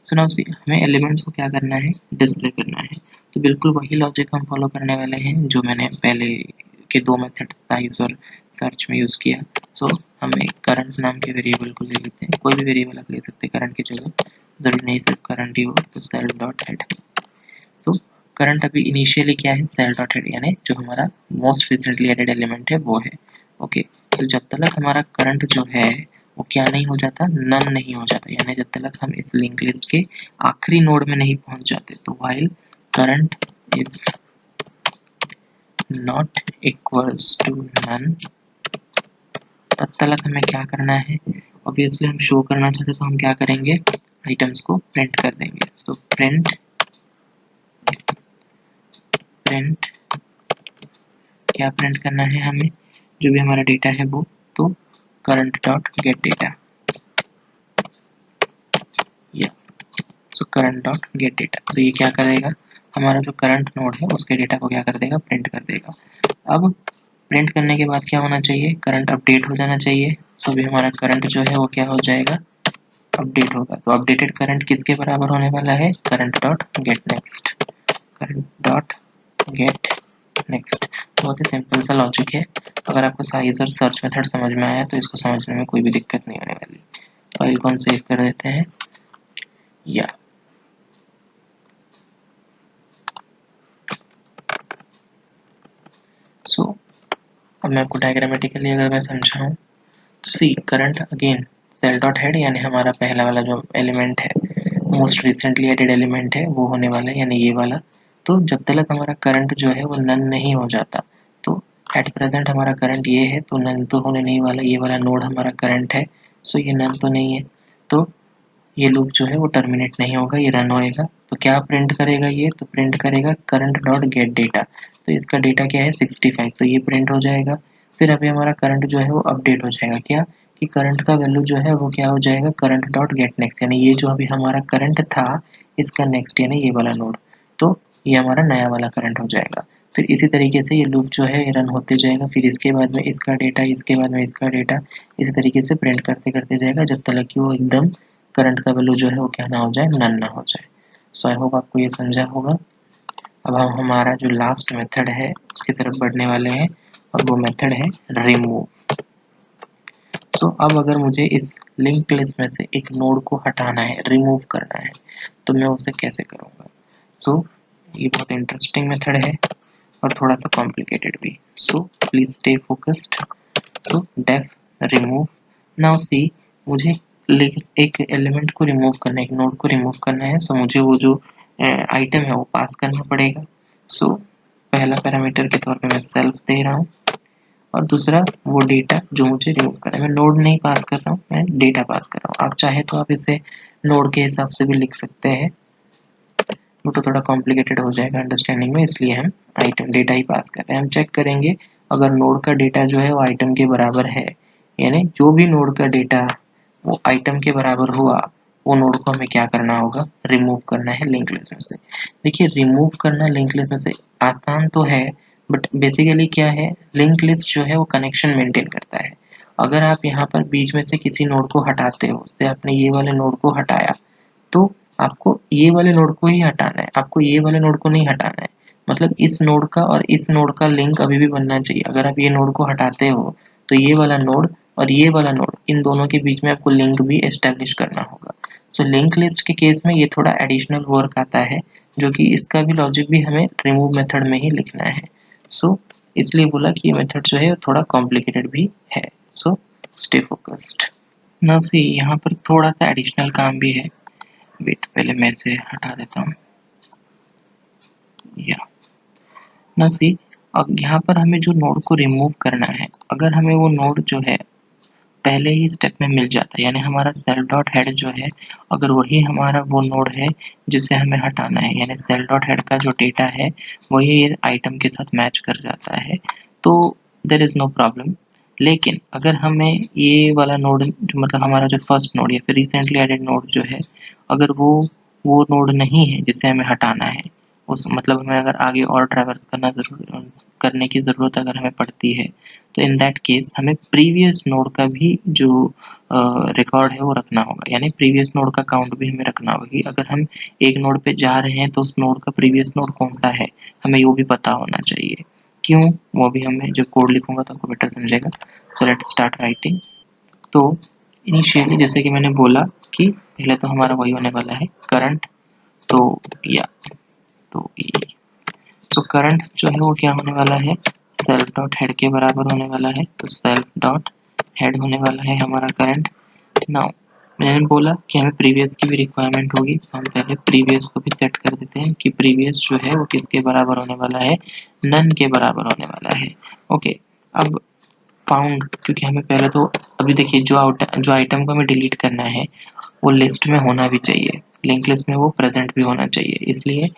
सो नाउ सी, हमें एलिमेंट्स को क्या करना है, डिस्प्ले करना है। तो बिल्कुल वही लॉजिक हम फॉलो करने वाले हैं जो मैंने पहले के दो मेथड साइज और सर्च में यूज किया। सो हम एक करंट नाम के वेरिएबल को ले लेते हैं, कोई भी वेरिएबल आप ले सकते हैं करंट की जगह, जरूरी नहीं सिर्फ करंट ही हो। तो सेल्फ डॉट हेड, तो करंट अभी इनिशियली क्या है, सेल डॉट हेड, यानी जो हमारा मोस्ट रिसेंटली एडेड एलिमेंट है वो है। ओके, तो जब तक हमारा करंट जो है वो क्या नहीं हो जाता, नन नहीं हो जाता, यानी जब तक हम इस लिंक लिस्ट के आखिरी नोड में नहीं पहुंच जाते। तो while current is not equals to none, तब तक हमें क्या करना है, ऑब्वियसली हम शो करना चाहते तो हम क्या करेंगे, आइटम्स को प्रिंट कर देंगे। सो प्रिंट प्रिंट क्या प्रिंट करना है हमें, जो भी हमारा डेटा है वो, तो करंट डॉट गेट डेटा, या so current dot get data. तो ये क्या करेगा, हमारा जो करंट नोड है उसके डेटा को क्या कर देगा, प्रिंट कर देगा। अब प्रिंट करने के बाद क्या होना चाहिए, करंट अपडेट हो जाना चाहिए। सो भी हमारा करंट जो है वो क्या हो जाएगा, अपडेट होगा। तो अपडेटेड करंट किसके बराबर होने वाला है, current dot get next, current dot get next. बहुत ही सिंपल सा लॉजिक है। अगर आपको साइज और सर्च मेथड समझ में आया तो इसको समझने में कोई भी दिक्कत नहीं होने वाली। फाइल को हम सेव कर देते हैं, या सो अब मैं आपको डायग्रामेटिकली अगर मैं समझाऊं तो see current again self dot head, यानी हमारा पहला वाला जो एलिमेंट है, मोस्ट रिसेंटली एडेड एलिमेंट है वो होने वाला है, यानी ये वाला। तो जब तक हमारा करंट जो है वो नन नहीं हो जाता, तो एट प्रेजेंट हमारा करंट ये है, तो नन तो होने नहीं वाला, ये वाला नोड हमारा करंट है, सो ये नन तो नहीं है, तो ये लूप जो है वो टर्मिनेट नहीं होगा, ये रन होएगा। तो क्या प्रिंट करेगा ये, तो प्रिंट करेगा करंट डॉट गेट डेटा। तो इसका डेटा क्या है 65, तो ये प्रिंट हो जाएगा। फिर अभी हमारा करंट जो है वो अपडेट हो जाएगा, क्या कि करंट का वैल्यू जो है वो क्या हो जाएगा, करंट डॉट गेट नेक्स्ट, यानी ये जो अभी हमारा करंट था इसका नेक्स्ट यानी ये वाला नोड, तो ये हमारा नया वाला करंट हो जाएगा। फिर इसी तरीके से ये लूप जो है ये रन होते जाएगा, फिर इसके बाद में इसका डेटा, इसके बाद में इसका डेटा, इसी तरीके से प्रिंट करते करते जाएगा जब तक कि वो एकदम करंट का वैल्यू जो है वो क्या ना हो जाए, नन ना हो जाए। सो आई होप आपको ये समझा होगा। अब हम हमारा जो लास्ट मेथड है उसकी तरफ बढ़ने वाले हैं और वो मेथड है रिमूव। सो अब अगर मुझे इस लिंक लिस्ट में से एक नोड को हटाना है, रिमूव करना है, तो मैं उसे कैसे करूँगा। सो ये बहुत इंटरेस्टिंग मेथड है और थोड़ा सा कॉम्प्लिकेटेड भी। So please stay focused. So def remove, now see, मुझे एक एलिमेंट को रिमूव करना है, एक नोड को रिमूव करना है। सो मुझे वो जो आइटम है वो पास करना पड़ेगा। सो पहला पैरामीटर के तौर पे मैं सेल्फ दे रहा हूँ और दूसरा वो डेटा जो मुझे रिमूव करना है। मैं नोड नहीं पास कर रहा हूँ, मैं डेटा पास कर रहा हूँ। आप चाहे तो आप इसे नोड के हिसाब से भी लिख सकते हैं, वो तो थोड़ा कॉम्प्लिकेटेड हो जाएगा अंडरस्टैंडिंग में, इसलिए हम आइटम डेटा ही पास कर रहे हैं। हम चेक करेंगे अगर नोड का डेटा जो है वो आइटम के बराबर है, यानी जो भी नोड का डेटा वो आइटम के बराबर हुआ, वो नोड को हमें क्या करना होगा, रिमूव करना है लिंक लिस्ट में से। देखिए रिमूव करना लिंक लिस्ट में से आसान तो है, बट बेसिकली क्या है, लिंक लिस्ट जो है वो कनेक्शन मेंटेन करता है। अगर आप यहाँ पर बीच में से किसी नोड को हटाते हो, उससे आपने ये वाले नोड को हटाया, तो आपको ये वाले नोड को ही हटाना है, आपको ये वाले नोड को नहीं हटाना है। मतलब इस नोड का और इस नोड का लिंक अभी भी बनना चाहिए। अगर आप ये नोड को हटाते हो तो ये वाला नोड और ये वाला नोड, इन दोनों के बीच में आपको लिंक भी एस्टेब्लिश करना होगा। सो लिंक लिस्ट के केस में ये थोड़ा एडिशनल वर्क आता है, जो कि इसका भी लॉजिक भी हमें रिमूव मेथड में ही लिखना है। सो इसलिए बोला कि ये मेथड जो है थोड़ा कॉम्प्लिकेटेड भी है। So stay focused. Now see यहाँ पर थोड़ा सा एडिशनल काम भी है। वेट, पहले मैं इसे हटा देता हूँ। या नाउ सी, अब यहाँ पर हमें जो नोड को रिमूव करना है, अगर हमें वो नोड जो है पहले ही स्टेप में मिल जाता है, यानी हमारा सेल डॉट हेड जो है, अगर वही हमारा वो नोड है जिसे हमें हटाना है, यानी सेल डॉट हेड का जो डेटा है वही आइटम के साथ मैच कर जाता है, तो देयर इज नो प्रॉब्लम। लेकिन अगर हमें ये वाला नोड मतलब हमारा जो फर्स्ट नोड या फिर रिसेंटली एडेड नोड जो है, अगर वो नोड नहीं है जिसे हमें हटाना है, उस मतलब हमें अगर आगे और ट्रैवर्स करने की ज़रूरत अगर हमें पड़ती है, तो इन दैट केस हमें प्रीवियस नोड का भी जो रिकॉर्ड है वो रखना होगा, यानी प्रीवियस नोड का काउंट भी हमें रखना होगा कि अगर हम एक नोड पे जा रहे हैं तो उस नोड का प्रीवियस नोड कौन सा है, हमें वो भी पता होना चाहिए। क्यों, वो भी हमें जब कोड लिखूंगा तो आपको बेटर समझेगा। सो लेट्स स्टार्ट राइटिंग। तो इनिशियली जैसे कि मैंने बोला कि पहले तो हमारा वही होने वाला है करंट, तो या तो ये, तो करंट जो है वो क्या होने वाला है, सेल्फ डॉट हेड के बराबर होने वाला है। तो सेल्फ डॉट हेड होने वाला है हमारा करंट। नाउ मैंने बोला कि हमें प्रीवियस की भी रिक्वायरमेंट होगी, तो हम पहले प्रीवियस को भी सेट कर देते हैं कि प्रीवियस जो है वो किसके बराबर होने वाला है, नन के बराबर होने वाला है। ओके, अब फाउंड, क्योंकि हमें पहले तो अभी देखिए जो आइटम को हमें डिलीट करना है वो लिस्ट में होना भी चाहिए, लिंक लिस्ट में वो प्रेजेंट भी होना चाहिए, इसलिए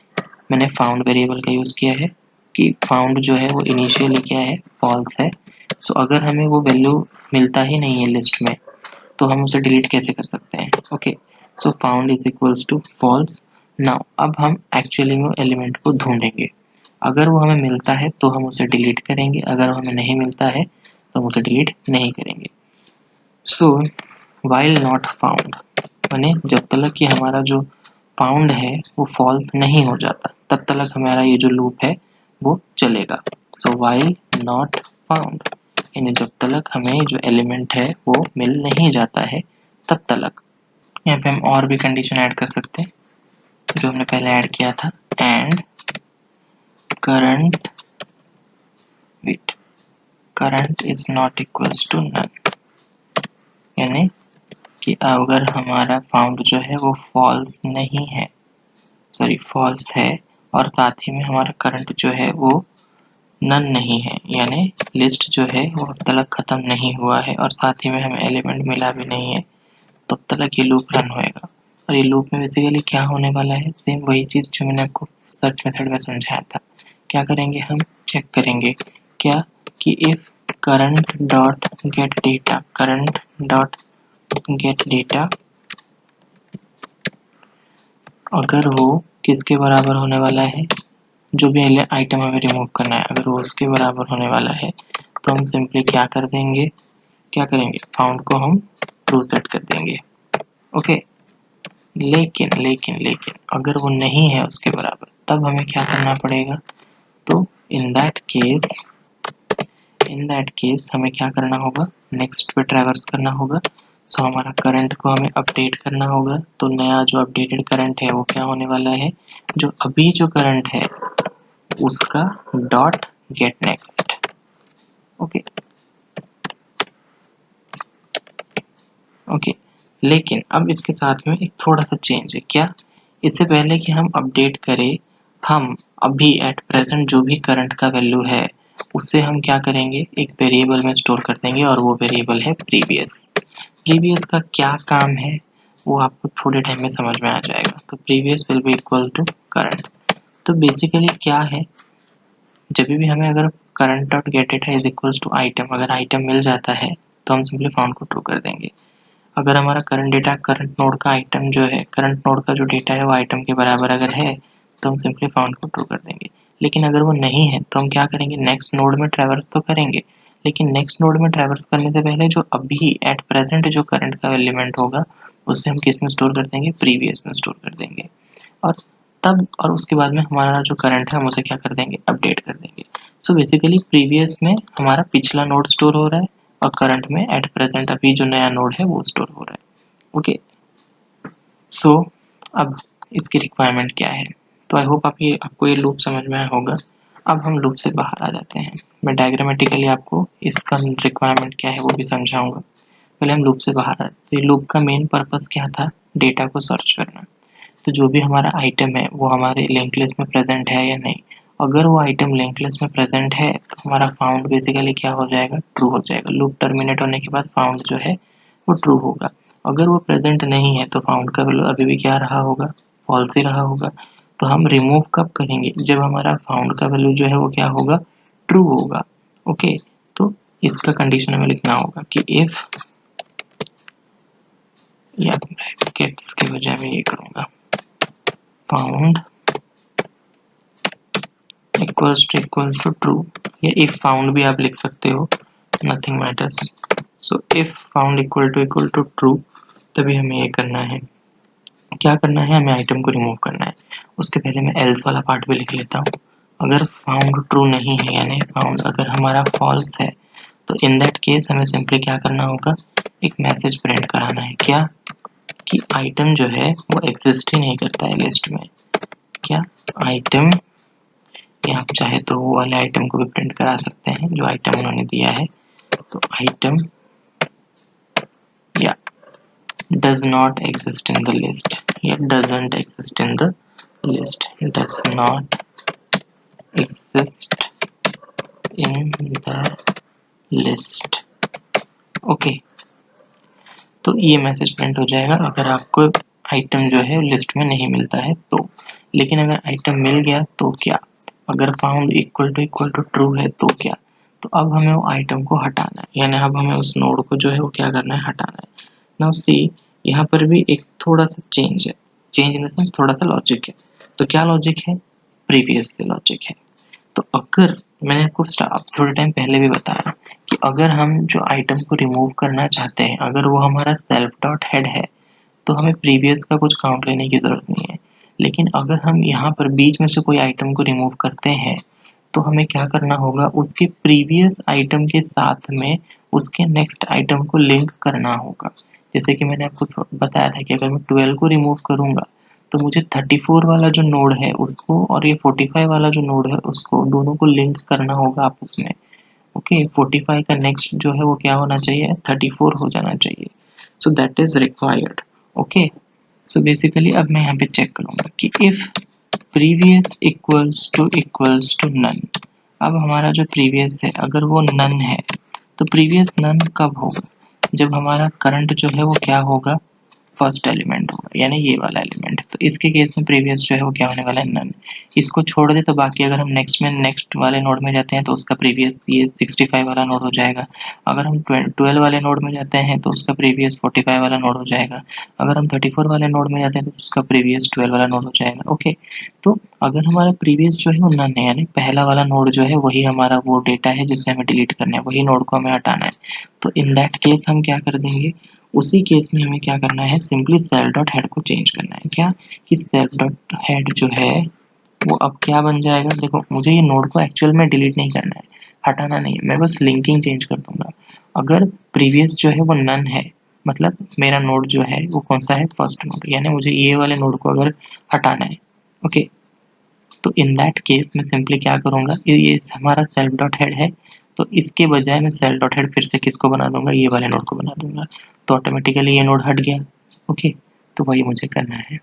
मैंने फाउंड वेरिएबल का यूज़ किया है कि फाउंड जो है वो इनिशियली क्या है, फॉल्स है। सो अगर हमें वो वैल्यू मिलता ही नहीं है लिस्ट में, तो हम उसे डिलीट कैसे कर सकते हैं। Okay, so found is equals to false. Now अब हम एक्चुअली में एलिमेंट को ढूंढेंगे, अगर वो हमें मिलता है तो हम उसे डिलीट करेंगे, अगर वो हमें नहीं मिलता है तो हम उसे डिलीट नहीं करेंगे। सो वाइल नॉट फाउंड, माने जब तक कि हमारा जो फाउंड है वो फॉल्स नहीं हो जाता, तब तक हमारा ये जो लूप है वो चलेगा। सो वाइल नॉट फाउंड, यानी जब तक हमें जो एलिमेंट है वो मिल नहीं जाता है तब तक। यहाँ पे हम और भी कंडीशन ऐड कर सकते हैं जो हमने पहले ऐड किया था, and current with current is not equals to none, यानी कि अगर हमारा फाउंड जो है वो फॉल्स नहीं है, सॉरी फॉल्स है, और साथ ही में हमारा करंट जो है वो नन नहीं है, यानी लिस्ट जो है वो अब तक ख़त्म नहीं हुआ है और साथ ही में हमें एलिमेंट मिला भी नहीं है, तब तक ये लूप रन होएगा। और ये लूप में बेसिकली क्या होने वाला है, सेम वही चीज़ जो मैंने आपको सर्च मेथड में समझाया था। क्या करेंगे, हम चेक करेंगे क्या कि if current dot get data, current dot get data अगर वो किसके बराबर होने वाला है, जो भी आइटम हमें रिमूव करना है अगर वो उसके बराबर होने वाला है, तो हम सिंपली क्या कर देंगे, क्या करेंगे, फाउंड को हम ट्रू सेट कर देंगे। ओके, लेकिन लेकिन लेकिन अगर वो नहीं है उसके बराबर, तब हमें क्या करना पड़ेगा, तो इन दैट केस हमें क्या करना होगा, नेक्स्ट पे ट्रैवर्स करना होगा। सो हमारा करंट को हमें अपडेट करना होगा, तो नया जो अपडेटेड करंट है वो क्या होने वाला है, जो अभी जो करंट है उसका dot get next. Okay okay, लेकिन अब इसके साथ में एक थोड़ा सा चेंज है। क्या, इससे पहले कि हम अपडेट करें, हम अभी एट प्रेजेंट जो भी करंट का वैल्यू है उससे हम क्या करेंगे, एक वेरिएबल में स्टोर कर देंगे और वो वेरिएबल है प्रीवियस। प्रीवियस का क्या काम है वो आपको थोड़े टाइम में समझ में आ जाएगा। तो previous will be equal to current. तो बेसिकली क्या है, जब भी हमें अगर current dot get data is equals to item, अगर आइटम मिल जाता है तो हम सिंपली फाउंड को ट्रू कर देंगे। अगर हमारा करंट डेटा करंट नोड का आइटम जो है, करंट नोड का जो डेटा है वो आइटम के बराबर अगर है तो हम सिंपली फाउंड को ट्रू कर देंगे। लेकिन अगर वो नहीं है तो हम क्या करेंगे, नेक्स्ट नोड में ट्रैवर्स तो करेंगे, लेकिन नेक्स्ट नोड में ट्रैवर्स करने से पहले जो अभी एट प्रेजेंट जो करंट का एलिमेंट होगा उससे हम किस में स्टोर कर देंगे, प्रीवियस में स्टोर कर देंगे। और तब और उसके बाद में हमारा जो करंट है हम उसे क्या कर देंगे, अपडेट कर देंगे। सो बेसिकली प्रीवियस में हमारा पिछला नोड स्टोर हो रहा है और करंट में एट प्रेजेंट अभी जो नया नोड है वो स्टोर हो रहा है। ओके, सो अब इसकी रिक्वायरमेंट क्या है। तो आई होप आपको ये लूप समझ में आया होगा। अब हम लूप से बाहर आ जाते हैं। मैं डायग्रामेटिकली आपको इसका रिक्वायरमेंट क्या है वो भी समझाऊंगा। पहले हम लूप से बाहर आते हैं। लूप का मेन पर्पस क्या था, डेटा को सर्च करना। तो जो भी हमारा आइटम है वो हमारे लिंक लिस्ट में प्रेजेंट है या नहीं। अगर वो आइटम लिंक लिस्ट में प्रेजेंट है तो हमारा फाउंड बेसिकली क्या हो जाएगा, ट्रू हो जाएगा। लूप टर्मिनेट होने के बाद फाउंड जो है वो ट्रू होगा। अगर वो प्रेजेंट नहीं है तो फाउंड का वैल्यू अभी भी क्या रहा होगा, फॉल्स ही रहा होगा। तो हम रिमूव कब करेंगे, जब हमारा फाउंड का वैल्यू जो है वो क्या होगा, ट्रू होगा। ओके, तो इसका कंडीशन हमें लिखना होगा कि इफ, या ब्रैकेट्स के बजाय मैं ये करूँगा, फाउंड इक्वल्स टू ट्रू, या इफ फाउंड भी आप लिख सकते हो, nothing matters. So if found equal to true, तभी हमें ये करना है। क्या करना है, हमें आइटम को रिमूव करना है। उसके पहले मैं एल्स वाला पार्ट भी लिख लेता हूँ। अगर फाउंड ट्रू नहीं है, यानी फाउंड अगर हमारा फॉल्स है, तो इन दैट केस हमें सिंपली क्या करना होगा, एक मैसेज प्रिंट कराना है। क्या, कि आइटम जो है वो एग्जिस्ट ही नहीं करता है लिस्ट में। क्या, आइटम, या आप चाहे तो वो वाले आइटम को भी प्रिंट करा सकते हैं जो आइटम उन्होंने दिया है। तो आइटम या does not exist in the list, या doesn't exist in the list, does not exist in the list। Okay, तो ये मैसेज प्रिंट हो जाएगा अगर आपको आइटम जो है लिस्ट में नहीं मिलता है तो। लेकिन अगर आइटम मिल गया तो क्या, अगर फाउंड इक्वल टू ट्रू है तो क्या, तो अब हमें वो आइटम को हटाना है, यानी अब हमें उस नोड को जो है वो क्या करना है, हटाना है। नाउ सी, यहाँ पर भी एक थोड़ा सा चेंज है, चेंज इन द सेंस थोड़ा सा लॉजिक है। तो क्या लॉजिक है, प्रीवियस से लॉजिक है। तो अगर मैंने आपको थोड़े टाइम पहले भी बताया कि अगर हम जो आइटम को रिमूव करना चाहते हैं, अगर वो हमारा सेल्फ डॉट हेड है तो हमें प्रीवियस का कुछ काउंट लेने की ज़रूरत नहीं है। लेकिन अगर हम यहाँ पर बीच में से कोई आइटम को रिमूव करते हैं तो हमें क्या करना होगा, उसके प्रीवियस आइटम के साथ में उसके नेक्स्ट आइटम को लिंक करना होगा। जैसे कि मैंने आपको बताया था कि अगर मैं 12 को रिमूव करूँगा तो मुझे 34 वाला जो नोड है उसको और ये 45 वाला जो नोड है उसको, दोनों को लिंक करना होगा आपस में। ओके, 45 का नेक्स्ट जो है वो क्या होना चाहिए, 34 हो जाना चाहिए। So that is required. Okay, so basically अब मैं यहाँ पे चेक करूँगा कि if previous equals to none. अब हमारा जो प्रीवियस है अगर वो नन है तो प्रीवियस नन कब होगा, जब हमारा करंट जो है वो क्या होगा, फर्स्ट एलिमेंट होगा, यानी ये वाला एलिमेंट। तो इसके केस में प्रीवियस जो है वो क्या होने वाला है, नन। इसको छोड़ दे तो बाकी अगर हम नेक्स्ट वाले नोड में जाते हैं तो उसका प्रीवियस ये 65 वाला नोड हो जाएगा। अगर हम 12 वाले नोड में जाते हैं तो उसका प्रीवियस 45 वाला नोड हो जाएगा। अगर हम 34 वाले नोड में जाते हैं तो उसका प्रीवियस 12 वाला नोड हो जाएगा। ओके, तो अगर हमारा प्रीवियस जो है वो नन है, यानी पहला वाला नोड जो है वही हमारा वो डेटा है जिससे हमें डिलीट करना है, वही नोड को हमें हटाना है। तो इन दैट केस हम क्या कर देंगे, उसी केस में हमें क्या करना है, सिंपली सेल डॉट हेड को चेंज करना है। क्या, कि सेल डॉट हेड जो है वो अब क्या बन जाएगा, देखो मुझे ये नोड को एक्चुअल में डिलीट नहीं करना है, हटाना नहीं है, मैं बस लिंकिंग चेंज कर दूंगा। अगर प्रीवियस जो है वो नन है, मतलब मेरा नोड जो है वो कौन सा है, फर्स्ट नोड, यानी मुझे ये वाले नोड को अगर हटाना है। ओके, तो इन दैट केस मैं सिंपली क्या करूँगा, ये हमारा सेल्फ डॉट हेड है तो इसके बजाय मैं सेल्फ डॉट हेड फिर से किसको बना दूंगा, ये वाले नोड को बना दूंगा। तो ऑटोमेटिकली ये नोड हट गया। ओके, तो वही मुझे करना है।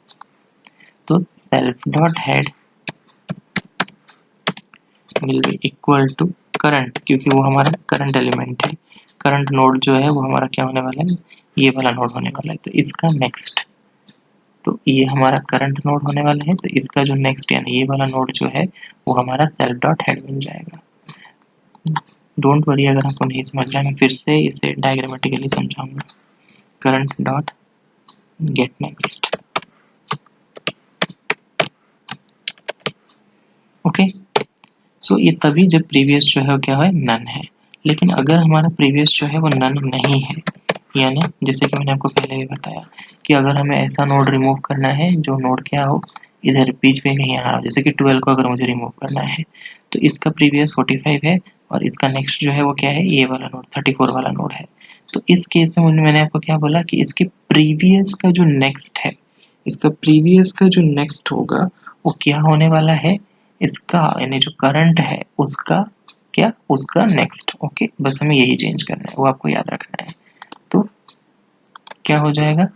तो self dot head will be equal to current, क्योंकि वो हमारा करंट एलिमेंट है। करंट नोड जो है वो हमारा क्या होने वाला है, ये वाला नोड होने वाला है। तो इसका नेक्स्ट, तो ये हमारा करंट नोड होने वाला है, तो इसका जो नेक्स्ट यानी ये वाला नोड जो है वो हमारा सेल्फ डॉट हेड बन जाएगा। डोंट वरी अगर आपको नहीं समझ रहा है, मैं फिर से इसे डायग्रामेटिकली समझाऊंगा। Current dot get next. Okay, so ये तभी जब प्रीवियस जो है क्या है, नन है। लेकिन अगर हमारा प्रीवियस जो है वो नन नहीं है, यानी जैसे कि मैंने आपको पहले भी बताया कि अगर हमें ऐसा नोड रिमूव करना है जो नोड क्या हो, इधर बीच में नहीं आ रहा, जैसे कि 12 को अगर मुझे रिमूव करना है तो इसका प्रीवियस 45 है और इसका नेक्स्ट जो है वो क्या है, ये वाला नोड 34 वाला नोड है। तो इस केस में मैंने आपको क्या बोला कि इसके प्रीवियस का जो नेक्स्ट है, इसका प्रीवियस का जो नेक्स्ट होगा वो क्या होने वाला है, इसका यानी जो करंट है उसका क्या, उसका नेक्स्ट। ओके, बस हमें यही चेंज करना है, वो आपको याद रखना है। तो क्या हो जाएगा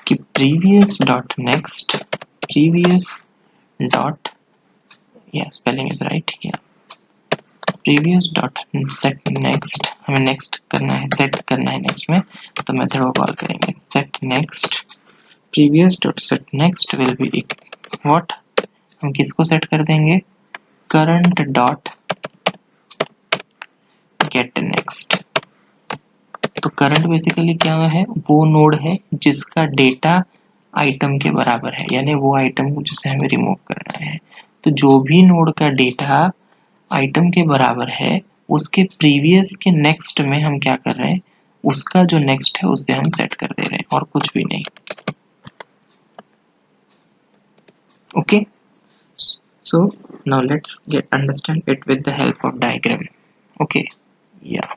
कि previous dot next, previous dot, या स्पेलिंग इज राइट, या प्रीवियस डॉट सेट नेक्स्ट, हमें नेक्स्ट करना है, सेट करना है नेक्स्ट में, तो मेथड को कॉल करेंगे set next. Previous dot set next will be what, हम किसको सेट कर देंगे, करंट डॉट गेट नेक्स्ट। तो करंट बेसिकली क्या है, वो नोड है जिसका डेटा आइटम के बराबर है, यानी वो आइटम जिसे हमें रिमूव करना है। तो जो भी नोड का डेटा आइटम के बराबर है, उसके प्रीवियस के नेक्स्ट में हम क्या कर रहे हैं, उसका जो नेक्स्ट है उसे हम सेट कर दे रहे हैं, और कुछ भी नहीं। Okay, so now let's get understand it with the help of diagram. Okay, या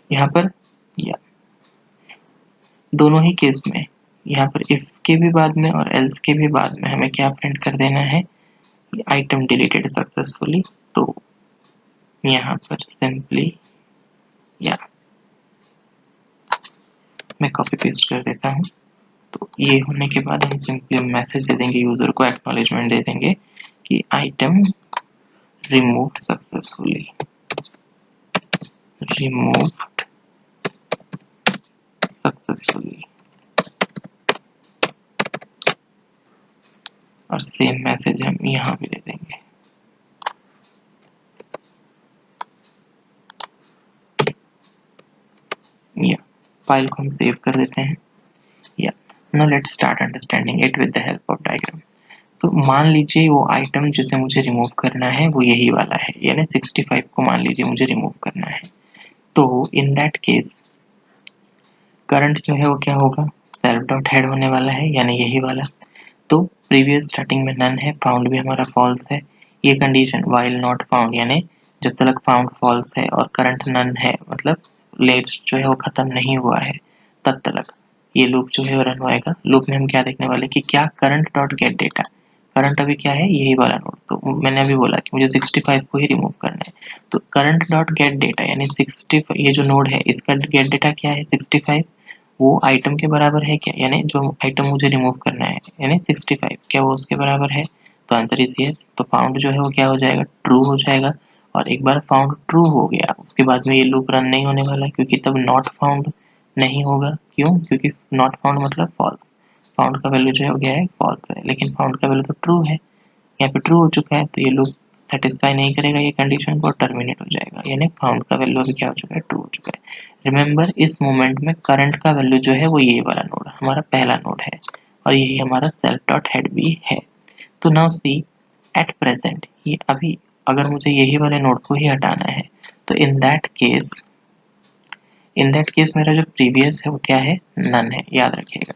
यहाँ पर, या दोनों ही केस में, यहाँ पर इफ के भी बाद में और एल्स के भी बाद में हमें क्या प्रिंट कर देना है, आइटम डिलीटेड सक्सेसफुली। तो यहाँ पर सिंपली, या मैं कॉपी पेस्ट कर देता हूँ। तो ये होने के बाद हम सिंपली मैसेज दे देंगे यूजर को, एक्नॉलेजमेंट दे देंगे कि item removed successfully, removed successfully, और सेम मैसेज हम यहाँ भी दे देंगे। या फाइल को हम सेव कर देते हैं। या now let's start understanding it with the help of diagram. तो मान लीजिए वो आइटम जिसे मुझे रिमूव करना है वो यही वाला है, यानी 65 को मान लीजिए मुझे रिमूव करना है। तो इन दैट केस करंट जो है वो क्या होगा, सेल्फ डॉट हेड होने वाला है, यानी यही वाला। तो प्रीवियस स्टार्टिंग में नन है, फाउंड भी हमारा फॉल्स है। ये कंडीशन वाइल नॉट फाउंड, यानी जब तक फाउंड फॉल्स है और करंट नन है, मतलब लेट्स जो है वो खत्म नहीं हुआ है, तब तक ये लूप जो है वो रन होएगा। लूप में हम क्या देखने वाले कि क्या current dot get data, current अभी क्या है, यही वाला नोड। तो मैंने अभी बोला कि मुझे 65 को ही रिमूव करना है, तो करंट डॉट गेट डेटा यानी 65, ये जो नोड है इसका गेट डेटा क्या है 65, वो आइटम के बराबर है क्या, यानी जो आइटम मुझे रिमूव करना है यानी 65, क्या वो उसके बराबर है। तो आंसर इज यस। तो फाउंड जो है वो क्या हो जाएगा, ट्रू हो जाएगा। और एक बार फाउंड ट्रू हो गया उसके बाद में ये लूप रन नहीं होने वाला, क्योंकि तब नॉट फाउंड नहीं होगा। क्यों, क्योंकि नॉट फाउंड मतलब फॉल्स, फाउंड का वैल्यू जो है वो क्या है, फॉल्स है, लेकिन फाउंड का वैल्यू तो ट्रू है, यहाँ पे ट्रू हो चुका है। तो ये लूप सेटिस्फाई नहीं करेगा ये कंडीशन को, टर्मिनेट हो जाएगा, यानी फाउंड का वैल्यू अभी क्या हो चुका है, ट्रू हो चुका है। रिमेंबर इस मोमेंट में करंट का वैल्यू जो है वो ये वाला नोड हमारा पहला नोड है, और यही हमारा सेल्फ डॉट हेड भी है। तो नाउ सी एट प्रेजेंट, ये अभी अगर मुझे यही वाले नोड को ही हटाना है, तो इन दैट केस मेरा जो प्रीवियस है वो क्या है, नन है, याद रखिएगा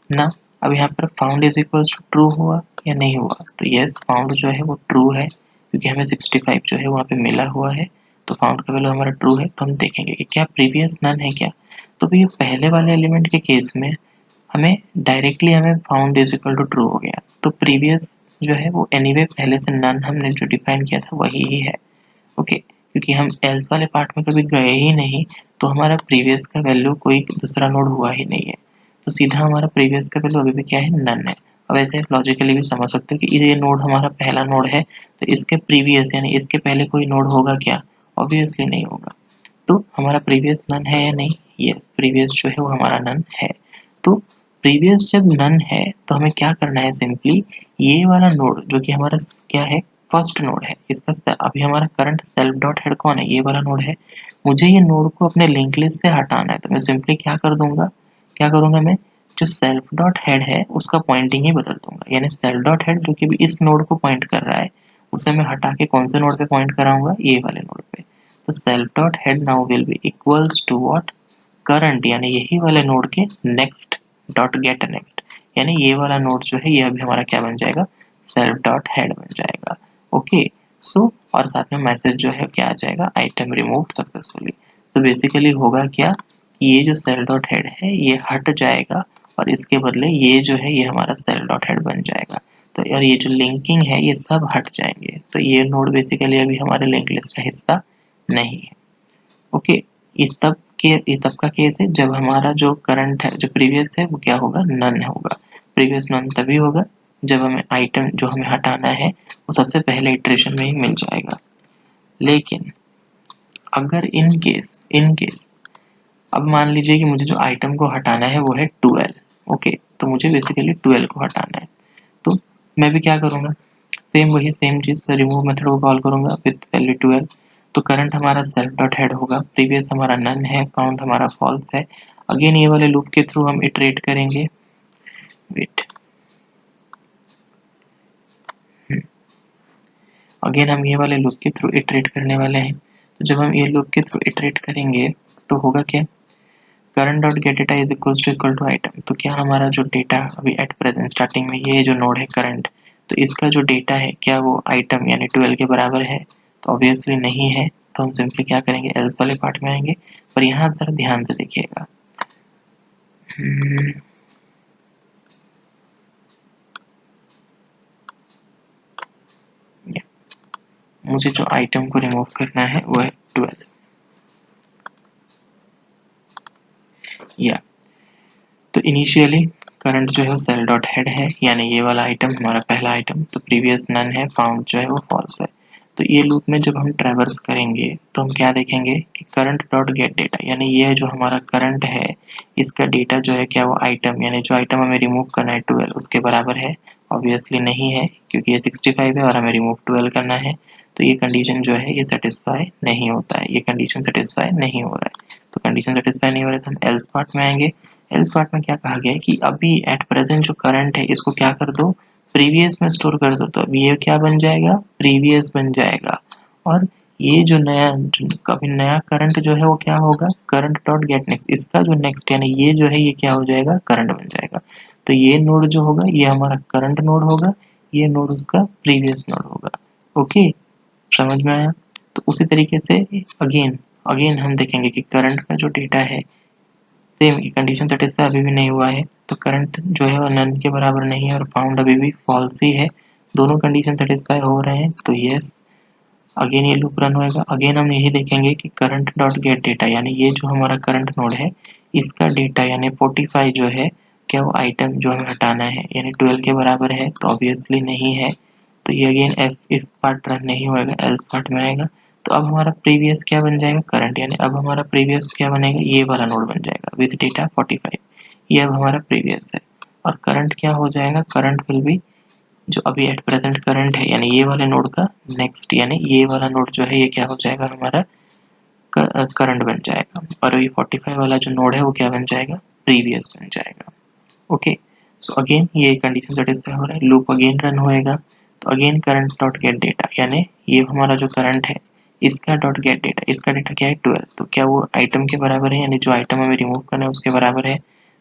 ना। अब यहाँ पर found is equal to true हुआ या नहीं हुआ, तो यस फाउंड जो है वो ट्रू है, क्योंकि हमें 65 जो है वहाँ पे मिला हुआ है। तो फाउंड का वैल्यू हमारा ट्रू है, तो हम देखेंगे कि क्या प्रीवियस नन है क्या। तो भी पहले वाले एलिमेंट के केस में हमें डायरेक्टली हमें found is equal to true हो गया, तो प्रीवियस जो है वो एनीवे पहले से नन हमने जो डिफाइन किया था वही ही है। ओके, क्योंकि हम एल्स वाले पार्ट में कभी गए ही नहीं, तो हमारा प्रीवियस का वैल्यू कोई दूसरा नोड हुआ ही नहीं है, तो सीधा हमारा प्रीवियस का वैल्यू अभी भी क्या है, नन है। अब ऐसे आप लॉजिकली भी समझ सकते हो कि ये नोड हमारा पहला नोड है, तो इसके प्रीवियस यानी इसके पहले कोई नोड होगा क्या, ऑब्वियसली नहीं होगा। तो हमारा प्रीवियस नन है या नहीं, यस प्रीवियस जो है वो हमारा नन है। तो प्रीवियस जब नन है तो हमें क्या करना है, सिंपली ये वाला नोड जो कि हमारा क्या है, फर्स्ट नोड है इसका, अभी हमारा करंट सेल्फ डॉट हेड कौन है, ये वाला नोड है। मुझे ये नोड को अपने लिंक लिस्ट से हटाना है, तो मैं सिंपली क्या करूंगा मैं, जो सेल्फ डॉट हेड है उसका पॉइंटिंग ही बदल दूंगा, यानी सेल्फ डॉट हेड जो कि भी इस नोड को पॉइंट कर रहा है उसे मैं हटा के कौन से नोड पे पॉइंट कराऊंगा, ये वाले नोड पे। तो self dot head now will be equals to what, current, यानी यही वाले नोड के नेक्स्ट डॉट गेट नेक्स्ट, यानी ये वाला नोड जो है ये अभी हमारा क्या बन जाएगा, सेल्फ डॉट हेड बन जाएगा। ओके सो और साथ में मैसेज जो है क्या आ जाएगा, आइटम रिमूव सक्सेसफुली। तो बेसिकली होगा क्या, ये जो सेल डॉट हेड है ये हट जाएगा और इसके बदले ये जो है ये हमारा सेल डॉट हेड बन जाएगा। तो यार ये जो लिंकिंग है ये सब हट जाएंगे, तो ये नोड बेसिकली अभी हमारे लिंक लिस्ट का हिस्सा नहीं है। ओके, ये तब का केस है जब हमारा जो करंट है, जो प्रीवियस है वो क्या होगा, नन होगा। प्रीवियस नन तभी होगा जब हमें आइटम जो हमें हटाना है वो सबसे पहले इटरेशन में ही मिल जाएगा। लेकिन अगर इन केस अब मान लीजिए कि मुझे जो आइटम को हटाना है वो है 12। ओके, तो मुझे बेसिकली 12 को हटाना है, तो मैं भी क्या करूँगा, सेम चीज़ रिमूव मेथड को कॉल करूँगा विद वैल्यू 12। तो करंट हमारा सेल्फ डॉट हेड होगा, प्रीवियस हमारा नन है, काउंट हमारा फॉल्स है। अगेन ये वाले लूप के थ्रू हम इटरेट करेंगे, वेट, अगेन हम ये वाले लूप के थ्रू इटरेट करने वाले हैं। तो जब हम ये लूप के थ्रू इटरेट करेंगे तो होगा क्या, current dot get data is equal to item. तो क्या हमारा जो डेटा अभी एट प्रेजेंट स्टार्टिंग में ये जो नोड है करंट, तो इसका जो डेटा है क्या वो आइटम यानी 12 के बराबर है, तो ऑब्वियसली नहीं है। तो हम सिंपली क्या करेंगे, एल्स वाले पार्ट में आएंगे। पर यहाँ जरा ध्यान से देखिएगा, मुझे जो आइटम को रिमूव करना है वो है 12। या तो इनिशियली करंट जो है सेल डॉट हेड है, यानी ये वाला आइटम हमारा पहला आइटम, तो प्रीवियस नन है, फाउंड जो है वो फॉल्स है। तो ये लूप में जब हम ट्रैवर्स करेंगे तो हम क्या देखेंगे कि करंट डॉट गेट डेटा, यानी ये जो हमारा करंट है इसका डेटा जो है क्या वो आइटम, यानी जो आइटम हमें रिमूव करना है 12 उसके बराबर है, ऑब्वियसली नहीं है क्योंकि ये 65 है और हमें रिमूव 12 करना है। तो ये कंडीशन जो है ये सेटिस्फाई नहीं होता है, ये कंडीशन सेटिस्फाई नहीं हो रहा है। तो कंडीशन सेटिस्फाई नहीं हो रहा है तो हम एल्स पार्ट में आएंगे। एल्स पार्ट में क्या कहा गया है कि अभी एट प्रेजेंट जो करंट है इसको क्या कर दो, प्रीवियस में स्टोर कर दो। तो अभी ये क्या बन जाएगा, प्रीवियस बन जाएगा। और ये जो कभी नया करंट जो है वो क्या होगा, करंट डॉट गेट नेक्स्ट, इसका जो नेक्स्ट यानी ये जो है ये क्या हो जाएगा, करंट बन जाएगा। तो ये नोड जो होगा ये हमारा करंट नोड होगा, ये नोड उसका प्रीवियस नोड होगा। ओके, समझ में आया। तो उसी तरीके से अगेन अगेन हम देखेंगे कि करंट का जो डेटा है सेम कंडीशन सेटिस्फाई अभी भी नहीं हुआ है, तो करंट जो है वो नन के बराबर नहीं है और फाउंड अभी भी फॉल्स ही है। दोनों कंडीशन सेटिस्फाई हो रहे हैं तो यस, अगेन ये लूप रन होएगा। अगेन हम यही देखेंगे कि करंट डॉट गेट डेटा, यानी ये जो हमारा करंट नोड है इसका डेटा यानी 45 जो है क्या वो आइटम जो हमें हटाना है यानी 12 के बराबर है, तो ऑब्वियसली नहीं है। तो ये अगेन इफ पार्ट रन नहीं होएगा, एल्स पार्ट में आएगा। तो अब हमारा प्रीवियस क्या बन जाएगा, करंट, यानी अब हमारा प्रीवियस क्या बनेगा, ये वाला नोड बन जाएगा विद डेटा 45। ये अब हमारा प्रीवियस है। और करंट क्या हो जाएगा, करंट विल बी जो अभी एट प्रेजेंट करंट है यानी ये वाले नोड का नेक्स्ट, यानी ये वाला नोड जो है ये क्या हो जाएगा हमारा करंट बन जाएगा। और ये 45 वाला जो नोड है वो क्या बन जाएगा, प्रीवियस बन जाएगा। ओके, सो अगेन ये कंडीशन सेटिस्फाई हो रहा है, लूप अगेन रन होएगा। तो again current dot get data, यानी ये हमारा जो करंट है इसका डॉट गेट डेटा, इसका डेटा क्या है 12, तो क्या वो आइटम के बराबर है, यानी जो आइटम हमें रिमूव करना है उसके बराबर है।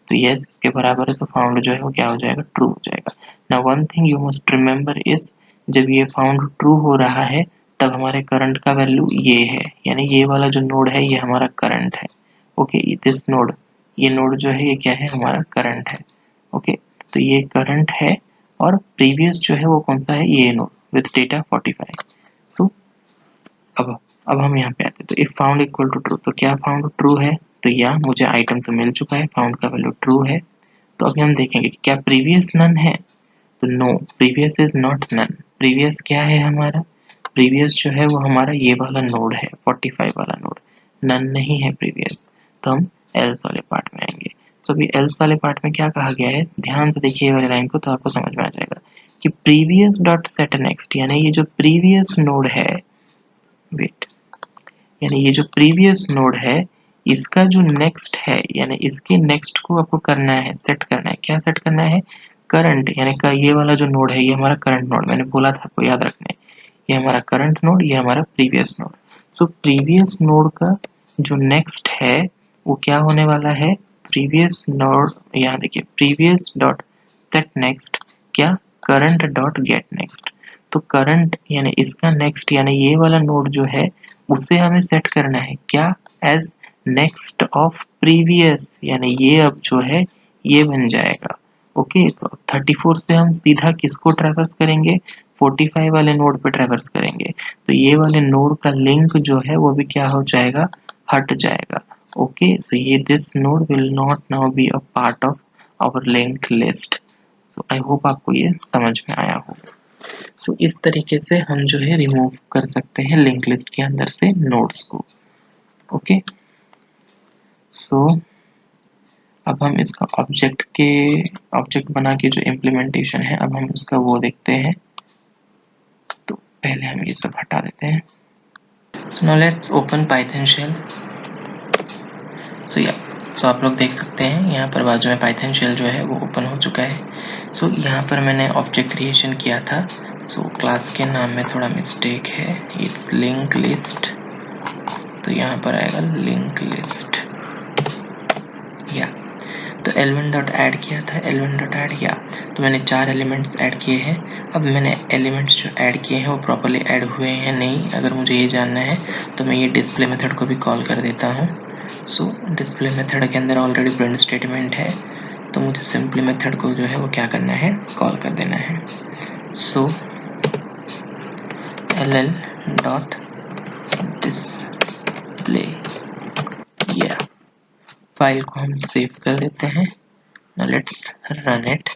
तो यस इसके बराबर है, तो फाउंड जो है वो क्या हो जाएगा, ट्रू हो जाएगा। Now one thing you must remember is, जब ये फाउंड ट्रू हो रहा है तब हमारे करंट का वैल्यू ये है, यानी ये वाला जो नोड है ये हमारा करंट है। ओके, दिस नोड, ये नोड जो है ये क्या है, हमारा करंट है। ओके, तो ये करंट है और प्रीवियस जो है वो कौन सा है, ये नोड विथ डेटा 45। सो अब हम यहाँ पे आते हैं, तो if found equal to true, तो क्या फाउंड ट्रू है, तो या मुझे आइटम तो मिल चुका है, फाउंड का वैल्यू ट्रू है। तो अभी हम देखेंगे कि क्या प्रीवियस नन है, तो no, previous is not none. Previous क्या है हमारा, प्रीवियस जो है वो हमारा ये वाला नोड है 45 वाला नोड, नन नहीं है प्रीवियस। तो हम एल्स वाले पार्ट में आएंगे। सो अभी एल्स वाले पार्ट में क्या कहा गया है, ध्यान से देखिए वाले लाइन को तो आपको समझ में आ जाएगा। कि प्रीवियस डॉट सेट नेक्स्ट, यानी ये जो प्रीवियस नोड है, वेट, यानी ये जो प्रीवियस नोड है इसका जो नेक्स्ट है, यानी इसके नेक्स्ट को आपको करना है, सेट करना है। क्या सेट करना है? करंट, यानी का ये वाला जो नोड है ये हमारा करंट नोड, मैंने बोला था आपको याद रखना है, ये हमारा करंट नोड, ये हमारा previous node. So previous node का जो नेक्स्ट है वो क्या होने वाला है? प्रीवियस नोड, यहाँ देखिए प्रीवियस डॉट सेट नेक्स्ट क्या? Current dot get next. तो करंट यानी इसका नेक्स्ट, यानी ये वाला नोड जो है उसे हमें सेट करना है क्या? एज नेक्स्ट ऑफ प्रीवियस, यानी ये अब जो है ये बन जाएगा। ओके, तो 34 से हम सीधा किसको ट्रैवर्स करेंगे? 45 वाले नोड पे ट्रैवर्स करेंगे। तो ये वाले नोड का लिंक जो है वो भी क्या हो जाएगा? हट जाएगा। ओके, सो ये this node will not now be a part of our linked list. So I hope आपको ये समझ में आया होगा। सो इस तरीके से हम जो है रिमूव कर सकते हैं लिंक लिस्ट के अंदर से नोड्स को। ओके, सो अब हम इसका ऑब्जेक्ट बना के जो इम्प्लीमेंटेशन है अब हम इसका वो देखते हैं। तो पहले हम ये सब हटा देते हैं। So now let's open Python shell. सो आप लोग देख सकते हैं यहाँ पर बाजू में पाइथन शेल जो है वो ओपन हो चुका है। सो यहाँ पर मैंने ऑब्जेक्ट क्रिएशन किया था। सो क्लास के नाम में थोड़ा मिस्टेक है, इट्स लिंक लिस्ट, तो यहाँ पर आएगा लिंक लिस्ट। या तो L1 डॉट ऐड किया था, L1 डॉट ऐड किया तो मैंने 4 एलिमेंट्स ऐड किए हैं। अब मैंने एलिमेंट्स जो ऐड किए हैं वो प्रॉपर्ली ऐड हुए हैं नहीं, अगर मुझे ये जानना है तो मैं ये डिस्प्ले मेथड को भी कॉल कर देता हूँ। सो डिस्प्ले मेथड के अंदर ऑलरेडी प्रिंट स्टेटमेंट है, तो मुझे सिंपली मेथड को जो है वो क्या करना है? कॉल कर देना है। सो ll डॉट डिस्प्ले, या फाइल को हम सेव कर देते हैं। Let's run it,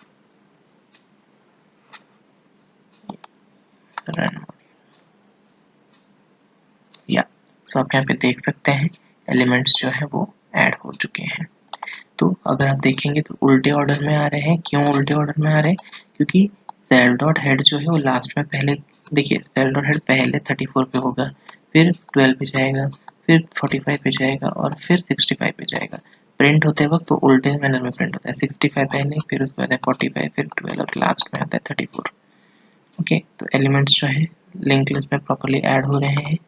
run. या सो आप यहाँ पे देख सकते हैं एलिमेंट्स जो है वो ऐड हो चुके हैं। तो अगर आप देखेंगे तो उल्टे ऑर्डर में आ रहे हैं। क्यों उल्टे ऑर्डर में आ रहे हैं? क्योंकि सेल डॉट हेड जो है वो लास्ट में पहले, देखिए सेल डॉट हेड पहले 34 पे होगा, फिर 12 पे जाएगा, फिर 45 पे जाएगा और फिर 65 पे जाएगा। प्रिंट होते वक्त तो उल्टे मैनर में प्रिंट होता है, 65 पहले, फिर उसके बाद 45, फिर 12 और लास्ट में आता है 34। ओके, तो एलिमेंट्स जो है लिंक लिस्ट में प्रॉपर्ली ऐड हो रहे हैं।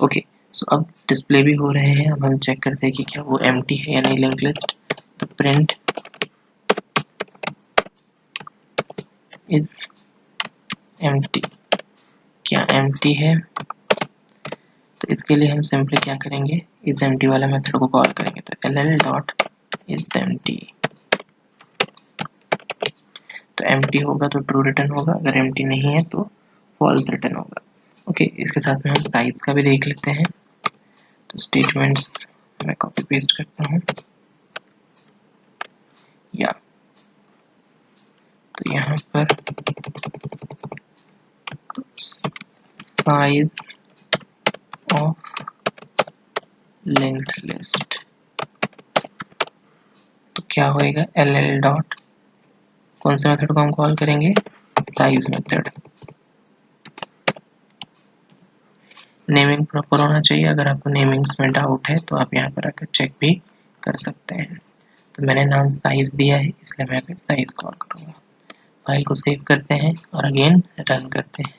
ओके, सो अब डिस्प्ले भी हो रहे हैं। अब हम चेक करते हैं कि क्या वो एम्प्टी है या नहीं लिंक लिस्ट। तो प्रिंट इज एम्प्टी, क्या एम्प्टी है? तो इसके लिए हम सिंपली क्या करेंगे? इज एम्प्टी वाला मेथड को कॉल करेंगे। तो ll डॉट इज एम्प्टी, तो एम्प्टी होगा तो ट्रू रिटर्न होगा, अगर एम्प्टी नहीं है तो फॉल्स रिटर्न होगा। ओके, इसके साथ में हम साइज का भी देख लेते हैं। तो स्टेटमेंट्स मैं कॉपी पेस्ट करता हूँ। या तो यहाँ पर साइज ऑफ लिंक्ड लिस्ट, तो क्या होएगा? ll डॉट, कौन से मेथड को हम कॉल करेंगे? Size method. नेमिंग प्रॉपर होना चाहिए। अगर आपको नेमिंग्स में डाउट है तो आप यहाँ पर आकर चेक भी कर सकते हैं। तो मैंने नाम साइज दिया है इसलिए मैं यहाँ पे साइज कॉल करूँगा। फाइल को सेव करते हैं और अगेन रन करते हैं।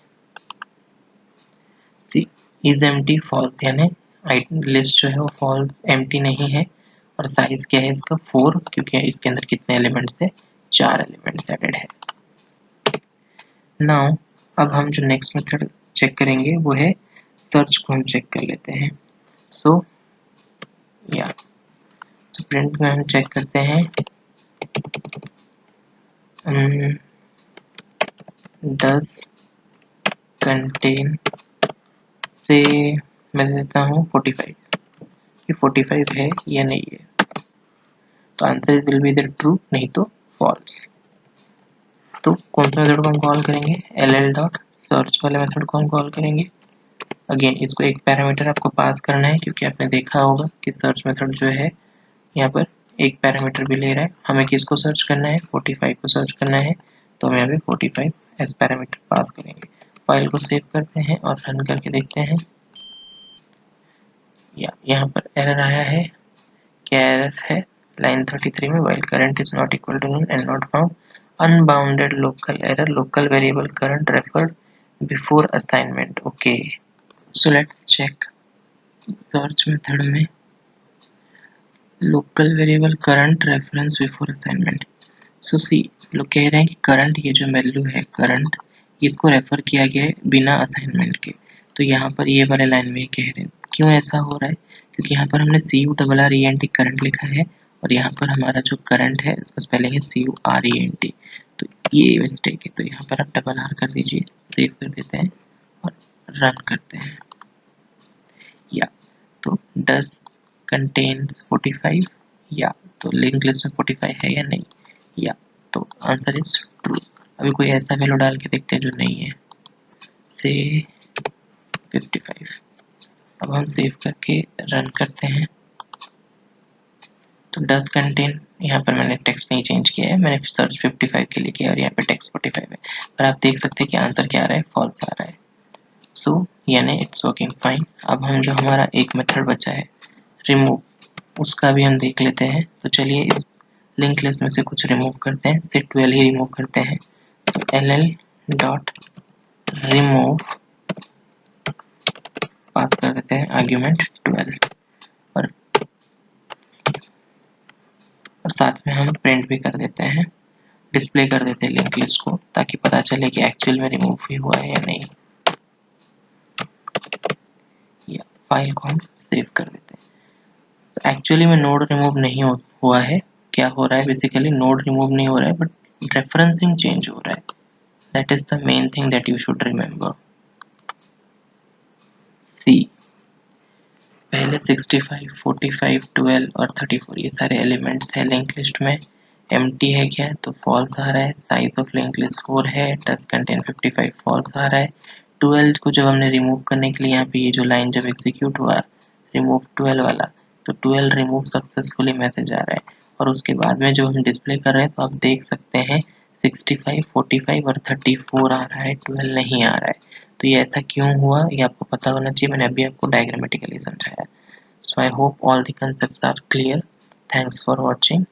सी इज एम्प्टी फॉल्स, यानी आइटम लिस्ट जो है वो फॉल्स, एम्प्टी नहीं है। और साइज क्या है इसका? 4, क्योंकि इसके अंदर कितने एलिमेंट्स है? 4 एलिमेंट्स एडेड है। नाउ अब हम जो नेक्स्ट मेथड चेक करेंगे वो है सर्च को हम चेक कर लेते हैं। सो या तो प्रिंट में हम चेक करते हैं डज कंटेन से मैं देता हूँ 45, कि 45 है या नहीं है। तो आंसर विल बी इधर ट्रू, नहीं तो फॉल्स। तो कौन सा मेथड को हम कॉल करेंगे? ll डॉट सर्च वाले मेथड को हम कॉल करेंगे। अगेन इसको एक पैरामीटर आपको पास करना है, क्योंकि आपने देखा होगा कि सर्च मेथड जो है यहाँ पर एक पैरामीटर भी ले रहा है। हमें किसको सर्च करना है? 45 को सर्च करना है, तो हम यहाँ पे 45 एज पैरामीटर पास करेंगे। फाइल को सेव करते हैं और रन करके देखते हैं। या यहाँ पर एरर आया है। क्या एरर है? लाइन 33 में while current is not equal to null and not found, unbounded local error, local variable current referred before assignment. Okay, so let's check search method में local variable current reference before assignment. So see, लोग कह रहे हैं कि current, ये जो value है current, इसको रेफर किया गया है बिना असाइनमेंट के। तो यहाँ पर ये वाले लाइन में कह रहे हैं क्यों ऐसा हो रहा है, क्योंकि यहाँ पर हमने CURRENT करंट लिखा है और यहाँ पर हमारा जो करंट है उसका स्पेलिंग है CURENT। तो ये मिस्टेक है, तो यहाँ पर आप RR कर दीजिए, सेव कर देते हैं और रन करते हैं। या तो डस कंटेन्स 45, या तो लिंक लिस्ट में 45 है या नहीं, या तो आंसर इज ट्रू। अभी कोई ऐसा वैल्यू डाल के देखते हैं जो नहीं है, से 55। अब हम सेव करके रन करते हैं। तो डस कंटेन, यहाँ पर मैंने टेक्स्ट नहीं चेंज किया है, मैंने सर्च 55 के लिए किया और यहाँ पे टेक्स्ट 45 है, पर आप देख सकते हैं कि आंसर क्या आ रहा है, फॉल्स आ रहा है। सो यानी इट्स वर्किंग फाइन। अब हम जो हमारा एक मेथड बचा है रिमूव, उसका भी हम देख लेते हैं। तो चलिए इस लिंक लिस्ट में से कुछ रिमूव करते हैं, से 12 ही रिमूव करते हैं। तो ll डॉट रिमूव पास कर देते हैं आर्ग्यूमेंट 12 और साथ में हम प्रिंट भी कर देते हैं, डिस्प्ले कर देते हैं लिंक लिस्ट को, ताकि पता चले कि एक्चुअल में रिमूव ही हुआ है या नहीं। या फाइल को हम सेव कर देते हैं। तो एक्चुअली में नोड रिमूव नहीं हुआ है। क्या हो रहा है, बेसिकली नोड रिमूव नहीं हो रहा है, बट रेफरेंसिंग चेंज हो रहा है। That is the main thing that you should remember. See, पहले 65, 45, 12 और 34 ये सारे एलिमेंट्स है लिंक लिस्ट में। एम्प्टी है क्या, तो फॉल्स आ रहा है। साइज ऑफ लिंक लिस्ट 4 है। डस कंटेन 55 फॉल्स आ रहा है। 12 को जब हमने रिमूव करने के लिए यहाँ पे ये जो लाइन जब एग्जीक्यूट हुआ रिमूव 12 वाला, तो 12 रिमूव सक्सेसफुली मैसेज आ रहा है। और उसके बाद में जो हम डिस्प्ले कर रहे हैं तो आप देख सकते हैं 65, 45 और 34 आ रहा है, 12 नहीं आ रहा है। तो ये ऐसा क्यों हुआ, ये आपको पता होना चाहिए। मैंने अभी आपको डायग्रामेटिकली समझाया। So I hope all the concepts are clear. Thanks for watching.